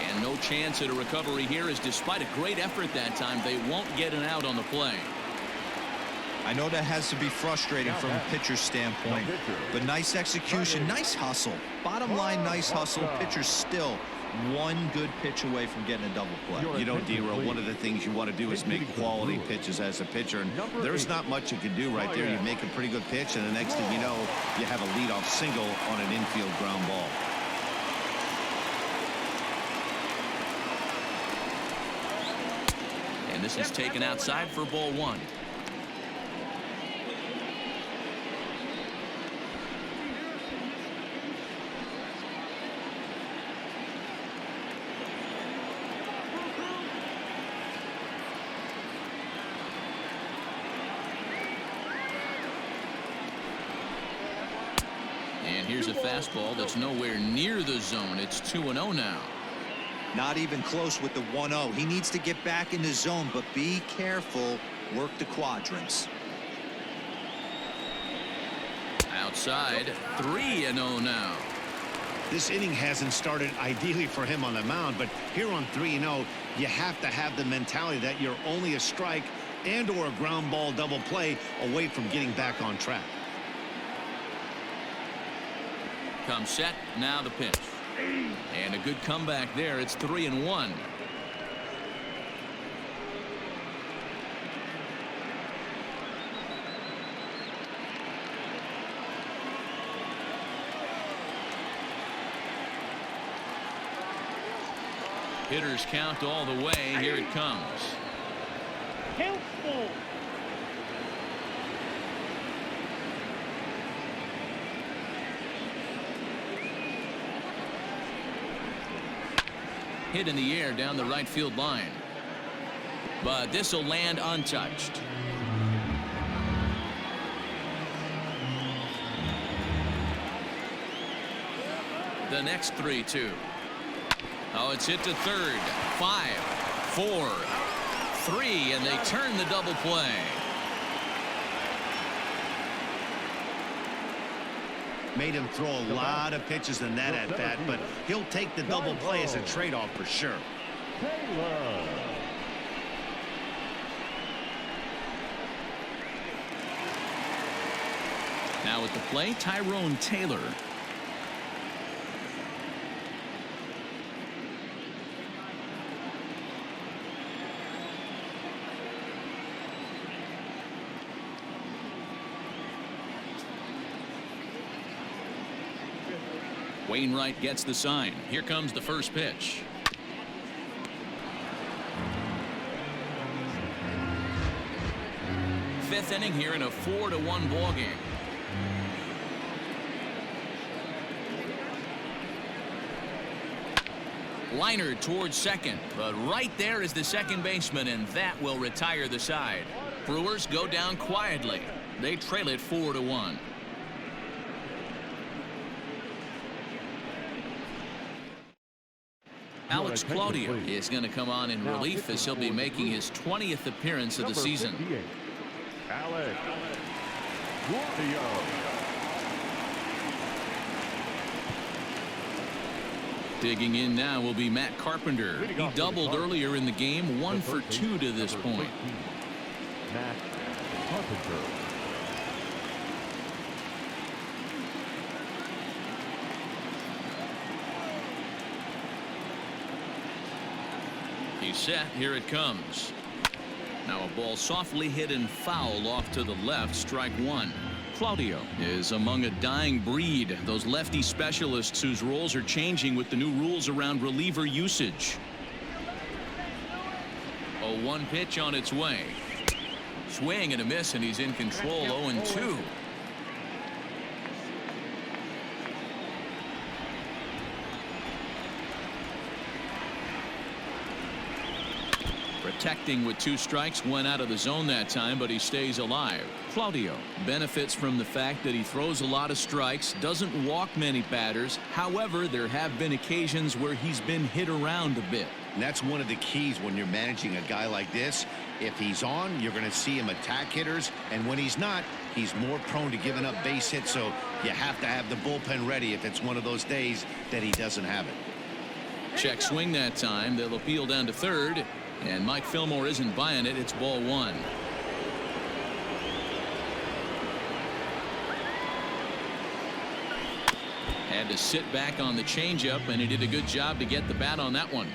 And no chance at a recovery here as despite a great effort that time, they won't get an out on the play. I know that has to be frustrating from a pitcher's standpoint, but nice execution, nice hustle. Bottom line, nice hustle. Pitcher's still 1 good pitch away from getting a double play. You know, D-Roll, one of the things you want to do is make quality pitches as a pitcher, and there's not much you can do right there. You make a pretty good pitch, and the next thing you know, you have a leadoff single on an infield ground ball. And this is taken outside for ball 1. And here's a fastball that's nowhere near the zone. It's 2-0 now. Not even close with the 1-0. He needs to get back in the zone, but be careful. Work the quadrants. Outside, 3-0 now. This inning hasn't started ideally for him on the mound, but here on 3-0, you have to have the mentality that you're only a strike and or a ground ball double play away from getting back on track. Comes set, now the pitch. And a good comeback there. It's 3-1. Hitters count all the way. Here it comes. Count full. Hit in the air down the right field line. But this will land untouched. The next 3-2. Oh, it's hit to third. 5, 4, 3, and they turn the double play. Made him throw a lot of pitches in that at bat, but he'll take the double play as a trade-off for sure. Taylor. Now at the plate, Tyrone Taylor. Wainwright gets the sign. Here comes the first pitch. Fifth inning here in a 4-1 ball game. Liner towards second, but right there is the second baseman, and that will retire the side. Brewers go down quietly. They trail it 4-1. Alex Claudio is going to come on in relief as he'll be making his 20th appearance of the season. Alex Claudio. Digging in now will be Matt Carpenter. He doubled earlier in the game, 1 for 2 to this point. Matt Carpenter. He's set. Here it comes. Now a ball softly hit and foul off to the left. Strike one. Claudio is among a dying breed. Those lefty specialists whose roles are changing with the new rules around reliever usage. 0-1 pitch on its way. Swing and a miss, and he's in control. 0-2. Protecting with 2 strikes, went out of the zone that time, but he stays alive. Claudio benefits from the fact that he throws a lot of strikes, doesn't walk many batters. However, there have been occasions where he's been hit around a bit. And that's one of the keys when you're managing a guy like this. If he's on, you're going to see him attack hitters, and when he's not, he's more prone to giving up base hits, so you have to have the bullpen ready if it's one of those days that he doesn't have it. Check swing that time. They'll appeal down to third. And Mike Fillmore isn't buying it. It's ball 1. Had to sit back on the changeup, and he did a good job to get the bat on that one.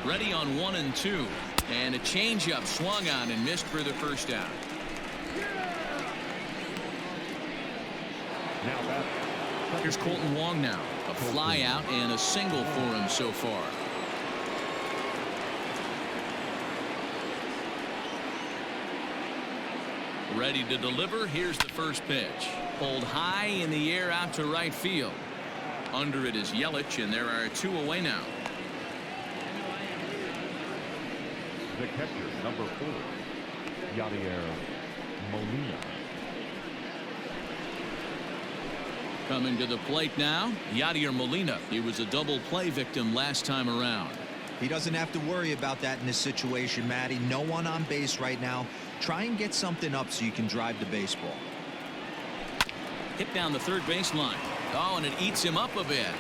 Ready on 1 and 2. And a changeup swung on and missed for the first out. Now back. Here's Colton Wong now. A fly out and a single for him so far. Ready to deliver. Here's the first pitch. Pulled high in the air out to right field. Under it is Yelich, and there are 2 away now. The catcher, number 4, Yadier Molina. Coming to the plate now, Yadier Molina. He was a double play victim last time around. He doesn't have to worry about that in this situation, Matty. No one on base right now. Try and get something up so you can drive the baseball. Hit down the third baseline. Oh, and it eats him up a bit.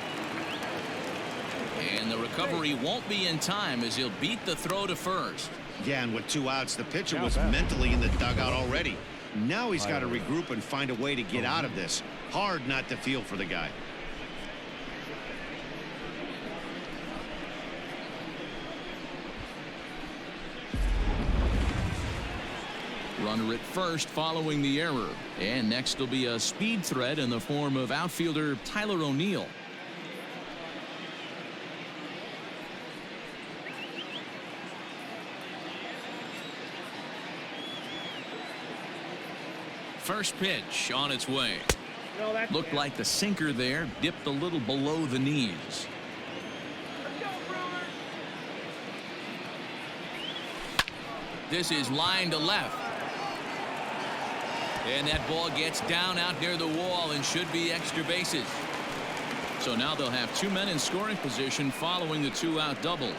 And the recovery won't be in time as he'll beat the throw to first. Yeah, and with 2 outs, the pitcher was mentally in the dugout already. Now he's got to regroup and find a way to get out of this. Hard not to feel for the guy. Runner at first following the error. And next will be a speed threat in the form of outfielder Tyler O'Neill. First pitch on its way. Looked like the sinker there, dipped a little below the knees. This is line to left. And that ball gets down out near the wall and should be extra bases. So now they'll have 2 men in scoring position following the 2-out double.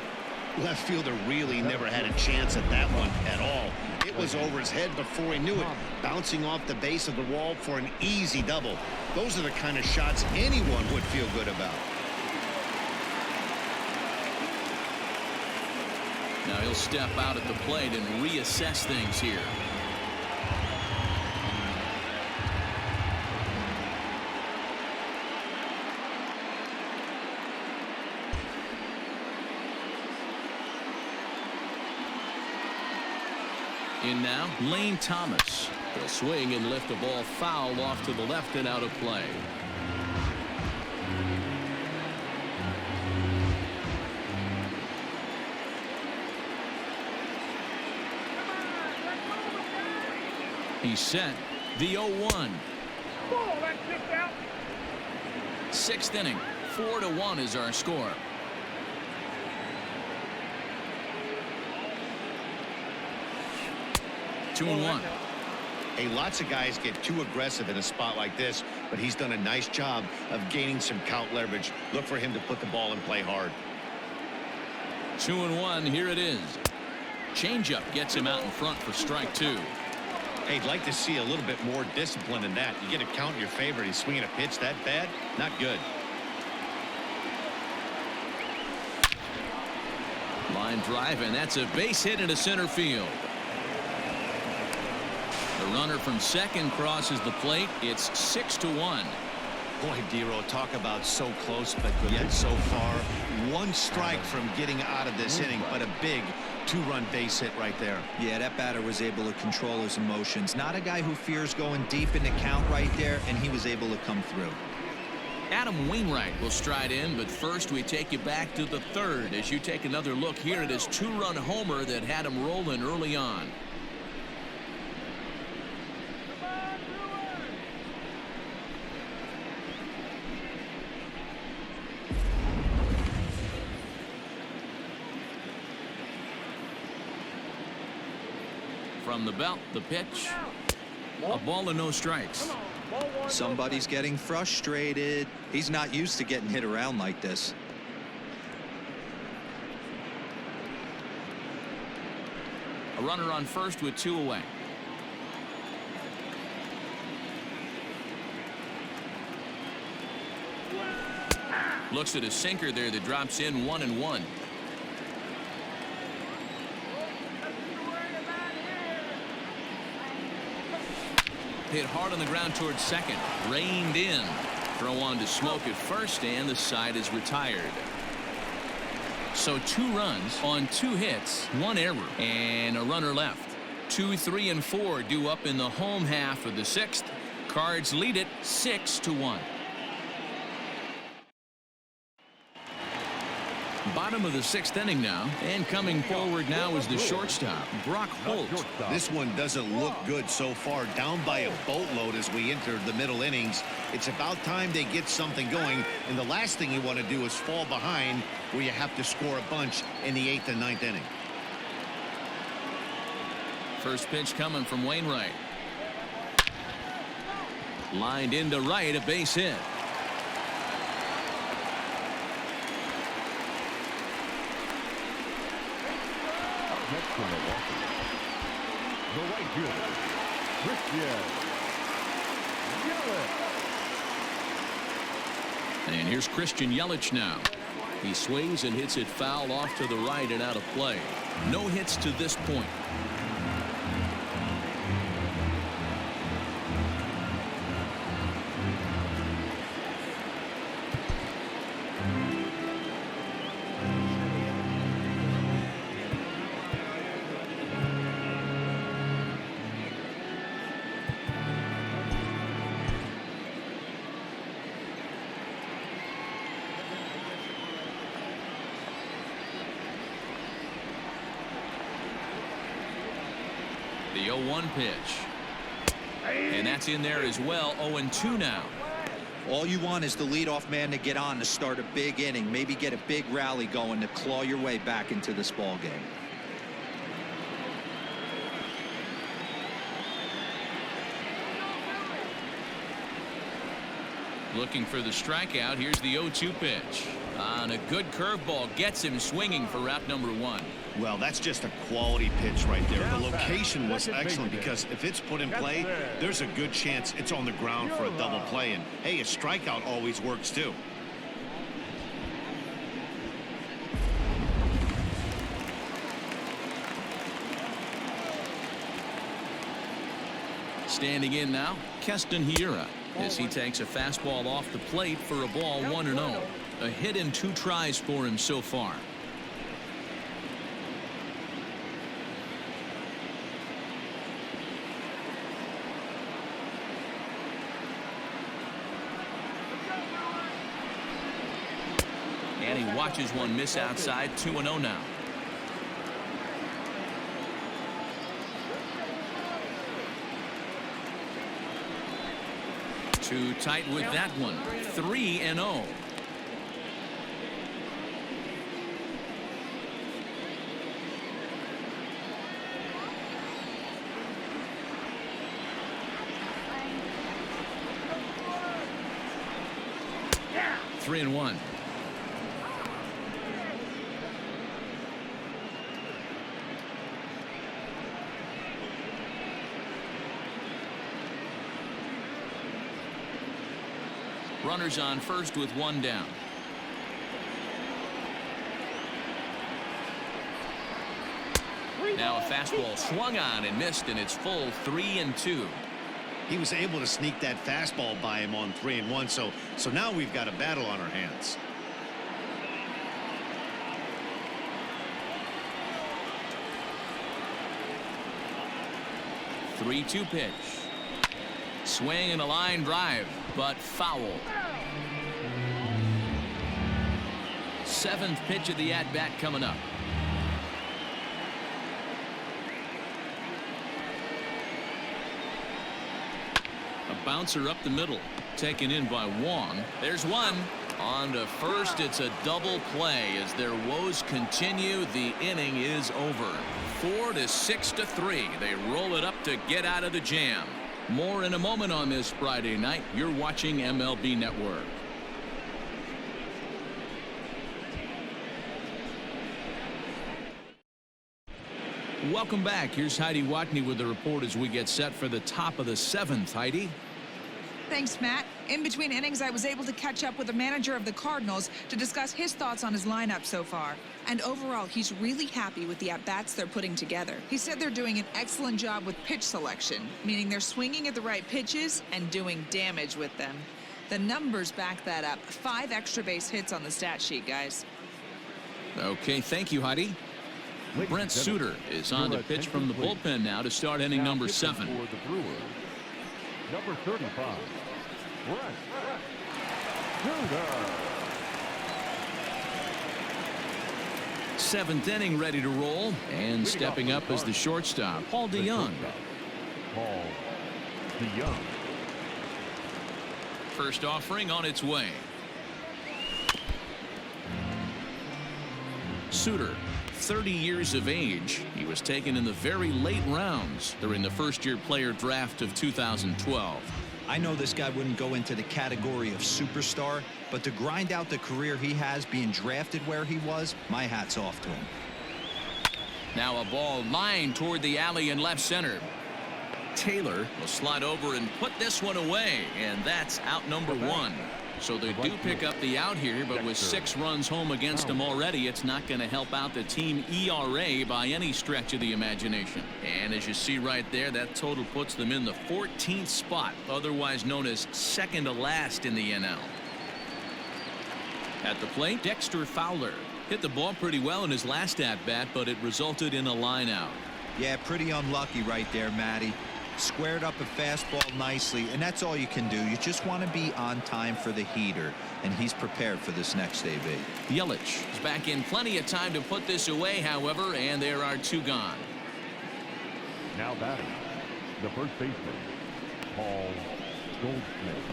Left fielder really never had a chance at that one at all. It was over his head before he knew it, bouncing off the base of the wall for an easy double. Those are the kind of shots anyone would feel good about. Now he'll step out at the plate and reassess things here. In now, Lane Thomas. He'll swing and lift the ball foul off to the left and out of play. He's set. The 0-1. Sixth inning. 4-1 is our score. Two and one. Hey, lots of guys get too aggressive in a spot like this, but he's done a nice job of gaining some count leverage. Look for him to put the ball in play hard. 2-1. Here it is. Changeup gets him out in front for strike two. Hey, I'd like to see a little bit more discipline in that. You get a count in your favor. He's swinging a pitch that bad. Not good. Line drive, and that's a base hit into center field. The runner from second crosses the plate. It's 6-1. Boy, Dero, talk about so close, but yet so far. One strike from getting out of this inning, but a big two-run base hit right there. Yeah, that batter was able to control his emotions. Not a guy who fears going deep in the count right there, and he was able to come through. Adam Wainwright will stride in, but first we take you back to the third as you take another look here at his two-run homer that had him rolling early on. From the belt, the pitch. A ball and no strikes. Somebody's getting frustrated. He's not used to getting hit around like this. A runner on first with two away. Looks at a sinker there that drops in 1-1. Hit hard on the ground towards second. Reined in. Throw on to Smoke at first, and the side is retired. So 2 runs on 2 hits, 1 error, and a runner left. 2, 3, and 4 due up in the home half of the 6th. Cards lead it 6-1. Bottom of the 6th inning now, and coming forward now is the shortstop, Brock Holt. This one doesn't look good so far. Down by a boatload as we enter the middle innings. It's about time they get something going, and the last thing you want to do is fall behind where you have to score a bunch in the 8th and 9th inning. First pitch coming from Wainwright. Lined into right, a base hit. Next from Milwaukee, the right fielder, Christian Yelich. And here's Christian Yelich now. He swings and hits it foul off to the right and out of play. No hits to this point. The 0-1 pitch. And that's in there as well. 0-2 now. All you want is the leadoff man to get on to start a big inning, maybe get a big rally going to claw your way back into this ball game. Looking for the strikeout. Here's the 0-2 pitch. On a good curveball, gets him swinging for route number 1. Well, that's just a quality pitch right there. The location was excellent because if it's put in play, there's a good chance it's on the ground for a double play. And, hey, a strikeout always works, too. Standing in now, Keston Hiura, as he takes a fastball off the plate for a ball 1-0. A hit in 2 tries for him so far. And he watches one miss outside. 2-0 now. Too tight with that one. 3-0. Yeah. 3-1. Runners on first with 1 down. Now a fastball swung on and missed, and it's full 3-2. He was able to sneak that fastball by him on 3-1. So now we've got a battle on our hands. The 3-2 pitch. Swing and a line drive, but foul. 7th pitch of the at-bat coming up. A bouncer up the middle, taken in by Wong. There's one. On to first. It's a double play as their woes continue. The inning is over. 4-6-3. They roll it up to get out of the jam. More in a moment on this Friday night. You're watching MLB Network. Welcome back. Here's Heidi Watney with the report as we get set for the top of the 7th. Heidi. Thanks, Matt. In between innings, I was able to catch up with the manager of the Cardinals to discuss his thoughts on his lineup so far. And overall, he's really happy with the at-bats they're putting together. He said they're doing an excellent job with pitch selection, meaning they're swinging at the right pitches and doing damage with them. The numbers back that up. 5 extra base hits on the stat sheet, guys. Okay, thank you, Heidi. Brent Suter is on to pitch from the bullpen now to start inning number 7. For the Brewers, number 35, Brent Suter. 7th inning ready to roll, and stepping up as the shortstop, Paul DeJong. Paul DeJong. First offering on its way. Suter, 30 years of age. He was taken in the very late rounds during the first-year player draft of 2012. I know this guy wouldn't go into the category of superstar, but to grind out the career he has being drafted where he was, my hat's off to him. Now a ball lined toward the alley in left center. Taylor will slide over and put this one away, and that's out number 1. So they do pick up the out here, but with 6 runs home against them already, it's not going to help out the team ERA by any stretch of the imagination. And as you see right there, that total puts them in the 14th spot, otherwise known as second to last in the NL. At the plate, Dexter Fowler hit the ball pretty well in his last at-bat, but it resulted in a line out. Yeah, pretty unlucky right there, Matty. Squared up a fastball nicely, and that's all you can do. You just want to be on time for the heater, and he's prepared for this next AB. Yelich is back in plenty of time to put this away, however, and there are 2 gone. Now batting, the first baseman, Paul Goldschmidt.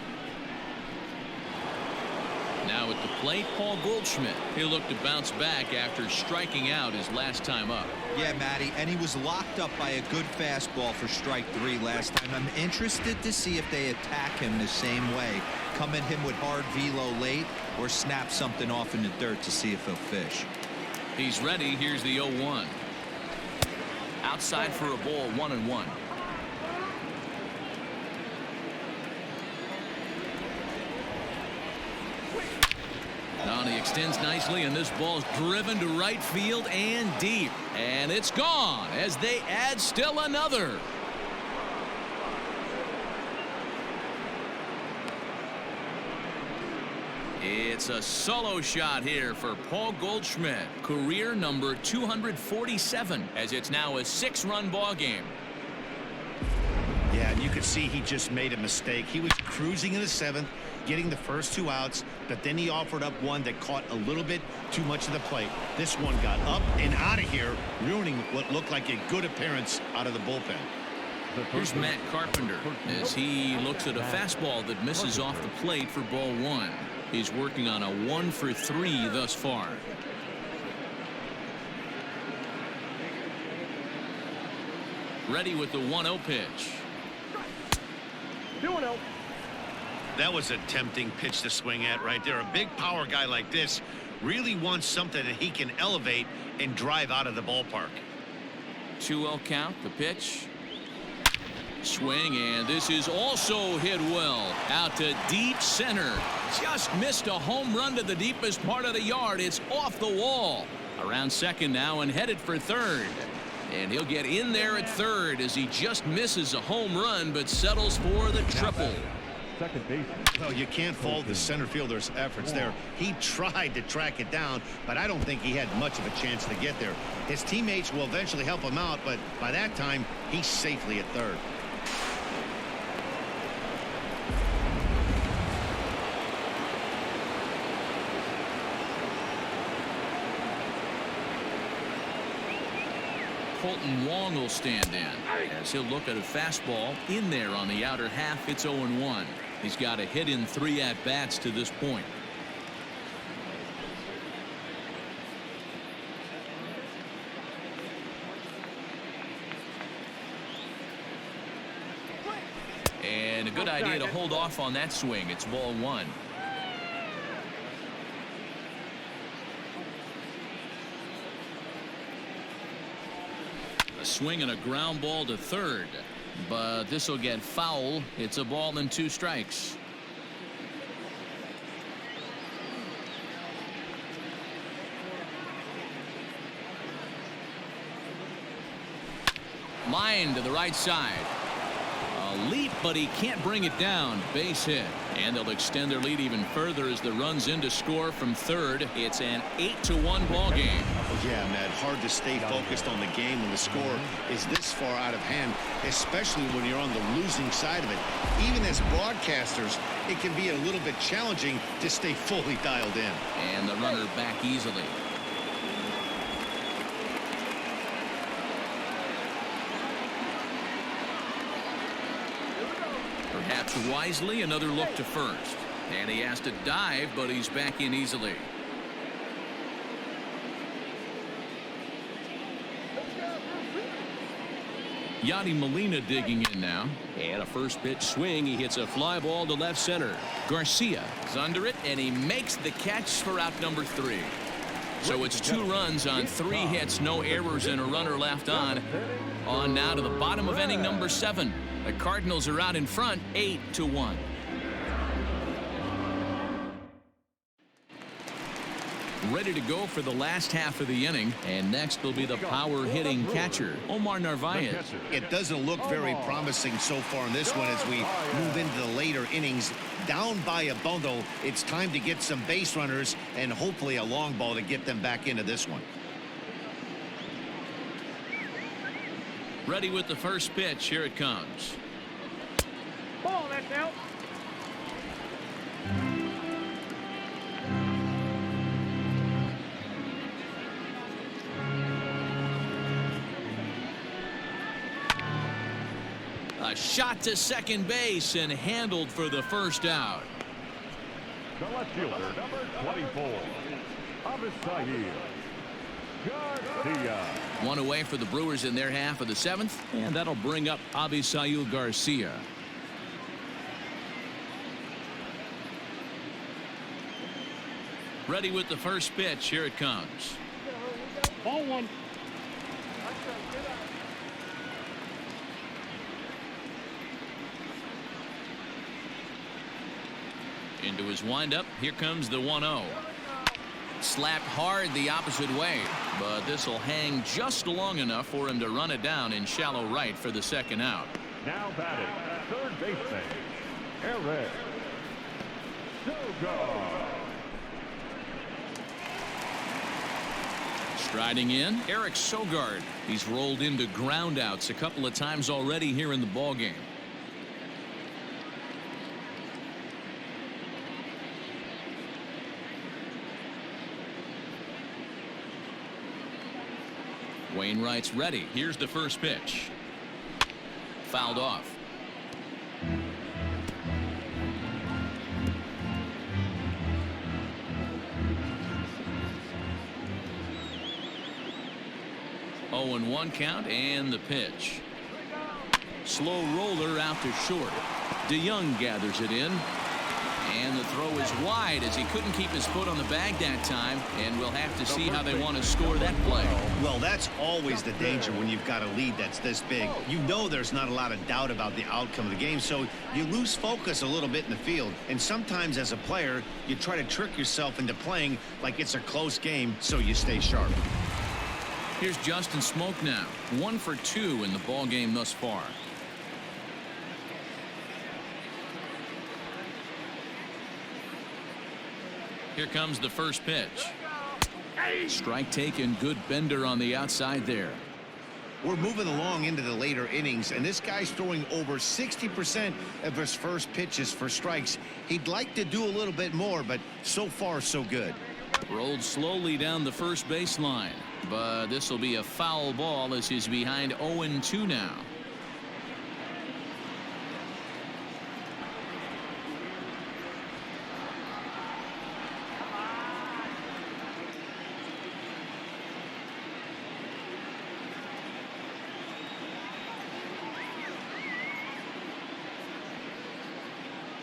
Now at the plate, Paul Goldschmidt. He'll look to bounce back after striking out his last time up. Yeah, Matty, and he was locked up by a good fastball for strike 3 last time. I'm interested to see if they attack him the same way. Come at him with hard velo late or snap something off in the dirt to see if he'll fish. He's ready. Here's the 0-1. Outside for a ball, 1-1. Now he extends nicely, and this ball's driven to right field and deep. And it's gone as they add still another. It's a solo shot here for Paul Goldschmidt, career number 247, as it's now a 6-run ball game. Yeah, and you could see he just made a mistake. He was cruising in the 7th, getting the first 2 outs, but then he offered up one that caught a little bit too much of the plate. This one got up and out of here, ruining what looked like a good appearance out of the bullpen. Here's Matt Carpenter as he looks at a fastball that misses off the plate for ball 1. He's working on a 1 for 3 thus far. Ready with the 1-0 pitch. 2-0. That was a tempting pitch to swing at right there. A big power guy like this really wants something that he can elevate and drive out of the ballpark. 2-0 count, the pitch. Swing, and this is also hit well out to deep center. Just missed a home run to the deepest part of the yard. It's off the wall. Around second now and headed for third. And he'll get in there at third as he just misses a home run but settles for the triple. Second base. Well, you can't fault the center fielder's efforts there. He tried to track it down, but I don't think he had much of a chance to get there. His teammates will eventually help him out, but by that time, he's safely at third. Colton Wong will stand in as he'll look at a fastball in there on the outer half. It's 0-1. He's got a hit in 3 at-bats to this point. And a good idea to hold off on that swing. It's ball 1. A swing and a ground ball to third, but this will get foul. It's a ball and 2 strikes. Line to the right side. A leap, but he can't bring it down. Base hit. And they'll extend their lead even further as the run's in to score from third. It's an 8-1 ball game. Yeah, Matt, hard to stay focused on the game when the score is this far out of hand, especially when you're on the losing side of it. Even as broadcasters, it can be a little bit challenging to stay fully dialed in. And the runner back easily. Perhaps wisely, another look to first. And he has to dive, but he's back in easily. Yadi Molina digging in now. And a first pitch swing. He hits a fly ball to left center. Garcia is under it, and he makes the catch for out number 3. So it's 2 runs on 3 hits, no errors, and a runner left on. On now to the bottom of inning number 7. The Cardinals are out in front, 8-1. Ready to go for the last half of the inning, and next will be the power-hitting catcher, Omar Narvaez. It doesn't look very promising so far in this one as we move into the later innings. Down by a bundle, it's time to get some base runners and hopefully a long ball to get them back into this one. Ready with the first pitch. Here it comes. Ball, that's out. A shot to second base and handled for the first out. The left fielder, number 24, Avisail Garcia. 1 away for the Brewers in their half of the 7th, and that'll bring up Avisail Garcia. Ready with the first pitch. Here it comes. Ball 1. Into his windup. Here comes the 1-0. Slapped hard the opposite way, but this will hang just long enough for him to run it down in shallow right for the second out. Now batting, third baseman, Eric Sogard. Striding in, Eric Sogard. He's rolled into groundouts a couple of times already here in the ballgame. Wainwright's ready. Here's the first pitch. Fouled off. Oh, and 1 count, and the pitch. Slow roller out to short. DeYoung gathers it in. And the throw is wide as he couldn't keep his foot on the bag that time. And we'll have to see how they want to score that play. Well, that's always the danger when you've got a lead that's this big. You know there's not a lot of doubt about the outcome of the game, so you lose focus a little bit in the field. And sometimes as a player, you try to trick yourself into playing like it's a close game so you stay sharp. Here's Justin Smoak now. 1 for 2 in the ball game thus far. Here comes the first pitch. Strike taken. Good bender on the outside there. We're moving along into the later innings, and this guy's throwing over 60% of his first pitches for strikes. He'd like to do a little bit more, but so far so good. Rolled slowly down the first baseline, but this will be a foul ball as he's behind 0-2 now.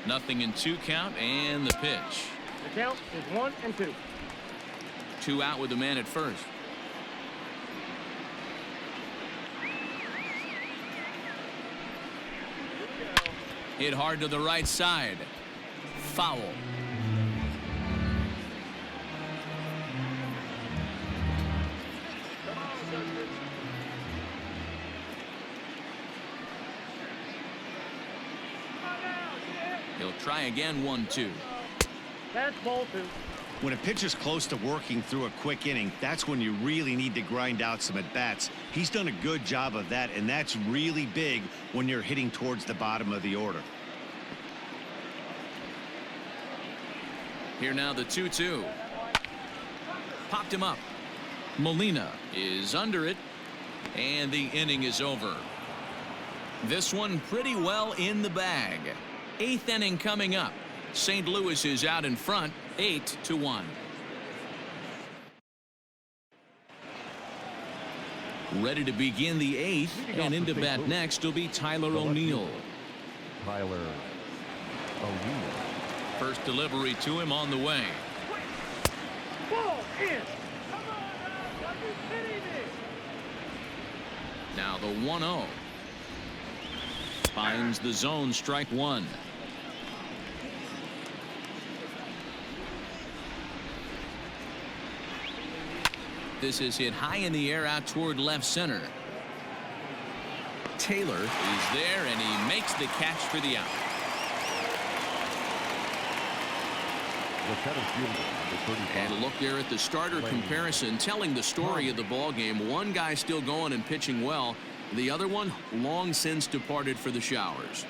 Nothing in 2 count, and the pitch. The count is 1-2. 2 out with the man at first. Hit hard to the right side. Foul. He'll try again. 1-2. That's ball 2. When a pitcher's close to working through a quick inning, that's when you really need to grind out some at-bats. He's done a good job of that, and that's really big when you're hitting towards the bottom of the order. Here now the 2-2. Popped him up. Molina is under it, and the inning is over. This one pretty well in the bag. 8th inning coming up. St. Louis is out in front, 8-1. Ready to begin the 8th, and into bat next will be Tyler O'Neill. Tyler O'Neill. First delivery to him on the way. Ball in. Come on, are you kidding me? Now the 1-0. Finds the zone, strike 1. This is hit high in the air out toward left center. Taylor is there, and he makes the catch for the out. And a look there at the starter comparison, telling the story of the ball game. One guy still going and pitching well. The other one long since departed for the showers.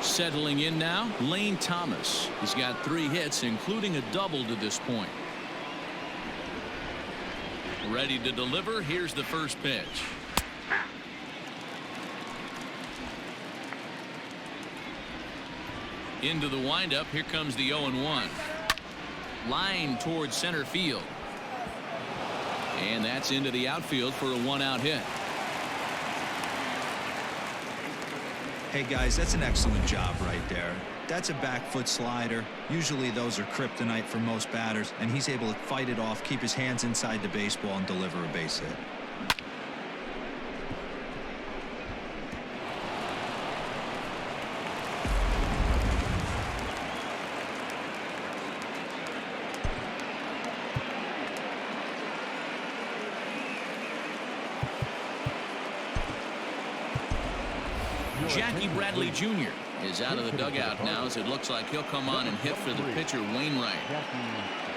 Settling in now, Lane Thomas. He's got 3 hits, including a double to this point. Ready to deliver. Here's the first pitch. Into the windup. Here comes the 0-1. Line towards center field. And that's into the outfield for a 1-out hit. Hey guys, that's an excellent job right there. That's a back foot slider. Usually those are kryptonite for most batters, and he's able to fight it off, keep his hands inside the baseball, and deliver a base hit. Jackie Bradley Jr. is out of the dugout now, as it looks like he'll come on and hit for the pitcher, Wainwright. Jackie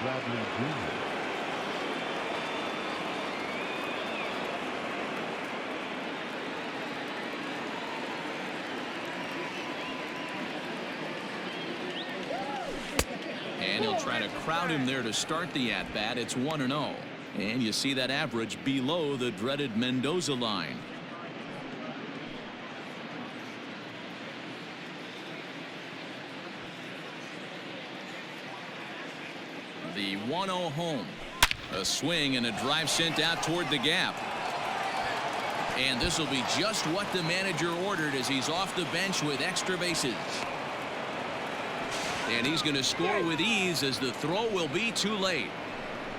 Bradley Jr. try to crowd him there to start the at-bat. It's 1-0. And you see that average below the dreaded Mendoza line. The 1-0 home. A swing and a drive sent out toward the gap. And this will be just what the manager ordered as he's off the bench with extra bases. And he's going to score with ease as the throw will be too late.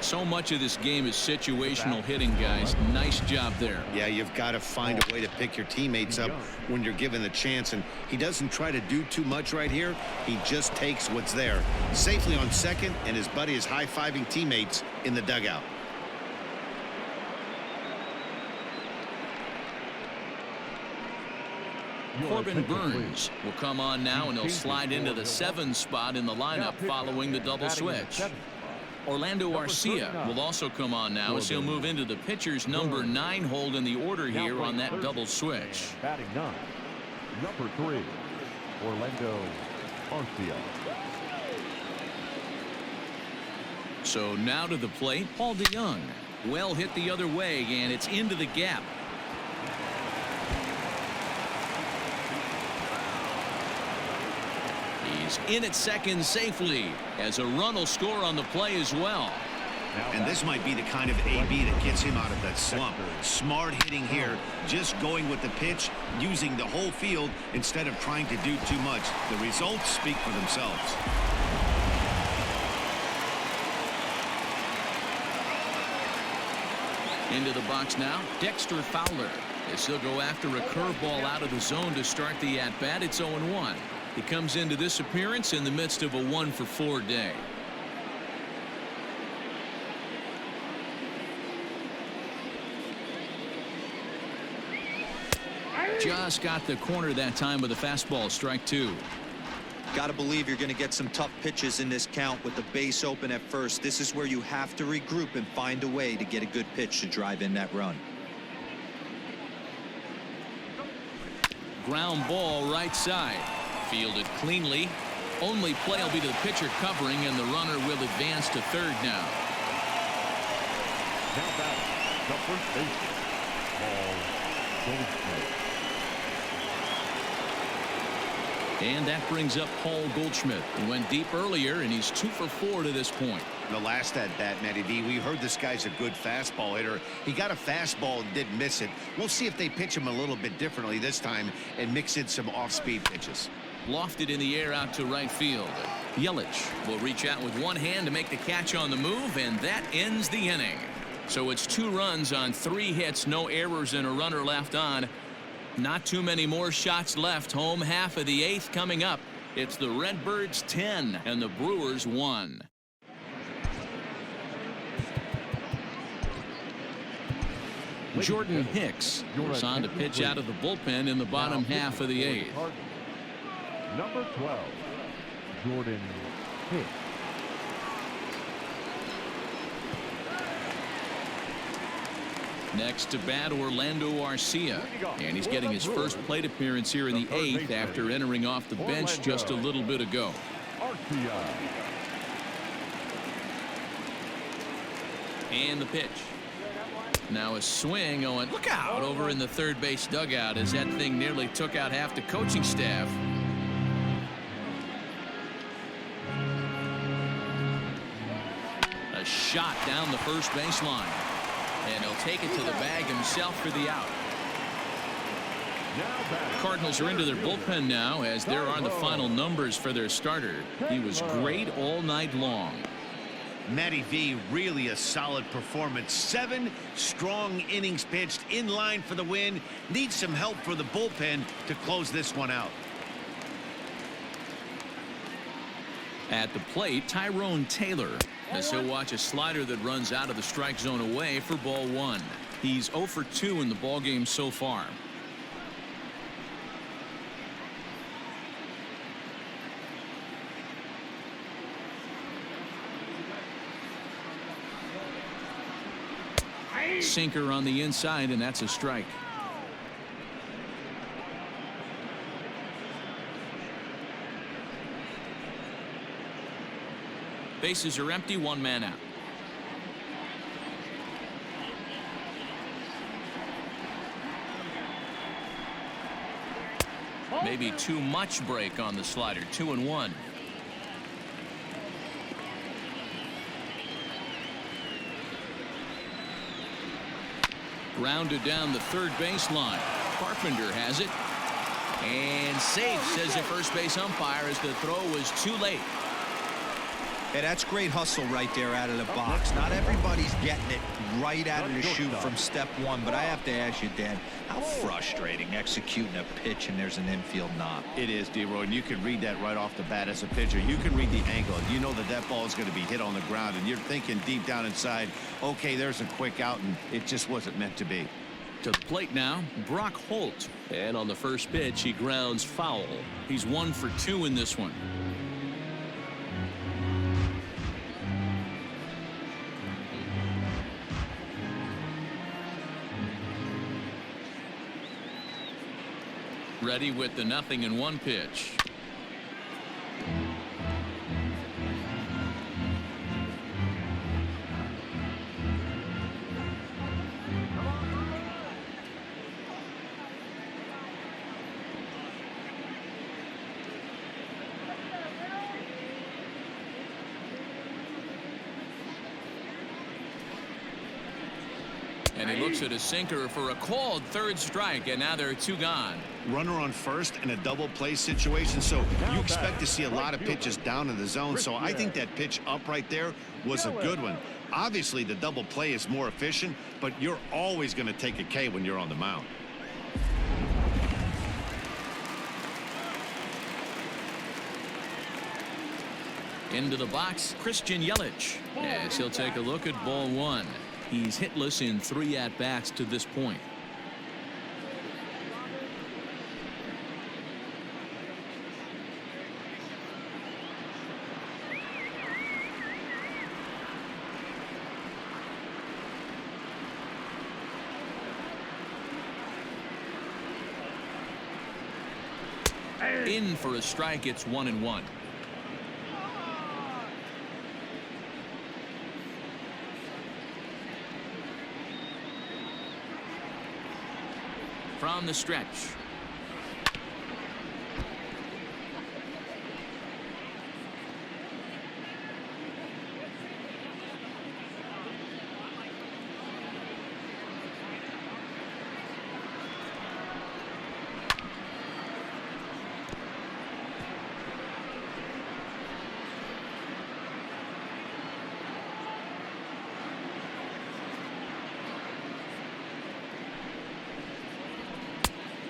So much of this game is situational hitting, guys. Nice job there. Yeah, you've got to find a way to pick your teammates up when you're given the chance. And he doesn't try to do too much right here. He just takes what's there. Safely on second, and his buddy is high-fiving teammates in the dugout. Corbin Burns will come on now, and he'll slide into the 7 spot in the lineup following the double switch. Orlando Arcia will also come on now as he'll move into the pitcher's number 9 hold in the order here on that double switch. Batting 9, number 3, Orlando Arcia. So now to the plate, Paul DeJong. Well hit the other way, and it's into the gap. He's in at second safely as a run will score on the play as well. And this might be the kind of AB that gets him out of that slump. Smart hitting here, just going with the pitch, using the whole field instead of trying to do too much. The results speak for themselves. Into the box now, Dexter Fowler. As he'll go after a curveball out of the zone to start the at-bat. It's 0-1. He comes into this appearance in the midst of a 1-for-4 day. Just got the corner that time with a fastball, strike 2. Got to believe you're going to get some tough pitches in this count with the base open at first. This is where you have to regroup and find a way to get a good pitch to drive in that run. Ground ball right side. Fielded cleanly. Only play will be to the pitcher covering, and the runner will advance to third now. Now batting, the first baseman, Paul Goldschmidt. And that brings up Paul Goldschmidt. He went deep earlier, and he's 2-for-4 to this point. The last at bat, Matty D, we heard this guy's a good fastball hitter. He got a fastball and didn't miss it. We'll see if they pitch him a little bit differently this time and mix in some off-speed pitches. Lofted in the air out to right field. Yelich will reach out with one hand to make the catch on the move, and that ends the inning. So it's 2 runs on 3 hits, no errors, and a runner left on. Not too many more shots left. Home half of the 8th coming up. It's the Redbirds 10 and the Brewers 1. Jordan Hicks goes on to pitch out of the bullpen in the bottom half of the 8th. Number 12, Jordan Hicks. Next to bat, Orlando Arcia, and he's getting his first plate appearance here in the 8th after entering off the bench just a little bit ago. Arcia. And the pitch. Now a swing going, look out, over in the third base dugout as that thing nearly took out half the coaching staff. A shot down the first baseline. And he'll take it to the bag himself for the out. Cardinals are into their bullpen now as there are the final numbers for their starter. He was great all night long. Matty V, really a solid performance. 7 strong innings pitched, in line for the win. Needs some help for the bullpen to close this one out. At the plate, Tyrone Taylor, as he'll watch a slider that runs out of the strike zone away for ball 1. He's 0 for 2 in the ballgame so far. Sinker on the inside, and that's a strike. Bases are empty, one man out. Maybe too much break on the slider. 2-1. Grounded down the third baseline. Carpenter has it. And safe, says the first base umpire, as the throw was too late. Hey, that's great hustle right there out of the box. Not everybody's getting it right out of the chute from step one, but I have to ask you, Dan, how frustrating executing a pitch and there's an infield knock. It is, D-Roy, and you can read that right off the bat as a pitcher. You can read the angle. You know that that ball is going to be hit on the ground, and you're thinking deep down inside, okay, there's a quick out, and it just wasn't meant to be. To the plate now, Brock Holt. And on the first pitch, he grounds foul. He's 1 for 2 in this one. Ready with the 0-1 pitch. And he looks at a sinker for a called third strike, and now there are 2 gone. Runner on first in a double play situation, so you expect to see a lot of pitches down in the zone. So I think that pitch up right there was a good one. Obviously, the double play is more efficient, but you're always going to take a K when you're on the mound. Into the box, Christian Yelich, as he'll take a look at ball 1. He's hitless in 3 at-bats to this point. In for a strike, it's 1-1. From the stretch.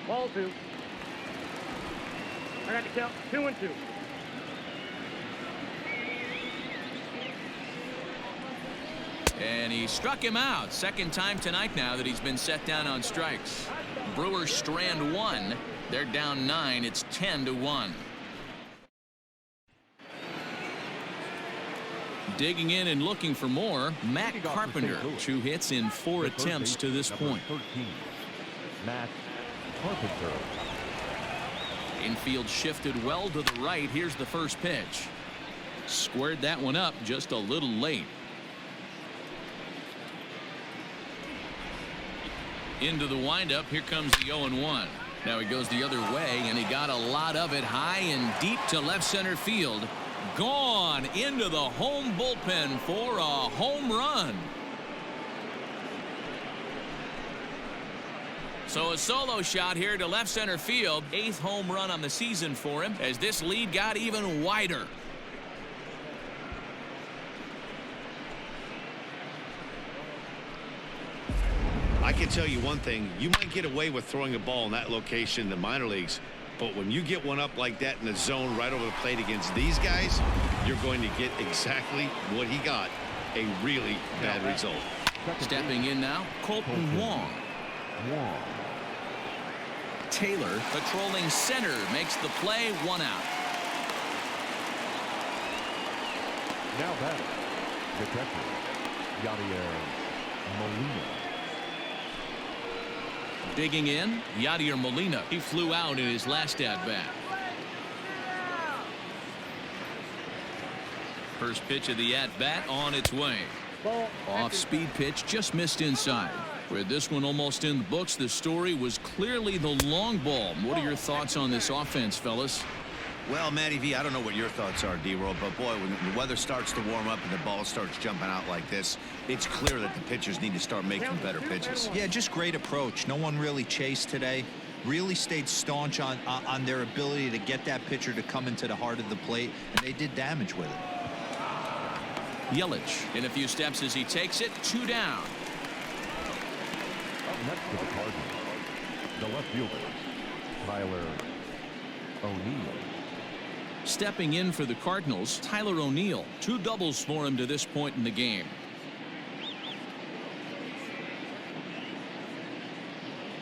Ball 2. I got to count 2-2. And he struck him out. Second time tonight now that he's been set down on strikes. Brewers strand 1. They're down 9. It's 10-1. Digging in and looking for more, Matt Carpenter. 2 hits in 4 attempts to this point. 13, Matt Carpenter. Infield shifted well to the right. Here's the first pitch. Squared that one up just a little late. Into the windup. Here comes the 0-1. Now he goes the other way, and he got a lot of it high and deep to left center field. Gone into the home bullpen for a home run. So a solo shot here to left center field. 8th home run on the season for him as this lead got even wider. I can tell you one thing. You might get away with throwing a ball in that location in the minor leagues, but when you get one up like that in the zone right over the plate against these guys, you're going to get exactly what he got, a really bad result. Stepping in now, Colton Wong. Taylor patrolling center makes the play, 1 out. Now batting, the catcher, Yadier Molina. Digging in, Yadier Molina. He flew out in his last at bat. First pitch of the at-bat on its way. Off-speed pitch, just missed inside. With this one almost in the books, the story was clearly the long ball. What are your thoughts on this offense, fellas? Well, Matty V, I don't know what your thoughts are, D-Roll, but boy, when the weather starts to warm up and the ball starts jumping out like this, it's clear that the pitchers need to start making better pitches. Yeah, just great approach. No one really chased today. Really stayed staunch on their ability to get that pitcher to come into the heart of the plate, and they did damage with it. Yelich in a few steps as he takes it. 2 down. Up next to the Cardinals, the left fielder, Tyler O'Neill. Stepping in for the Cardinals, Tyler O'Neill. 2 doubles for him to this point in the game.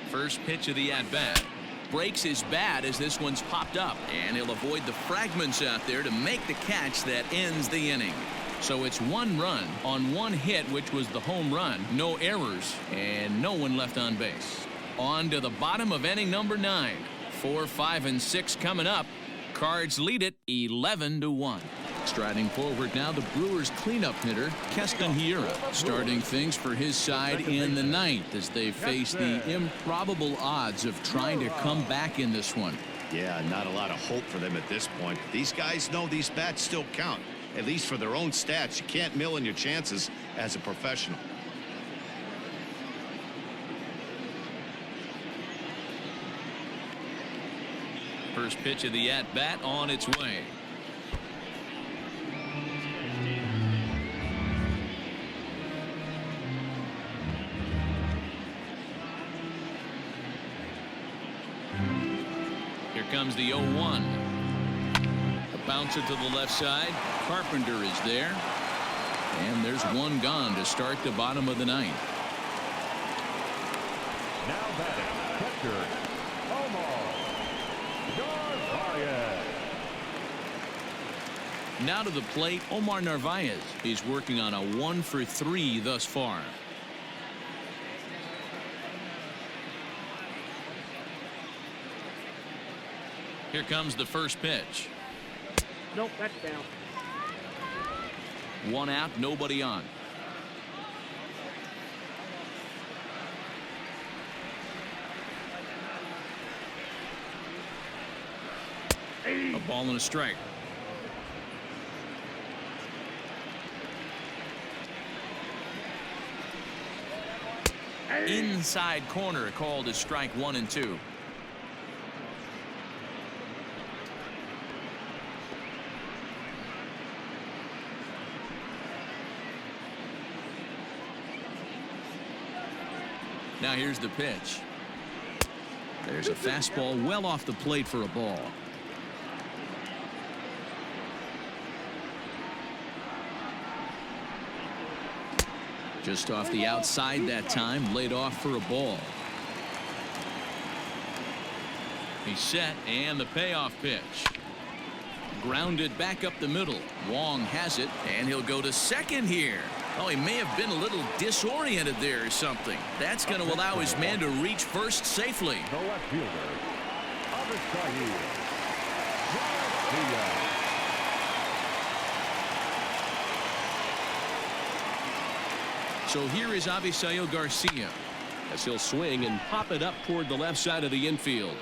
First pitch of the at-bat. Breaks his bat as this one's popped up, and he'll avoid the fragments out there to make the catch that ends the inning. So it's 1 run on 1 hit, which was the home run. No errors and no one left on base. On to the bottom of inning number 9. 4, 5, and 6 coming up. Cards lead it 11-1. Striding forward now, the Brewers cleanup hitter, Keston Hiura, starting things for his side in the 9th as they face the improbable odds of trying to come back in this one. Yeah, not a lot of hope for them at this point. These guys know these bats still count, at least for their own stats. You can't mill in your chances as a professional. First pitch of the at-bat on its way. Here comes the 0-1. A bouncer to the left side. Carpenter is there. And there's 1 gone to start the bottom of the 9th. Now batting, catcher, Omar Narvaez. Now to the plate, Omar Narvaez. He's working on a 1 for 3 thus far. Here comes the first pitch. Nope, that's down. 1 out, nobody on. A ball and a strike. Inside corner called as strike 1 and 2. Now here's the pitch. There's a fastball well off the plate for a ball. Just off the outside that time, laid off for a ball. He's set, and the payoff pitch. Grounded back up the middle. Wong has it, and he'll go to second here. Oh, he may have been a little disoriented there or something. That's going to allow his man to reach first safely. The left fielder, Avisail Garcia. So here is Avisail Garcia as he'll swing and pop it up toward the left side of the infield.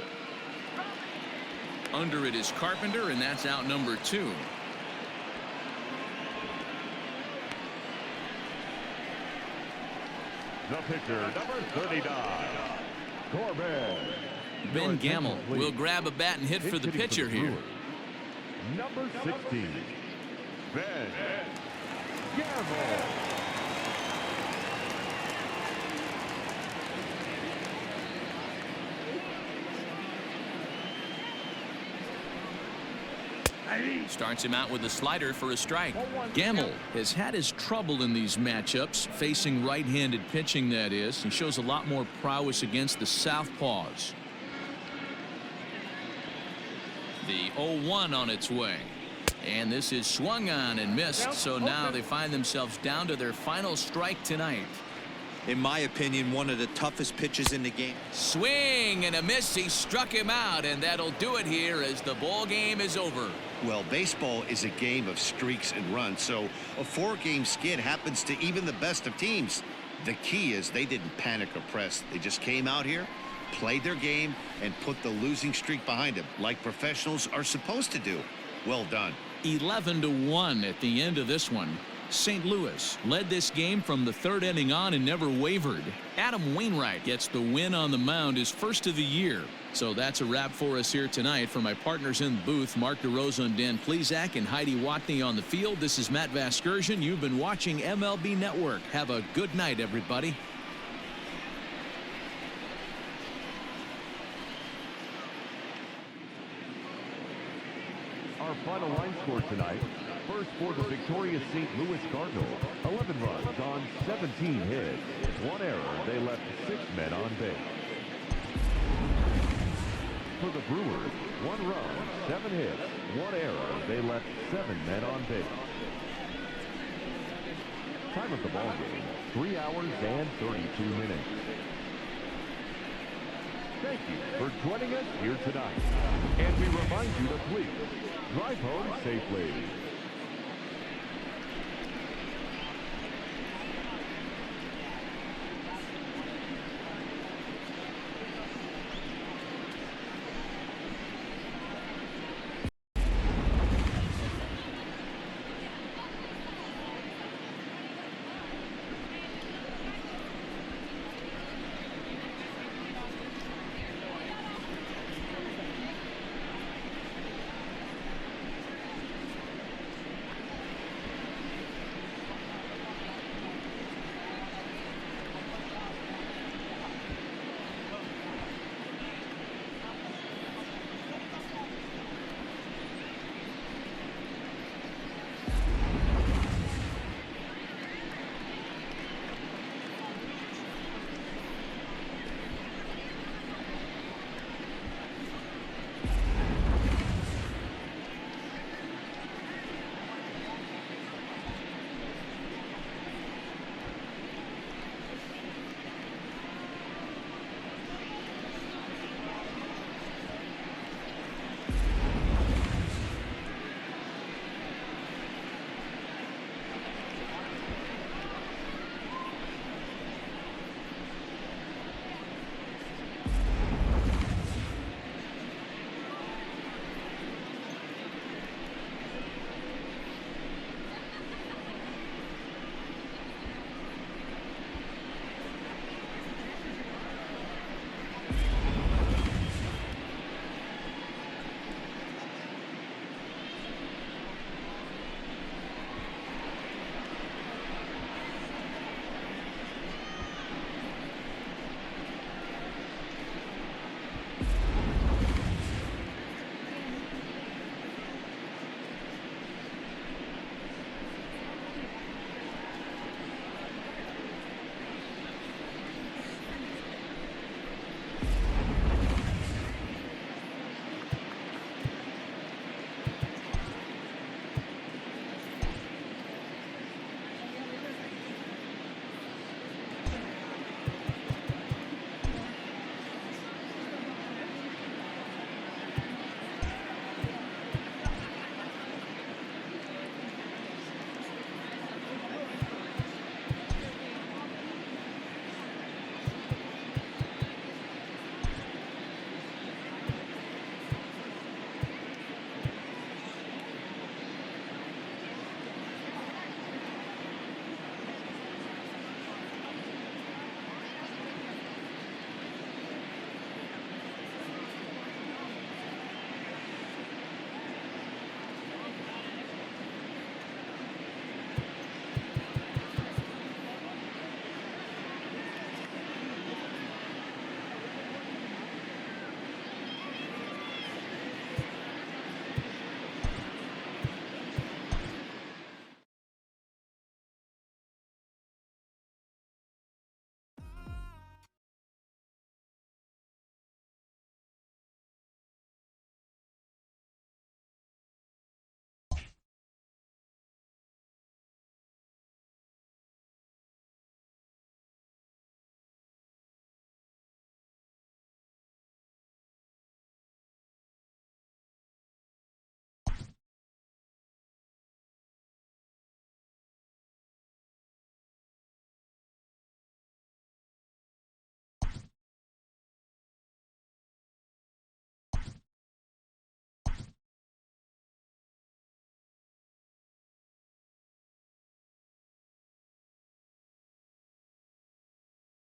Under it is Carpenter, and that's out number 2. The pitcher, number 39, Corbin. Ben Gamel will grab a bat and hit for the pitcher here. Number 16, Ben Gamel. Starts him out with a slider for a strike. Gamel has had his trouble in these matchups, facing right-handed pitching, that is, and shows a lot more prowess against the southpaws. The 0-1 on its way. And this is swung on and missed, so now they find themselves down to their final strike tonight. In my opinion, one of the toughest pitches in the game. Swing and a miss. He struck him out, and that'll do it here as the ball game is over. Well, baseball is a game of streaks and runs, so a 4-game skid happens to even the best of teams. The key is they didn't panic or press. They just came out here, played their game, and put the losing streak behind them, like professionals are supposed to do. Well done. 11-1 at the end of this one. St. Louis led this game from the 3rd inning on and never wavered. Adam Wainwright gets the win on the mound, his first of the year. So that's a wrap for us here tonight. For my partners in the booth, Mark DeRosa and Dan Plesac, and Heidi Watney on the field, this is Matt Vasgersian. You've been watching MLB Network. Have a good night, everybody. Our final line score tonight. First for the victorious St. Louis Cardinals. 11 runs on 17 hits. 1 error. They left 6 men on base. For the Brewers, 1 run, 7 hits, 1 error. They left 7 men on base. Time of the ball game, 3 hours and 32 minutes. Thank you for joining us here tonight. And we remind you to please drive home safely.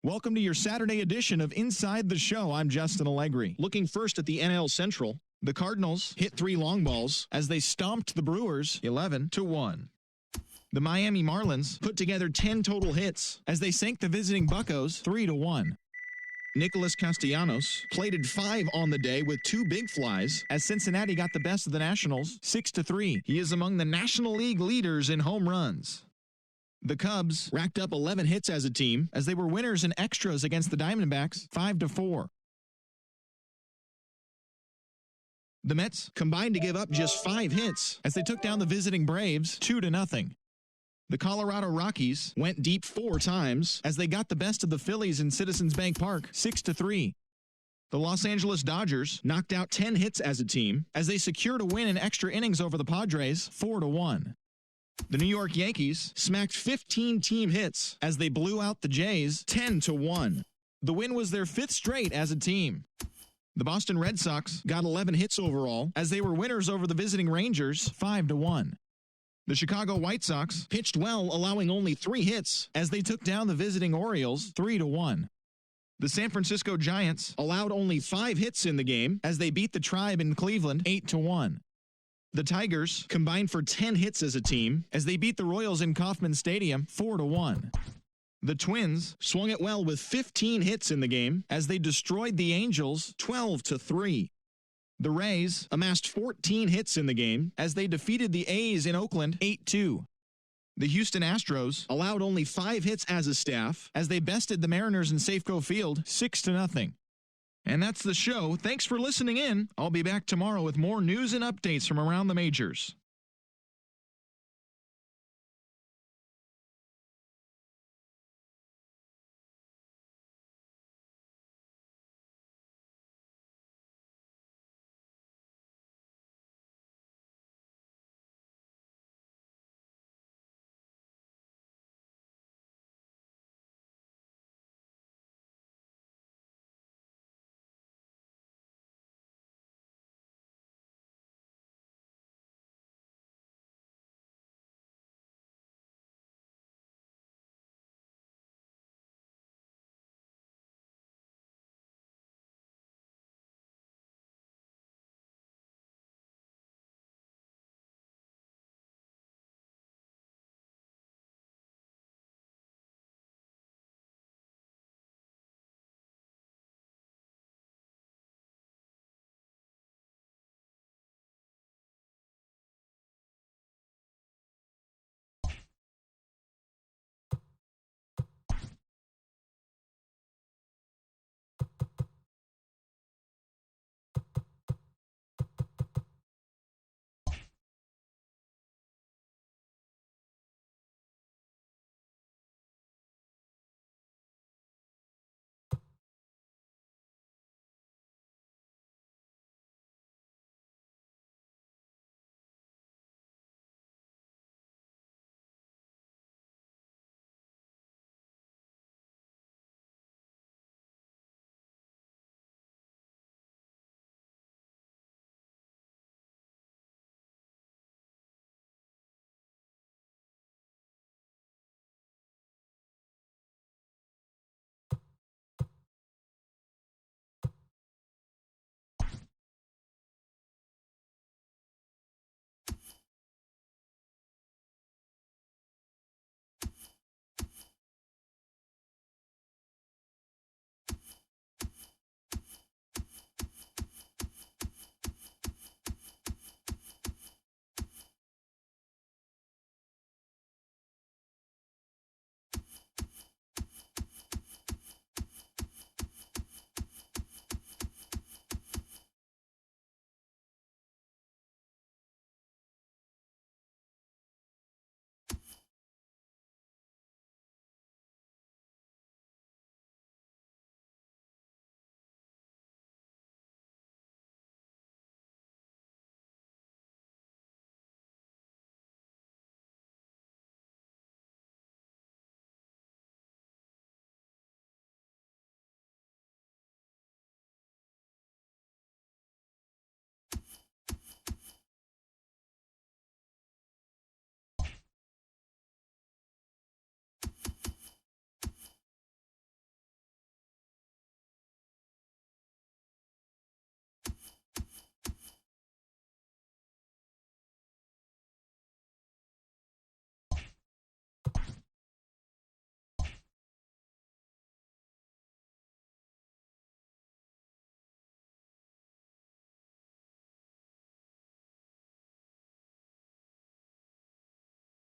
Welcome to your Saturday edition of Inside the Show. I'm Justin Allegri. Looking first at the NL Central, the Cardinals hit 3 long balls as they stomped the Brewers 11-1. The Miami Marlins put together 10 total hits as they sank the visiting Buccos 3-1. Nicholas Castellanos plated 5 on the day with 2 big flies as Cincinnati got the best of the Nationals 6-3. He is among the National League leaders in home runs. The Cubs racked up 11 hits as a team as they were winners in extras against the Diamondbacks 5-4. The Mets combined to give up just 5 hits as they took down the visiting Braves 2-0. The Colorado Rockies went deep 4 times as they got the best of the Phillies in Citizens Bank Park 6-3. The Los Angeles Dodgers knocked out 10 hits as a team as they secured a win in extra innings over the Padres 4-1. The New York Yankees smacked 15 team hits as they blew out the Jays 10-1. The win was their 5th straight as a team. The Boston Red Sox got 11 hits overall as they were winners over the visiting Rangers 5-1. The Chicago White Sox pitched well, allowing only 3 hits as they took down the visiting Orioles 3-1. The San Francisco Giants allowed only 5 hits in the game as they beat the Tribe in Cleveland 8-1. The Tigers combined for 10 hits as a team as they beat the Royals in Kauffman Stadium 4-1. The Twins swung it well with 15 hits in the game as they destroyed the Angels 12-3. The Rays amassed 14 hits in the game as they defeated the A's in Oakland 8-2. The Houston Astros allowed only 5 hits as a staff as they bested the Mariners in Safeco Field 6-0. And that's the show. Thanks for listening in. I'll be back tomorrow with more news and updates from around the majors.